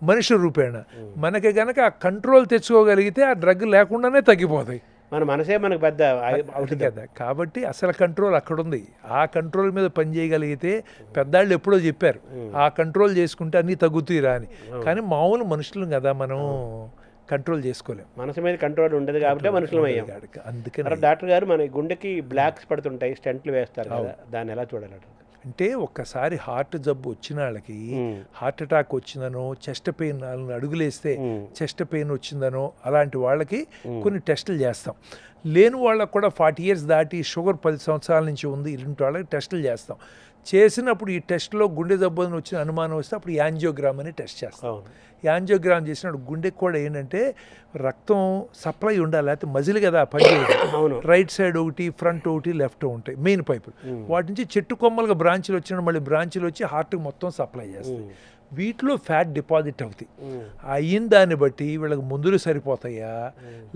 మనిషి రూపేణ. మనకి గనక ఆ కంట్రోల్ తెచ్చుకోగలిగితే ఆ డ్రగ్ లేకుండానే తగ్గిపోతాయి. మన మనసే మనకు పెద్ద కదా. కాబట్టి అసలు కంట్రోల్ అక్కడ ఉంది. ఆ కంట్రోల్ మీద పని చేయగలిగితే పెద్దాళ్ళు ఎప్పుడో చెప్పారు ఆ కంట్రోల్ చేసుకుంటే అన్నీ తగ్గుతాయిరా అని. కానీ మామూలు మనుషులు కదా, మనం కంట్రోల్ చేసుకోలేం. మనసు మీద కంట్రోల్ ఉండదు కాబట్టి మనుషులు అయ్యాం. అందుకని డాక్టర్ గారు మన గుండెకి బ్లాక్స్ పడుతుంటాయి, స్టెంట్లు వేస్తారు కదా, దాన్ని ఎలా చూడాలి? అంటే ఒక్కసారి హార్ట్ జబ్బు వచ్చిన వాళ్ళకి హార్ట్ అటాక్ వచ్చిందనో, చెస్ట్ పెయిన్ అడుగులేస్తే చెస్ట్ పెయిన్ వచ్చిందనో అలాంటి వాళ్ళకి కొన్ని టెస్టులు చేస్తాం. లేని వాళ్ళకు కూడా 40 years దాటి షుగర్ 10 సంవత్సరాల నుంచి ఉంది ఇలాంటి వాళ్ళకి టెస్టులు చేస్తాం. చేసినప్పుడు ఈ టెస్ట్లో గుండె జబ్బు అని వచ్చిన అనుమానం వస్తే అప్పుడు యాంజియోగ్రామ్ అని టెస్ట్ చేస్తాం. యాంజియోగ్రామ్ చేసినప్పుడు గుండెకి కూడా ఏంటంటే రక్తం సప్లై ఉండాలి, లేకపోతే మజిల్ కదా పని చేయదు. రైట్ సైడ్ ఒకటి, ఫ్రంట్ ఒకటి, లెఫ్ట్ ఉంటాయి మెయిన్ పైపులు. వాటి నుంచి చెట్టు కొమ్మలుగా బ్రాంచ్లు వచ్చిన మళ్ళీ బ్రాంచ్లు వచ్చి హార్ట్కి మొత్తం సప్లై చేస్తాయి. వీటిలో ఫ్యాట్ డిపాజిట్ అవుతాయి. అయిన దాన్ని బట్టి వీళ్ళకి మందులు సరిపోతాయా,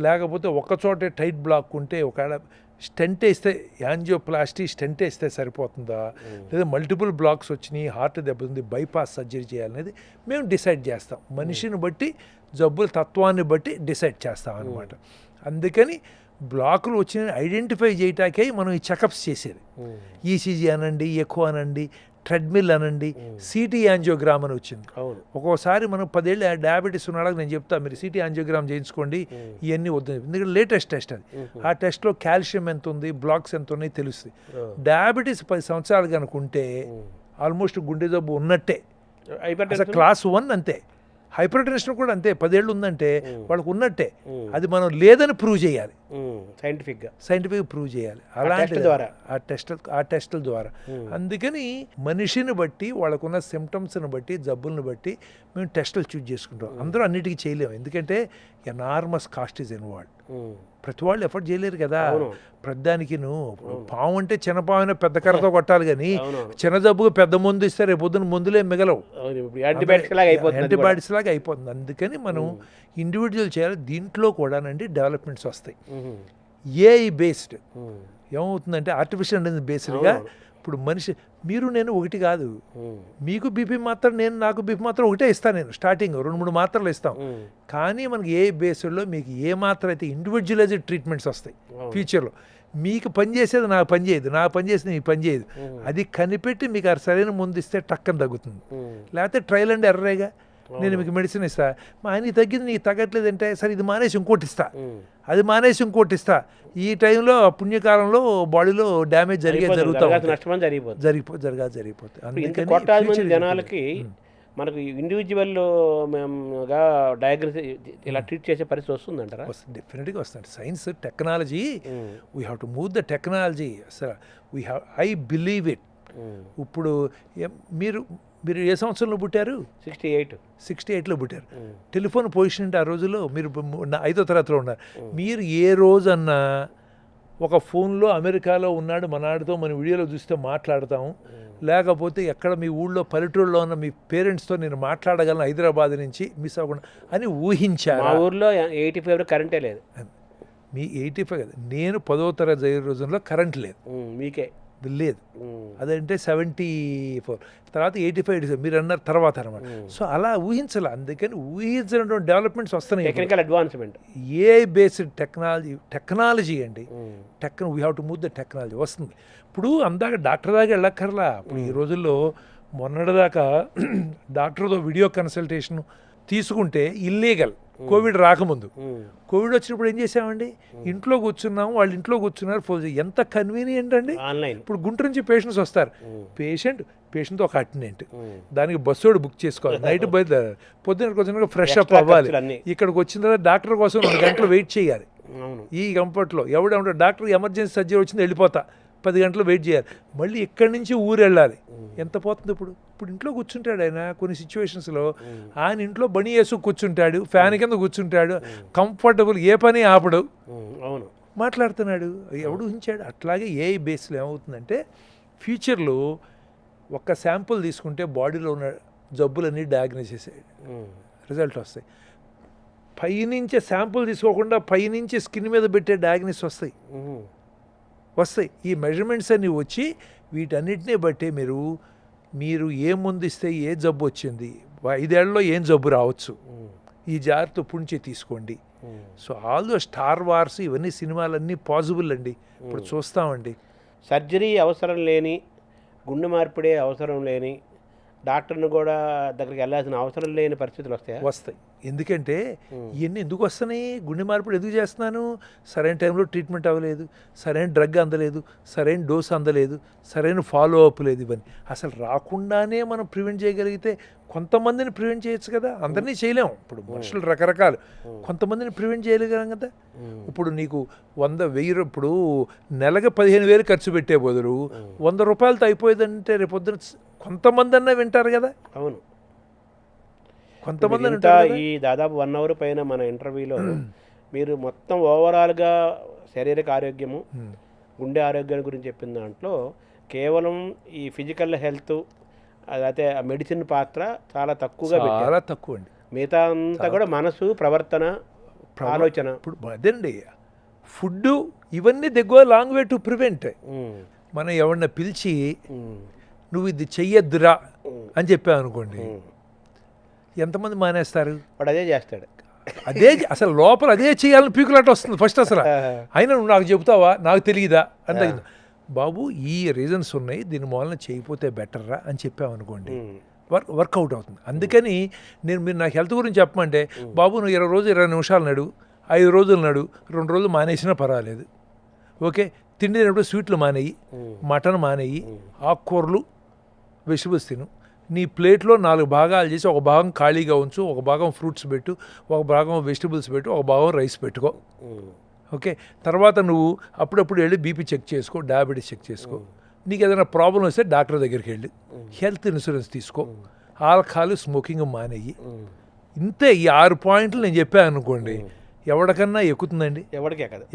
లేకపోతే ఒకచోటే టైట్ బ్లాక్ ఉంటే ఒకవేళ స్టెంట్ వేస్తే యాంజియోప్లాస్టీ స్టెంట్ వేస్తే సరిపోతుందా, లేదా మల్టిపుల్ బ్లాక్స్ వచ్చినాయి హార్ట్ దెబ్బతింది బైపాస్ సర్జరీ చేయాలనేది మేము డిసైడ్ చేస్తాం. మనిషిని బట్టి జబ్బుల తత్వాన్ని బట్టి డిసైడ్ చేస్తాం అన్నమాట. అందుకని బ్లాకులు వచ్చిన ఐడెంటిఫై చేయటాకే మనం ఈ చెకప్స్ చేసేది. ఈసీజీ అనండి, ఎకో అనండి, ట్రెడ్మిల్ అనండి, సిటీ యాంజియోగ్రామ్ అని వచ్చింది. ఒక్కోసారి మనం 10 ఏళ్ళు డయాబెటీస్ ఉన్నాళ్ళకి నేను చెప్తాను మీరు సిటీ యాంజియోగ్రామ్ చేయించుకోండి, ఇవన్నీ వద్దు. ఎందుకంటే లేటెస్ట్ టెస్ట్ అది. ఆ టెస్ట్లో కాల్షియం ఎంత ఉంది, బ్లాక్స్ ఎంత ఉన్నాయి తెలుస్తుంది. డయాబెటీస్ 10 సంవత్సరాలు కనుక ఉంటే ఆల్మోస్ట్ గుండె జబ్బు ఉన్నట్టే. అసలు క్లాస్ 1 అంతే. హైపర్ టెన్షన్ కూడా అంతే. 10 ఏళ్ళు ఉందంటే వాళ్ళకు ఉన్నట్టే. అది మనం లేదని ప్రూవ్ చేయాలి, సైంటిఫిక్గా ప్రూవ్ చేయాలి. అలాంటి ఆ టెస్టుల ద్వారా. అందుకని మనిషిని బట్టి వాళ్ళకున్న సిమ్టమ్స్ని బట్టి జబ్బులను బట్టి మేము టెస్టులు చూజ్ చేసుకుంటాం. అందరూ అన్నిటికీ చేయలేము, ఎందుకంటే ఎనార్మస్ కాస్ట్ ఈజ్ ఇన్వాల్వ్డ్. ప్రతి వాళ్ళు ఎఫర్ట్ చేయలేరు కదా. ప్రతిదానికి పాము అంటే చిన్న పాము పెద్ద కర్రతో కొట్టాలి, కానీ చిన్న జబ్బుకు పెద్ద మందు ఇస్తే రేపు పొద్దున మందులే మిగలవు, యాంటీబయాటిక్స్ లాగా అయిపోతుంది. అందుకని మనం ఇండివిజువల్ చేయాలి. దీంట్లో కూడానండి డెవలప్మెంట్స్ వస్తాయి. ఏఐ బేస్డ్ ఏమవుతుందంటే ఆర్టిఫిషియల్ ఇంటెలిజెన్స్ బేస్డ్గా ఇప్పుడు మనిషి మీరు నేను ఒకటి కాదు, మీకు బీపీ మాత్రం నేను నాకు బీపీ మాత్రం ఒకటే ఇస్తాను. నేను స్టార్టింగ్ 2-3 మాత్రలు ఇస్తాం. కానీ మనకి ఏ బేస్డ్లో మీకు ఏ మాత్రం అయితే ఇండివిజువలైజ్డ్ ట్రీట్మెంట్స్ వస్తాయి ఫ్యూచర్లో. మీకు పనిచేసేది నాకు పనిచేయదు, నాకు పనిచేసేది నీకు పనిచేయదు. అది కనిపెట్టి మీకు సరైన ముందు ఇస్తే టక్కన తగ్గుతుంది. లేకపోతే ట్రయల్ అండ్ ఎర్రేగా నేను మీకు మెడిసిన్ ఇస్తా, మా ఆయనకి తగ్గింది నీకు తగ్గట్లేదు అంటే సరే ఇది మానేసి ఇంకోటి ఇస్తా, అది మానేసి ఇంకోటి ఇస్తా. ఈ టైంలో పుణ్యకాలంలో బాడీలో డ్యామేజ్ జరిగిపోతుంది. జనాలకి మనకు ఇండివిజువల్గా డయాగ్నోసిస్ ఇలా ట్రీట్ చేసే పరిస్థితి వస్తుందంటారా? డెఫినెట్గా వస్తుంది. Science technology, we have to move the technology. అసలు ఐ బిలీవ్ ఇట్. ఇప్పుడు మీరు మీరు ఏ సంవత్సరంలో పుట్టారు? 68లో పుట్టారు. టెలిఫోన్ పొజిషన్ అంటే ఆ రోజుల్లో మీరు 5వ తరగతిలో ఉన్నారు. మీరు ఏ రోజన్నా ఒక ఫోన్లో అమెరికాలో ఉన్నాడు మనాడితో మన వీడియోలో చూస్తే మాట్లాడతాము, లేకపోతే ఎక్కడ మీ ఊళ్ళో పల్లెటూరులో ఉన్న మీ పేరెంట్స్తో నేను మాట్లాడగలను హైదరాబాద్ నుంచి మిస్ అవ్వకుండా అని ఊహించారు. మా ఊర్లో 85 కరెంటే లేదు. మీ 85 కదా, నేను 10వ తరగతి చదివే రోజుల్లో కరెంట్ లేదు. మీకే లేదు, అదంటే 74 తర్వాత 85 మీరు అన్నారు తర్వాత అనమాట. సో అలా ఊహించాలి. అందుకని ఊహించినటువంటి డెవలప్మెంట్స్ వస్తున్నాయి. Technical advancement, AI based technology అండి. We have to move the technology వస్తుంది. ఇప్పుడు అందాక డాక్టర్ దాకా వెళ్ళక్కర్లా. ఇప్పుడు ఈ రోజుల్లో మొన్నటిదాకా డాక్టర్తో వీడియో కన్సల్టేషన్ తీసుకుంటే ఇల్లీగల్. కోవిడ్ రాకముందు, కోవిడ్ వచ్చినప్పుడు ఏం చేసామండి, ఇంట్లో కూర్చున్నాము, వాళ్ళు ఇంట్లో కూర్చున్నారు, ఫోన్. ఎంత కన్వీనియంట్ అండి. ఇప్పుడు గుంటూరు నుంచి పేషెంట్స్ వస్తారు, పేషెంట్తో ఒక అటెండెంట్, దానికి బస్సు బుక్ చేసుకోవాలి, నైట్ బయలుదేరాలి, పొద్దున్నకి వచ్చినాక ఫ్రెష్ అప్ అవ్వాలి, ఇక్కడికి వచ్చిన తర్వాత డాక్టర్ కోసం 2 గంటలు వెయిట్ చేయాలి. ఈ కంఫర్ట్లో ఎవడంటే డాక్టర్ ఎమర్జెన్సీ సర్జరీ వచ్చింది వెళ్ళిపోతా, 10 గంటలు వెయిట్ చేయాలి, మళ్ళీ ఇక్కడి నుంచి ఊరు వెళ్ళాలి. ఎంత పోతుంది ఇప్పుడు? ఇప్పుడు ఇంట్లో కూర్చుంటాడు ఆయన కొన్ని సిచ్యువేషన్స్లో. ఆయన ఇంట్లో బని వేసు కూర్చుంటాడు, ఫ్యాన్ కింద కూర్చుంటాడు, కంఫర్టబుల్, ఏ పని ఆపడు, అవును, మాట్లాడుతున్నాడు. ఎవడు ఊహించాడు? అట్లాగే ఏఐ బేస్లో ఏమవుతుందంటే ఫ్యూచర్లో ఒక్క శాంపుల్ తీసుకుంటే బాడీలో ఉన్న జబ్బులన్నీ డయాగ్నోస్ చేసేది, రిజల్ట్ వస్తాయి. పైనుంచి శాంపుల్ తీసుకోకుండా పైనుంచి స్కిన్ మీద పెట్టే డయాగ్నోస్ వస్తాయి. ఈ మెజర్మెంట్స్ అన్నీ వచ్చి వీటన్నిటినీ బట్టి మీరు ఏ ముందు ఇస్తే ఏ జబ్బు వచ్చింది, 5 ఏళ్లలో ఏం జబ్బు రావచ్చు, ఈ జాగ్రత్త పుంచి తీసుకోండి. సో ఆల్ దో స్టార్ వార్స్ ఇవన్నీ సినిమాలన్నీ పాసిబుల్ అండి, ఇప్పుడు చూస్తామండి. సర్జరీ అవసరం లేని, గుండె మార్పిడే అవసరం లేని, డాక్టర్ని కూడా దగ్గరికి వెళ్ళాల్సిన అవసరం లేని పరిస్థితులు వస్తాయి. ఎందుకంటే ఇవన్నీ ఎందుకు వస్తున్నాయి? గుండె మార్పిడి ఎందుకు చేస్తున్నాను? సరైన టైంలో ట్రీట్మెంట్ అవ్వలేదు, సరైన డ్రగ్ అందలేదు, సరైన డోస్ అందలేదు, సరైన ఫాలో అప్ లేదు. ఇవన్నీ అసలు రాకుండానే మనం ప్రివెంట్ చేయగలిగితే కొంతమందిని ప్రివెంట్ చేయొచ్చు కదా, అందరినీ చేయలేము. ఇప్పుడు మనుషులు రకరకాలు, కొంతమందిని ప్రివెంట్ చేయలేగలం కదా. ఇప్పుడు నీకు 100,000 ఇప్పుడు నెలకు 15,000 ఖర్చు పెట్టే బదులు 100 రూపాయలతో అయిపోయేదంటే రేపొద్దున కొంతమంది అన్నా వింటారు కదా. అవును, కొంతమంది ఈ దాదాపు 1 అవర్ పైన మన ఇంటర్వ్యూలో మీరు మొత్తం ఓవరాల్గా శారీరక ఆరోగ్యము, గుండె ఆరోగ్యం గురించి చెప్పిన దాంట్లో కేవలం ఈ ఫిజికల్ హెల్త్, అదైతే మెడిసిన్ పాత్ర చాలా తక్కువగా అండి. మిగతా అంతా కూడా మనసు, ప్రవర్తన, ఆలోచన. ఇప్పుడు అదేండి ఫుడ్, ఇవన్నీ దగ్గర లాంగ్ వే టు ప్రివెంట్. మనం ఎవరిని పిలిచి నువ్వు ఇది చెయ్యొద్దురా అని చెప్పావు అనుకోండి, ఎంతమంది మానేస్తారు? వాడు అదే చేస్తాడు. అదే అసలు లోపల అదే చేయాలని పీకులాట వస్తుంది ఫస్ట్. అసలు అయినా నువ్వు నాకు చెబుతావా, నాకు తెలియదా అంత బాబు, ఈ రీజన్స్ ఉన్నాయి, దీని మూలన చేయకపోతే బెటర్రా అని చెప్పామనుకోండి, వర్కౌట్ అవుతుంది. అందుకని మీరు నాకు హెల్త్ గురించి చెప్పమంటే, బాబు నువ్వు 20 రోజులు 20 నిమిషాలు నడు, 5 రోజులు నడు, 2 రోజులు మానేసినా పర్వాలేదు, ఓకే. తిండి తినప్పుడు స్వీట్లు మానేయి, మటన్ మానేయి, ఆకుకూరలు, వెజిటబుల్స్ తిను. నీ ప్లేట్లో 4 భాగాలు చేసి ఒక భాగం ఖాళీగా ఉంచు, ఒక భాగం ఫ్రూట్స్ పెట్టు, ఒక భాగం వెజిటబుల్స్ పెట్టు, ఒక భాగం రైస్ పెట్టుకో, ఓకే. తర్వాత నువ్వు అప్పుడప్పుడు వెళ్ళి బీపీ చెక్ చేసుకో, డయాబెటీస్ చెక్ చేసుకో. నీకు ఏదైనా ప్రాబ్లం వస్తే డాక్టర్ దగ్గరికి వెళ్ళి హెల్త్ ఇన్సూరెన్స్ తీసుకో, ఆల్కహాల్, స్మోకింగ్ మానేయి. ఇంతే. ఈ 6 పాయింట్లు నేను చెప్పాను అనుకోండి, ఎవరికన్నా ఎక్కుతుందండి? ఎవరికి ఎక్కదు.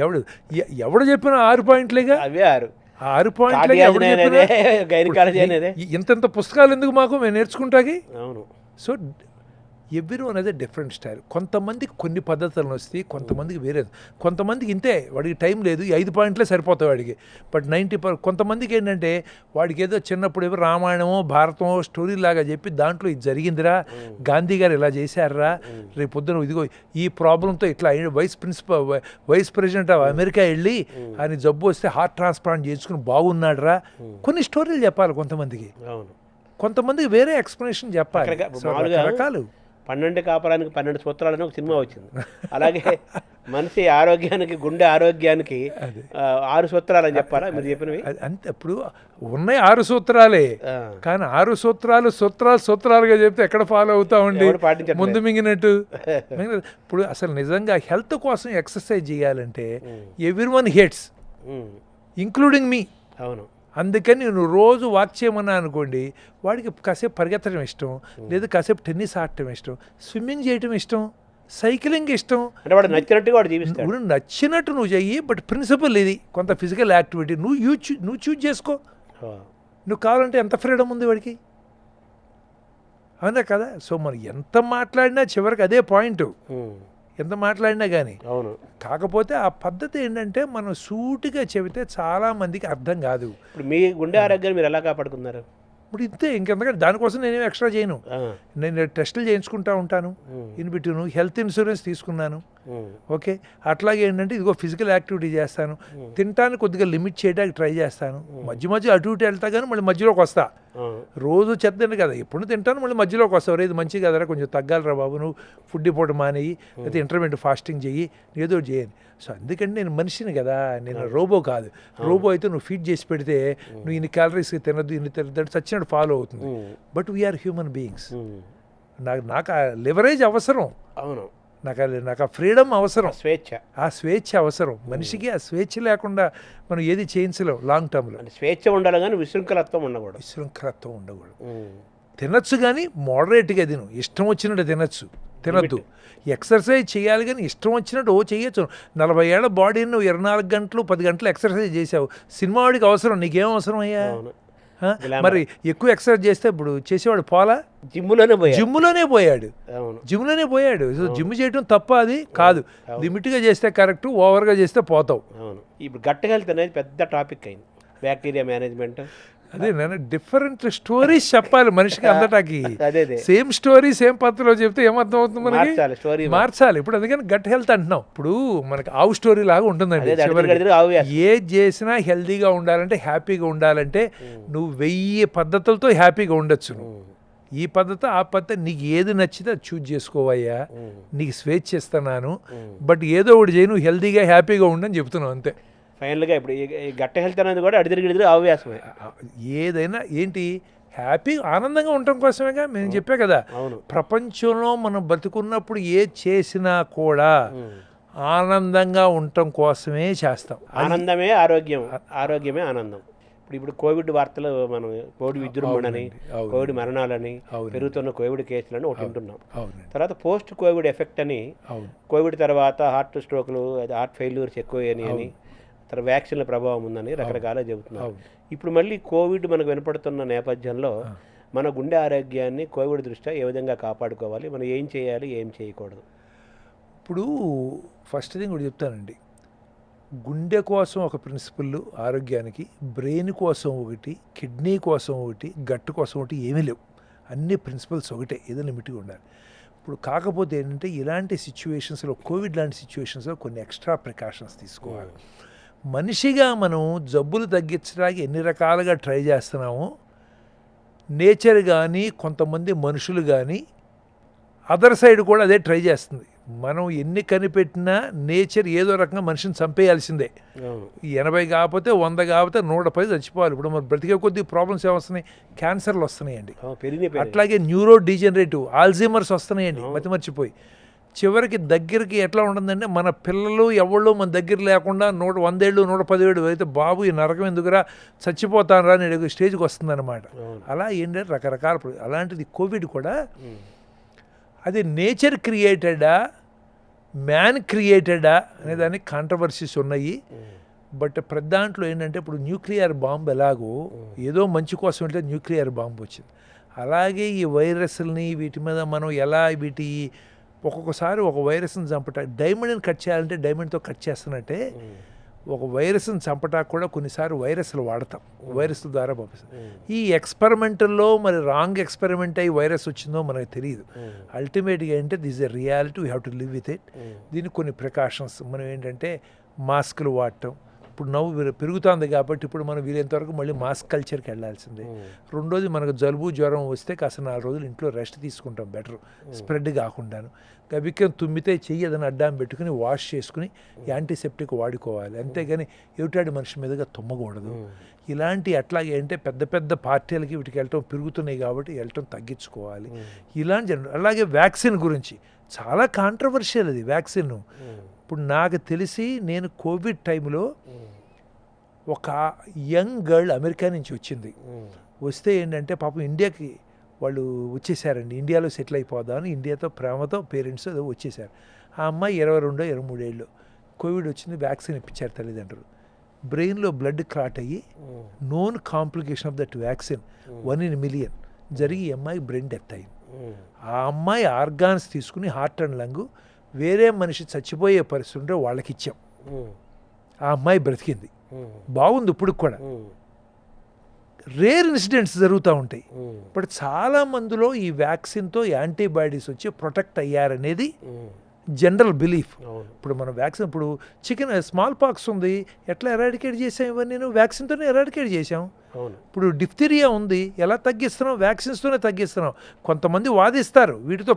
ఎవడు చెప్పిన 6 పాయింట్లేగా, అవే 6 పాయింట్లే. ఇంత పుస్తకాలు ఎందుకు మాకు, మేము నేర్చుకుంటాకి. అవును. సో ఎవ్రీ వన్ అదే డిఫరెంట్ స్టైల్. కొంతమందికి కొన్ని పద్ధతులను వస్తాయి, కొంతమందికి వేరే, కొంతమందికి ఇంతే, వాడికి టైం లేదు, ఈ 5 పాయింట్లే సరిపోతాయి వాడికి. బట్ 90% కొంతమందికి ఏంటంటే వాడికి ఏదో చిన్నప్పుడు ఏదో రామాయణమో భారతమో స్టోరీ లాగా చెప్పి దాంట్లో ఇది జరిగిందిరా, గాంధీ గారు ఇలా చేశారా, రేపు పొద్దున ఇదిగో ఈ ప్రాబ్లంతో ఇట్లా వైస్ ప్రెసిడెంట్ ఆఫ్ అమెరికా వెళ్ళి ఆయన జబ్బు వస్తే హార్ట్ ట్రాన్స్ప్లాంట్ చేసుకుని బాగున్నాడురా, కొన్ని స్టోరీలు చెప్పాలి కొంతమందికి. కొంతమందికి వేరే ఎక్స్ప్లెనేషన్ చెప్పాలి. రకరకాలు. 12 కాపరానికి 12 సూత్రాలని ఒక సినిమా వచ్చింది. అలాగే మనిషి ఆరోగ్యానికి, గుండె ఆరోగ్యానికి 6 సూత్రాలు అని చెప్పాలా మీరు చెప్పినవి? అంతే. ఇప్పుడు ఉన్నాయి 6 సూత్రాలే, కానీ 6 సూత్రాలుగా చెప్తే ఎక్కడ ఫాలో అవుతామండి, ముందు మింగినట్టు. ఇప్పుడు అసలు నిజంగా హెల్త్ కోసం ఎక్సర్సైజ్ చేయాలంటే ఎవ్రీవన్ హేట్స్, ఇంక్లూడింగ్ మీ. అవును. అందుకని నువ్వు రోజు వాక్ చేయమన్నా అనుకోండి, వాడికి కాసేపు పరిగెత్తడం ఇష్టం, లేదా కాసేపు టెన్నిస్ ఆడటం ఇష్టం, స్విమ్మింగ్ చేయటం ఇష్టం, సైక్లింగ్ ఇష్టం. అంటే వాడు నచ్చినట్టుగా వాడు జీవిస్తాడు. నువ్వు నచ్చినట్టు నువ్వు చెయ్యి, బట్ ప్రిన్సిపల్ ఇది, కొంత ఫిజికల్ యాక్టివిటీ నువ్వు చూజ్ చేసుకో. నువ్వు కావాలంటే ఎంత ఫ్రీడమ్ ఉంది వాడికి, అవునా కదా. సో మనం ఎంత మాట్లాడినా చివరికి అదే పాయింట్, ఎంత మాట్లాడినా కానీ. అవును. కాకపోతే ఆ పద్ధతి ఏంటంటే మనం సూటిగా చెబితే చాలా మందికి అర్థం కాదు. ఇప్పుడు మీ గుండె ఆరోగ్యాన్ని మీరు ఎలా కాపాడుకున్నారు? ఇప్పుడు ఇంతే, ఇంకెందుకంటే దానికోసం నేనేం ఎక్స్ట్రా చేయను. నేను టెస్టులు చేయించుకుంటూ ఉంటాను, ఇన్బిట్వీన్ హెల్త్ ఇన్సూరెన్స్ తీసుకున్నాను, ఓకే. అట్లాగే ఏంటంటే ఇదిగో ఫిజికల్ యాక్టివిటీ చేస్తాను, తింటాను కొద్దిగా లిమిట్ చేయడానికి ట్రై చేస్తాను, మధ్య అటు ఇటు వెళ్తా కానీ మళ్ళీ మధ్యలోకి వస్తా. రోజు చెప్తాను కదా, ఎప్పుడు తింటాను మళ్ళీ మధ్యలోకి వస్తావు, ఇది మంచిది కదరా, కొంచెం తగ్గాలరా బాబు, నువ్వు ఫుడ్ ఇవ్వడం మానేయి, లేకపోతే ఇంటర్మీడియట్ ఫాస్టింగ్ చెయ్యి, ఏదో చేయని. సో అందుకంటే నేను మనిషిని కదా, నేను రోబో కాదు. రోబో అయితే నువ్వు ఫీడ్ చేసి పెడితే నువ్వు ఇన్ని క్యాలరీస్ తినద్దు, ఇన్ని తినద్దు చచ్చినట్టు ఫాలో అవుతుంది. But we are human beings. నాకు లివరేజ్ అవసరం. అవును. నాకు ఆ ఫ్రీడమ్ అవసరం, స్వేచ్ఛ. ఆ స్వేచ్ఛ అవసరం మనిషికి. ఆ స్వేచ్ఛ లేకుండా మనం ఏది చేయించలేం లాంగ్ టర్మ్లో. అంటే స్వేచ్ఛ ఉండాలి కానీ విశృంఖలత్వం ఉండకూడదు. విశృంఖలత్వం ఉండకూడదు. తినచ్చు కానీ మోడరేట్గా తిను, ఇష్టం వచ్చినట్టు తినద్దు. ఎక్సర్సైజ్ చేయాలి కానీ ఇష్టం వచ్చినట్టు చేయొచ్చు. 40 ఏళ్ల బాడీని నువ్వు 24 గంటలు 10 గంటలు ఎక్సర్సైజ్ చేసావు, సినిమా వాడికి అవసరం, నీకేం అవసరం అయ్యా? మరి ఎక్కువ ఎక్సర్సైజ్ చేస్తే ఇప్పుడు చేసేవాడు పోలా, జిమ్లోనే పోయాడు. సో జిమ్ చేయడం తప్ప అది కాదు. లిమిట్గా చేస్తే కరెక్ట్, ఓవర్గా చేస్తే పోతావు. ఇప్పుడు గట్ హెల్త్ అనేది పెద్ద టాపిక్ అయింది, బ్యాక్టీరియా మేనేజ్మెంట్. అదే నేను డిఫరెంట్ స్టోరీస్ చెప్పాలి మనిషికి అంతటాకి. సేమ్ స్టోరీ సేమ్ పద్ధతిలో చెప్తే ఏమర్థం అవుతుంది మనకి? మార్చాలి. ఇప్పుడు అందుకని గట్ హెల్త్ అంటున్నాం. ఇప్పుడు మనకి ఆవు స్టోరీ లాగా ఉంటుందండి. ఏది చేసినా హెల్తీగా ఉండాలంటే, హ్యాపీగా ఉండాలంటే నువ్వు 1000 పద్ధతులతో హ్యాపీగా ఉండొచ్చు. ఈ పద్ధతి ఆ పద్ధతి నీకు ఏది నచ్చితే అది చూజ్ చేసుకోవయ్యా, నీకు స్వేచ్ఛ ఇస్తున్నాను, బట్ ఏదో ఒకటి చేయి, నువ్వు హెల్తీగా హ్యాపీగా ఉండని చెప్తున్నావు అంతే. ఫైనల్గా ఇప్పుడు ఈ గట్ట హెల్త్ అనేది కూడా అడిదిరిగిడిదిరి ఆవ్యాసమే. ఏదైనా ఏంటి హ్యాపీ ఆనందంగా ఉండటం కోసమేగా మేము చెప్పే కదా. ప్రపంచంలో మనం బతుకున్నప్పుడు ఏ చేసినా కూడా ఆనందంగా ఉండటం కోసమే చేస్తాం. ఆనందమే ఆరోగ్యం, ఆరోగ్యమే ఆనందం. ఇప్పుడు కోవిడ్ వార్తలు మనం కోవిడ్ విజృంభణని, కోవిడ్ మరణాలని, పెరుగుతున్న కోవిడ్ కేసులని ఒకటి ఉంటున్నాం. తర్వాత పోస్ట్ కోవిడ్ ఎఫెక్ట్ అని, కోవిడ్ తర్వాత హార్ట్ స్ట్రోక్లు, హార్ట్ ఫెయిల్యూర్స్ ఎక్కువని అని, తర్వాత వ్యాక్సిన్ల ప్రభావం ఉందని రకరకాలుగా చెబుతున్నారు. ఇప్పుడు మళ్ళీ కోవిడ్ మనకు వినపడుతున్న నేపథ్యంలో మన గుండె ఆరోగ్యాన్ని కోవిడ్ దృష్ట్యా ఏ విధంగా కాపాడుకోవాలి, మనం ఏం చేయాలి, ఏం చేయకూడదు? ఇప్పుడు ఫస్ట్ థింగ్ కూడా చెప్తానండి, గుండె కోసం ఒక ప్రిన్సిపల్ ఆరోగ్యానికి, బ్రెయిన్ కోసం ఒకటి, కిడ్నీ కోసం ఒకటి, గట్ కోసం ఒకటి ఏమీ లేవు. అన్ని ప్రిన్సిపల్స్ ఒకటే, ఏదో లిమిట్గా ఉండాలి. ఇప్పుడు కాకపోతే ఏంటంటే ఇలాంటి సిచ్యువేషన్స్లో, కోవిడ్ లాంటి సిచ్యువేషన్స్లో కొన్ని ఎక్స్ట్రా ప్రికాషన్స్ తీసుకోవాలి. మనిషిగా మనం జబ్బులు తగ్గించడానికి ఎన్ని రకాలుగా ట్రై చేస్తున్నామో, నేచర్ కానీ కొంతమంది మనుషులు కానీ అదర్ సైడ్ కూడా అదే ట్రై చేస్తుంది. మనం ఎన్ని కనిపెట్టినా నేచర్ ఏదో రకంగా మనిషిని చంపేయాల్సిందే. 80 కాకపోతే 100 కాకపోతే 110 చచ్చిపోవాలి. ఇప్పుడు మరి బ్రతికే కొద్ది ప్రాబ్లమ్స్ ఏమొస్తున్నాయి? క్యాన్సర్లు వస్తున్నాయండి, అట్లాగే న్యూరో డీజనరేటివ్, ఆల్జీమర్స్ వస్తున్నాయండి, మతిమర్చిపోయి. చివరికి దగ్గరికి ఎట్లా ఉంటుందంటే, మన పిల్లలు ఎవళ్ళు మన దగ్గర లేకుండా 100 ఏళ్ళు 110 ఏళ్ళు అయితే బాబు ఈ నరకం ఎందుకురా, చచ్చిపోతాను రా అనే స్టేజ్కి వస్తుందన్నమాట. అలా ఏంటంటే రకరకాల, అలాంటిది కోవిడ్ కూడా అది నేచర్ క్రియేటెడా మ్యాన్ క్రియేటెడా అనే దానికి కాంట్రవర్సీస్ ఉన్నాయి. బట్ దాంట్లో ఏంటంటే ఇప్పుడు న్యూక్లియర్ బాంబు ఎలాగో ఏదో మంచి కోసం అంటే న్యూక్లియర్ బాంబు వచ్చింది, అలాగే ఈ వైరస్ని వీటి మీద మనం ఎలా వీటి ఒక్కొక్కసారి ఒక వైరస్ని చంపట, డైమండ్ని కట్ చేయాలంటే డైమండ్తో కట్ చేస్తున్నట్టే ఒక వైరస్ని చంపటానికి కూడా కొన్నిసార్లు వైరస్లు వాడతాం, వైరస్ల ద్వారా పంపిస్తాం. ఈ ఎక్స్పెరిమెంటల్లో మరి రాంగ్ ఎక్స్పెరిమెంట్ అయ్యి వైరస్ వచ్చిందో మనకు తెలియదు. అల్టిమేట్గా ఏంటంటే this a reality, we have to live with it. దీనికి కొన్ని ప్రికాషన్స్ మనం ఏంటంటే మాస్కులు వాడటం. ఇప్పుడు నవ్వు పెరుగుతుంది కాబట్టి ఇప్పుడు మనం వీలైనంతవరకు మళ్ళీ మాస్క్ కల్చర్కి వెళ్ళాల్సిందే. రెండోది, మనకు జలుబు జ్వరం వస్తే కాస్త 4 రోజులు ఇంట్లో రెస్ట్ తీసుకుంటాం, బెటర్, స్ప్రెడ్ కాకుండాను. గబిక్కం తుమ్మితే చెయ్యి ఏదైనా అడ్డం పెట్టుకుని వాష్ చేసుకుని యాంటీసెప్టిక్ వాడుకోవాలి, అంతేగాని ఎవిటాడి మనిషి మీదుగా తుమ్మకూడదు. ఇలాంటి అట్లాగే అంటే పెద్ద పెద్ద పార్టీలకి వీటికి వెళ్ళటం పెరుగుతున్నాయి కాబట్టి వెళ్ళటం తగ్గించుకోవాలి. ఇలాంటి అలాగే వ్యాక్సిన్ గురించి చాలా కాంట్రవర్షియల్ అది వ్యాక్సిన్. ఇప్పుడు నాకు తెలిసి నేను కోవిడ్ టైంలో ఒక యంగ్ గర్ల్ అమెరికా నుంచి వచ్చింది, వస్తే ఏంటంటే పాపం ఇండియాకి వాళ్ళు వచ్చేసారండి, ఇండియాలో సెటిల్ అయిపోదామని ఇండియాతో ప్రేమతో పేరెంట్స్ వచ్చేసారు. ఆ అమ్మాయి 22-23 ఏళ్ళు, కోవిడ్ వచ్చింది, వ్యాక్సిన్ ఇప్పించారు తల్లిదండ్రులు. బ్రెయిన్లో బ్లడ్ క్లాట్ అయ్యి known complication of that vaccine 1 in a million జరిగి ఈ అమ్మాయి బ్రెయిన్ డెత్ అయింది. ఆ అమ్మాయి ఆర్గాన్స్ తీసుకుని హార్ట్ అండ్ లంగ్ వేరే మనిషి చచ్చిపోయే పరిస్థితి ఉంటే వాళ్ళకి ఇచ్చాం. ఆ అమ్మాయి బ్రతికింది, బాగుంది ఇప్పుడు కూడా. రేర్ ఇన్సిడెంట్స్ జరుగుతూ ఉంటాయి. బట్ చాలా మందిలో ఈ వ్యాక్సిన్తో యాంటీబాడీస్ వచ్చి ప్రొటెక్ట్ అయ్యారనేది జనరల్ బిలీఫ్. ఇప్పుడు మనం వ్యాక్సిన్, ఇప్పుడు స్మాల్ పాక్స్ ఉంది, ఎట్లా ఎరాడికేట్ చేసాం, ఇవన్నీ వ్యాక్సిన్తోనే ఎరాడికేట్ చేసాం. ఇప్పుడు డిఫ్తీరియా ఉంది, ఎలా తగ్గిస్తున్నాం? వ్యాక్సిన్స్తోనే తగ్గిస్తున్నాం. కొంతమంది వాదిస్తారు వీటితో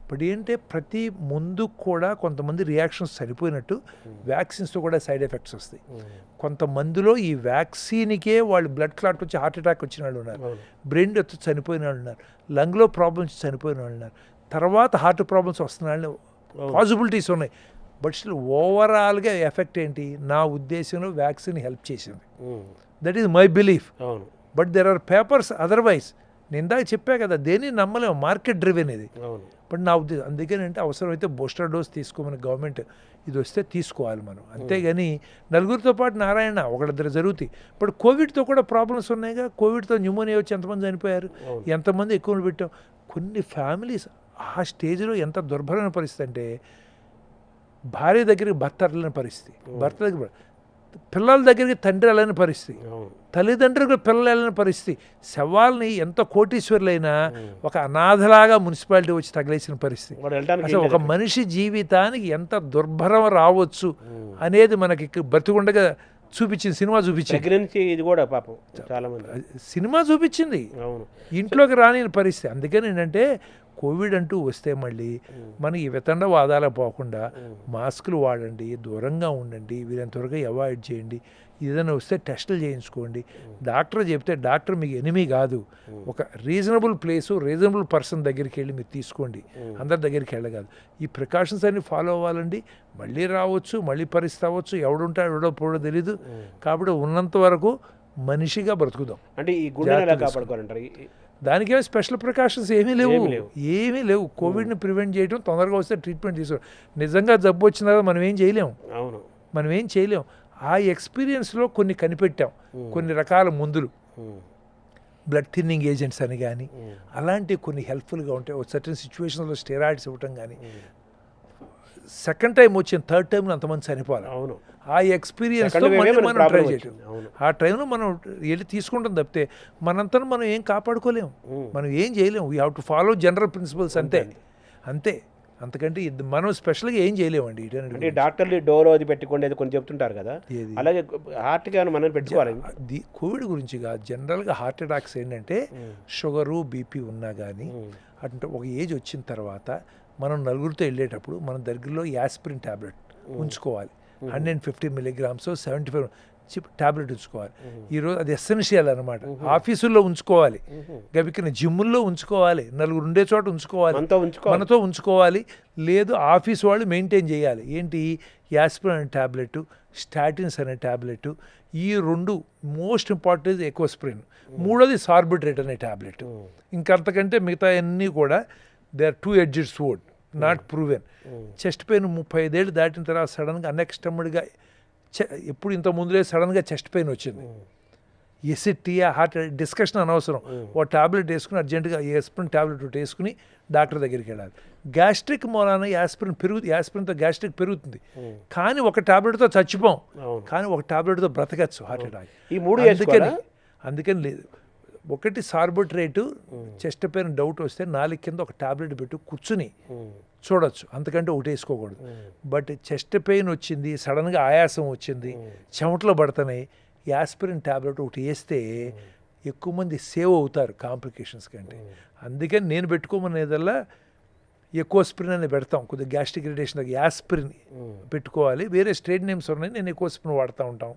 ఇప్పుడు ఏంటంటే ప్రతి ముందు కూడా కొంతమంది రియాక్షన్స్ చనిపోయినట్టు వ్యాక్సిన్స్తో కూడా సైడ్ ఎఫెక్ట్స్ వస్తాయి. కొంతమందిలో ఈ వ్యాక్సిన్కే వాళ్ళు బ్లడ్ క్లాట్ వచ్చి హార్ట్ అటాక్ వచ్చిన వాళ్ళు ఉన్నారు, బ్రెయిన్ డెత్ చనిపోయిన వాళ్ళు ఉన్నారు, లంగ్లో ప్రాబ్లమ్స్ చనిపోయిన వాళ్ళు ఉన్నారు, తర్వాత హార్ట్ ప్రాబ్లమ్స్ వస్తున్న వాళ్ళు పాసిబిలిటీస్ ఉన్నాయి. బట్ స్టిల్ ఓవరాల్గా ఎఫెక్ట్ ఏంటి, నా ఉద్దేశంలో వ్యాక్సిన్ హెల్ప్ చేసింది. That is my belief. అవును. But there are papers otherwise. నేను ఇందాక చెప్పా కదా, దేన్ని నమ్మలేము, మార్కెట్ డ్రివెన్ ఇది. అవును. బట్ నా ఉద్దేశం అందుకేనంటే అవసరమైతే బూస్టర్ డోస్ తీసుకోమని గవర్నమెంట్ ఇది వస్తే తీసుకోవాలి మనం. అంతేగాని నలుగురితో పాటు నారాయణ ఒకళ్ళిద్దరు జరుగుతాయి. బట్ కోవిడ్తో కూడా ప్రాబ్లమ్స్ ఉన్నాయిగా. కోవిడ్తో న్యూమోనియా వచ్చి ఎంతమంది చనిపోయారు, ఎంతమంది ఎక్కువ పెట్టాం. కొన్ని ఫ్యామిలీస్ ఆ స్టేజ్లో ఎంత దుర్భరమైన పరిస్థితి అంటే, భార్య దగ్గరికి భర్త వెళ్ళని పరిస్థితి, భర్త దగ్గర పిల్లల దగ్గరికి తండ్రి వెళ్ళని పరిస్థితి, తల్లిదండ్రులకు పిల్లలు వెళ్ళని పరిస్థితి, శవాల్ని ఎంత కోటీశ్వరులైనా ఒక అనాథలాగా మున్సిపాలిటీ వచ్చి తగిలేసిన పరిస్థితి. అసలు ఒక మనిషి జీవితానికి ఎంత దుర్భరం రావచ్చు అనేది మనకి బ్రతికుండగా చూపించింది, సినిమా చూపించింది. ఇది కూడా పాపం చాలా మంది సినిమా చూపించింది, ఇంట్లోకి రాని పరిస్థితి. అందుకని ఏంటంటే కోవిడ్ అంటూ వస్తే మళ్ళీ మనం ఈ వితండవాదాలు పోకుండా మాస్కులు వాడండి, దూరంగా ఉండండి, వీళ్ళని త్వరగా అవాయిడ్ చేయండి. ఏదైనా వస్తే టెస్టులు చేయించుకోండి. డాక్టర్ చెప్తే డాక్టర్ మీకు ఎనిమీ కాదు. ఒక రీజనబుల్ ప్లేసు, రీజనబుల్ పర్సన్ దగ్గరికి వెళ్ళి మీరు తీసుకోండి, అందరి దగ్గరికి వెళ్ళగాదు. ఈ ప్రికాషన్స్ అన్ని ఫాలో అవ్వాలండి. మళ్ళీ రావచ్చు, మళ్ళీ పరిస్థితి అవ్వచ్చు, ఎవడుంటా ఎవడో పోడో తెలీదు. కాబట్టి ఉన్నంత వరకు మనిషిగా బ్రతుకుదాం. అంటే ఈ గుండె కాపాడుకోవాలంటారు. దానికే స్పెషల్ ప్రికాషన్స్ ఏమీ లేవు. కోవిడ్ని ప్రివెంట్ చేయడం, తొందరగా వస్తే ట్రీట్మెంట్ తీసుకోవడం. నిజంగా జబ్బు వచ్చిన తర్వాత మనం ఏం చేయలేము. ఆ ఎక్స్పీరియన్స్లో కొన్ని కనిపెట్టాం, కొన్ని రకాల మందులు, బ్లడ్ థిన్నింగ్ ఏజెంట్స్ అని కానీ అలాంటివి కొన్ని హెల్ప్ఫుల్గా ఉంటాయి. ఒక సర్టన్ సిచ్యువేషన్స్లో స్టెరాయిడ్స్ ఇవ్వటం కానీ. సెకండ్ టైం వచ్చిన థర్డ్ టైంలో అంతమంది చనిపోవాలి. ఆ ఎక్స్పీరియన్స్తో మనం ట్రై చేయటం, ఆ టైంలో మనం వెళ్ళి తీసుకుంటాం తప్పితే మనంతా మనం ఏం కాపాడుకోలేము, మనం ఏం చేయలేము. We have to follow general principles అంతే. అంతకంటే మనం స్పెషల్గా ఏం చేయలేమండి. అంటే డాక్టర్లు డోలో అది పెట్టుకోండి కొన్ని చెప్తుంటారు కదా, అలాగే హార్ట్కి మనం పెట్టుకోవాలి. కోవిడ్ గురించి కాదు, జనరల్గా హార్ట్ అటాక్స్ ఏంటంటే షుగరు బీపీ ఉన్నా కానీ అంటే ఒక ఏజ్ వచ్చిన తర్వాత మనం నలుగురితో వెళ్ళేటప్పుడు మన దగ్గరలో యాస్పిరిన్ ట్యాబ్లెట్ ఉంచుకోవాలి. 150 milligrams 75 ట్యాబ్లెట్ ఉంచుకోవాలి. ఈరోజు అది ఎసెన్షియల్ అనమాట. ఆఫీసుల్లో ఉంచుకోవాలి, గబికిన జిమ్ముల్లో ఉంచుకోవాలి, నలుగురు ఉండే చోట ఉంచుకోవాలి, మనతో ఉంచుకోవాలి. లేదు ఆఫీస్ వాళ్ళు మెయింటైన్ చేయాలి. ఏంటి, యాస్పిరిన్ అనే ట్యాబ్లెట్, స్టాటిన్స్ అనే ట్యాబ్లెట్, ఈ రెండు మోస్ట్ ఇంపార్టెంట్. ఎకోస్ప్రిన్ మూడోది సార్బిట్రేట్ అనే ట్యాబ్లెట్. ఇంకంతకంటే మిగతా అన్నీ కూడా they are 2-edged sword, not proven. Chest pain 35 ఏళ్ళు దాటిన తర్వాత సడన్గా అన్ఎక్స్టెండెడ్గా, ఎప్పుడు ఇంత ముందులే సడన్గా చెస్ట్ పెయిన్ వచ్చింది, ఎసిటీయా హార్ట్ డిస్కషన్ అనవసరం. ఓ ట్యాబ్లెట్ వేసుకుని అర్జెంటుగా యాస్పిరిన్ ట్యాబ్లెట్ ఒకటి వేసుకుని డాక్టర్ దగ్గరికి వెళ్ళాలి. గ్యాస్ట్రిక్ మూలాన యాస్పిరిన్తో గ్యాస్ట్రిక్ పెరుగుతుంది, కానీ ఒక ట్యాబ్లెట్తో చచ్చిపోం, కానీ ఒక ట్యాబ్లెట్తో బ్రతకచ్చు హార్ట్ అటాక్. అందుకని లేదు. ఒకటి సార్బిట్రేటు, చెస్ట్ పెయిన్ డౌట్ వస్తే 4 కింద ఒక ట్యాబ్లెట్ పెట్టి కూర్చుని చూడొచ్చు, అంతకంటే ఒకటి వేసుకోకూడదు. బట్ చెస్ట్ పెయిన్ వచ్చింది, సడన్గా ఆయాసం వచ్చింది, చెమటలో పడుతున్నాయి, యాస్పిరిన్ ట్యాబ్లెట్ ఒకటి వేస్తే ఎక్కువ మంది సేవ్ అవుతారు కాంప్లికేషన్స్ కంటే. అందుకని నేను పెట్టుకోమనేదల్లా ఎకోస్ప్రిన్ అని పెడతాం. కొద్దిగా గ్యాస్ట్రిక్ ఇరిటేషన్ యాస్పిరిన్ పెట్టుకోవాలి. వేరే స్ట్రేట్ నేమ్స్ ఉన్నాయి, నేను ఎకోస్ప్రిన్ వాడుతూ ఉంటాం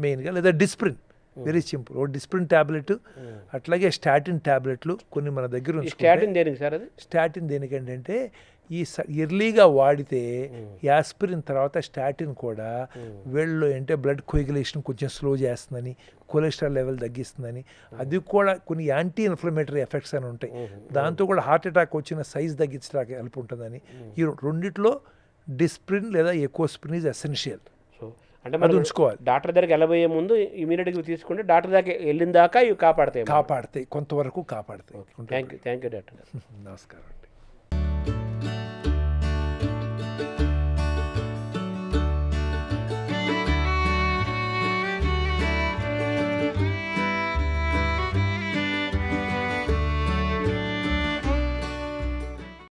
మెయిన్గా. లేదా డిస్ప్రిన్, వెరీ సింపుల్. ఓ డిస్ప్రిన్ ట్యాబ్లెట్, అట్లాగే స్టాటిన్ ట్యాబ్లెట్లు కొన్ని మన దగ్గర ఉంచుకుంటే. స్టాటిన్ దేనికంటే ఈ ఎర్లీగా వాడితే యాస్పిరిన్ తర్వాత స్టాటిన్ కూడా వీళ్ళలో అంటే బ్లడ్ కోయాగులేషన్ కొంచెం స్లో చేస్తుందని, కొలెస్ట్రాల్ లెవెల్ తగ్గిస్తుందని, అది కూడా కొన్ని యాంటీ ఇన్ఫ్లమేటరీ ఎఫెక్ట్స్ అని ఉంటాయి. దాంతో కూడా హార్ట్ అటాక్ వచ్చిన సైజ్ తగ్గించడానికి హెల్ప్ ఉంటుందని. ఈ రెండిట్లో డిస్ప్రిన్ లేదా ఎకోస్ప్రిన్ ఈజ్ ఎసెన్షియల్. అంటే మనం ఉంచుకోవాలి. డాక్టర్ దగ్గరికి వెళ్ళబోయే ముందు ఇమీడియట్గా తీసుకుంటే డాక్టర్ దగ్గర వెళ్ళిన దాకా ఇవి కాపాడతాయి, కొంతవరకు కాపాడతాయి. Thank you doctor. నమస్కారం.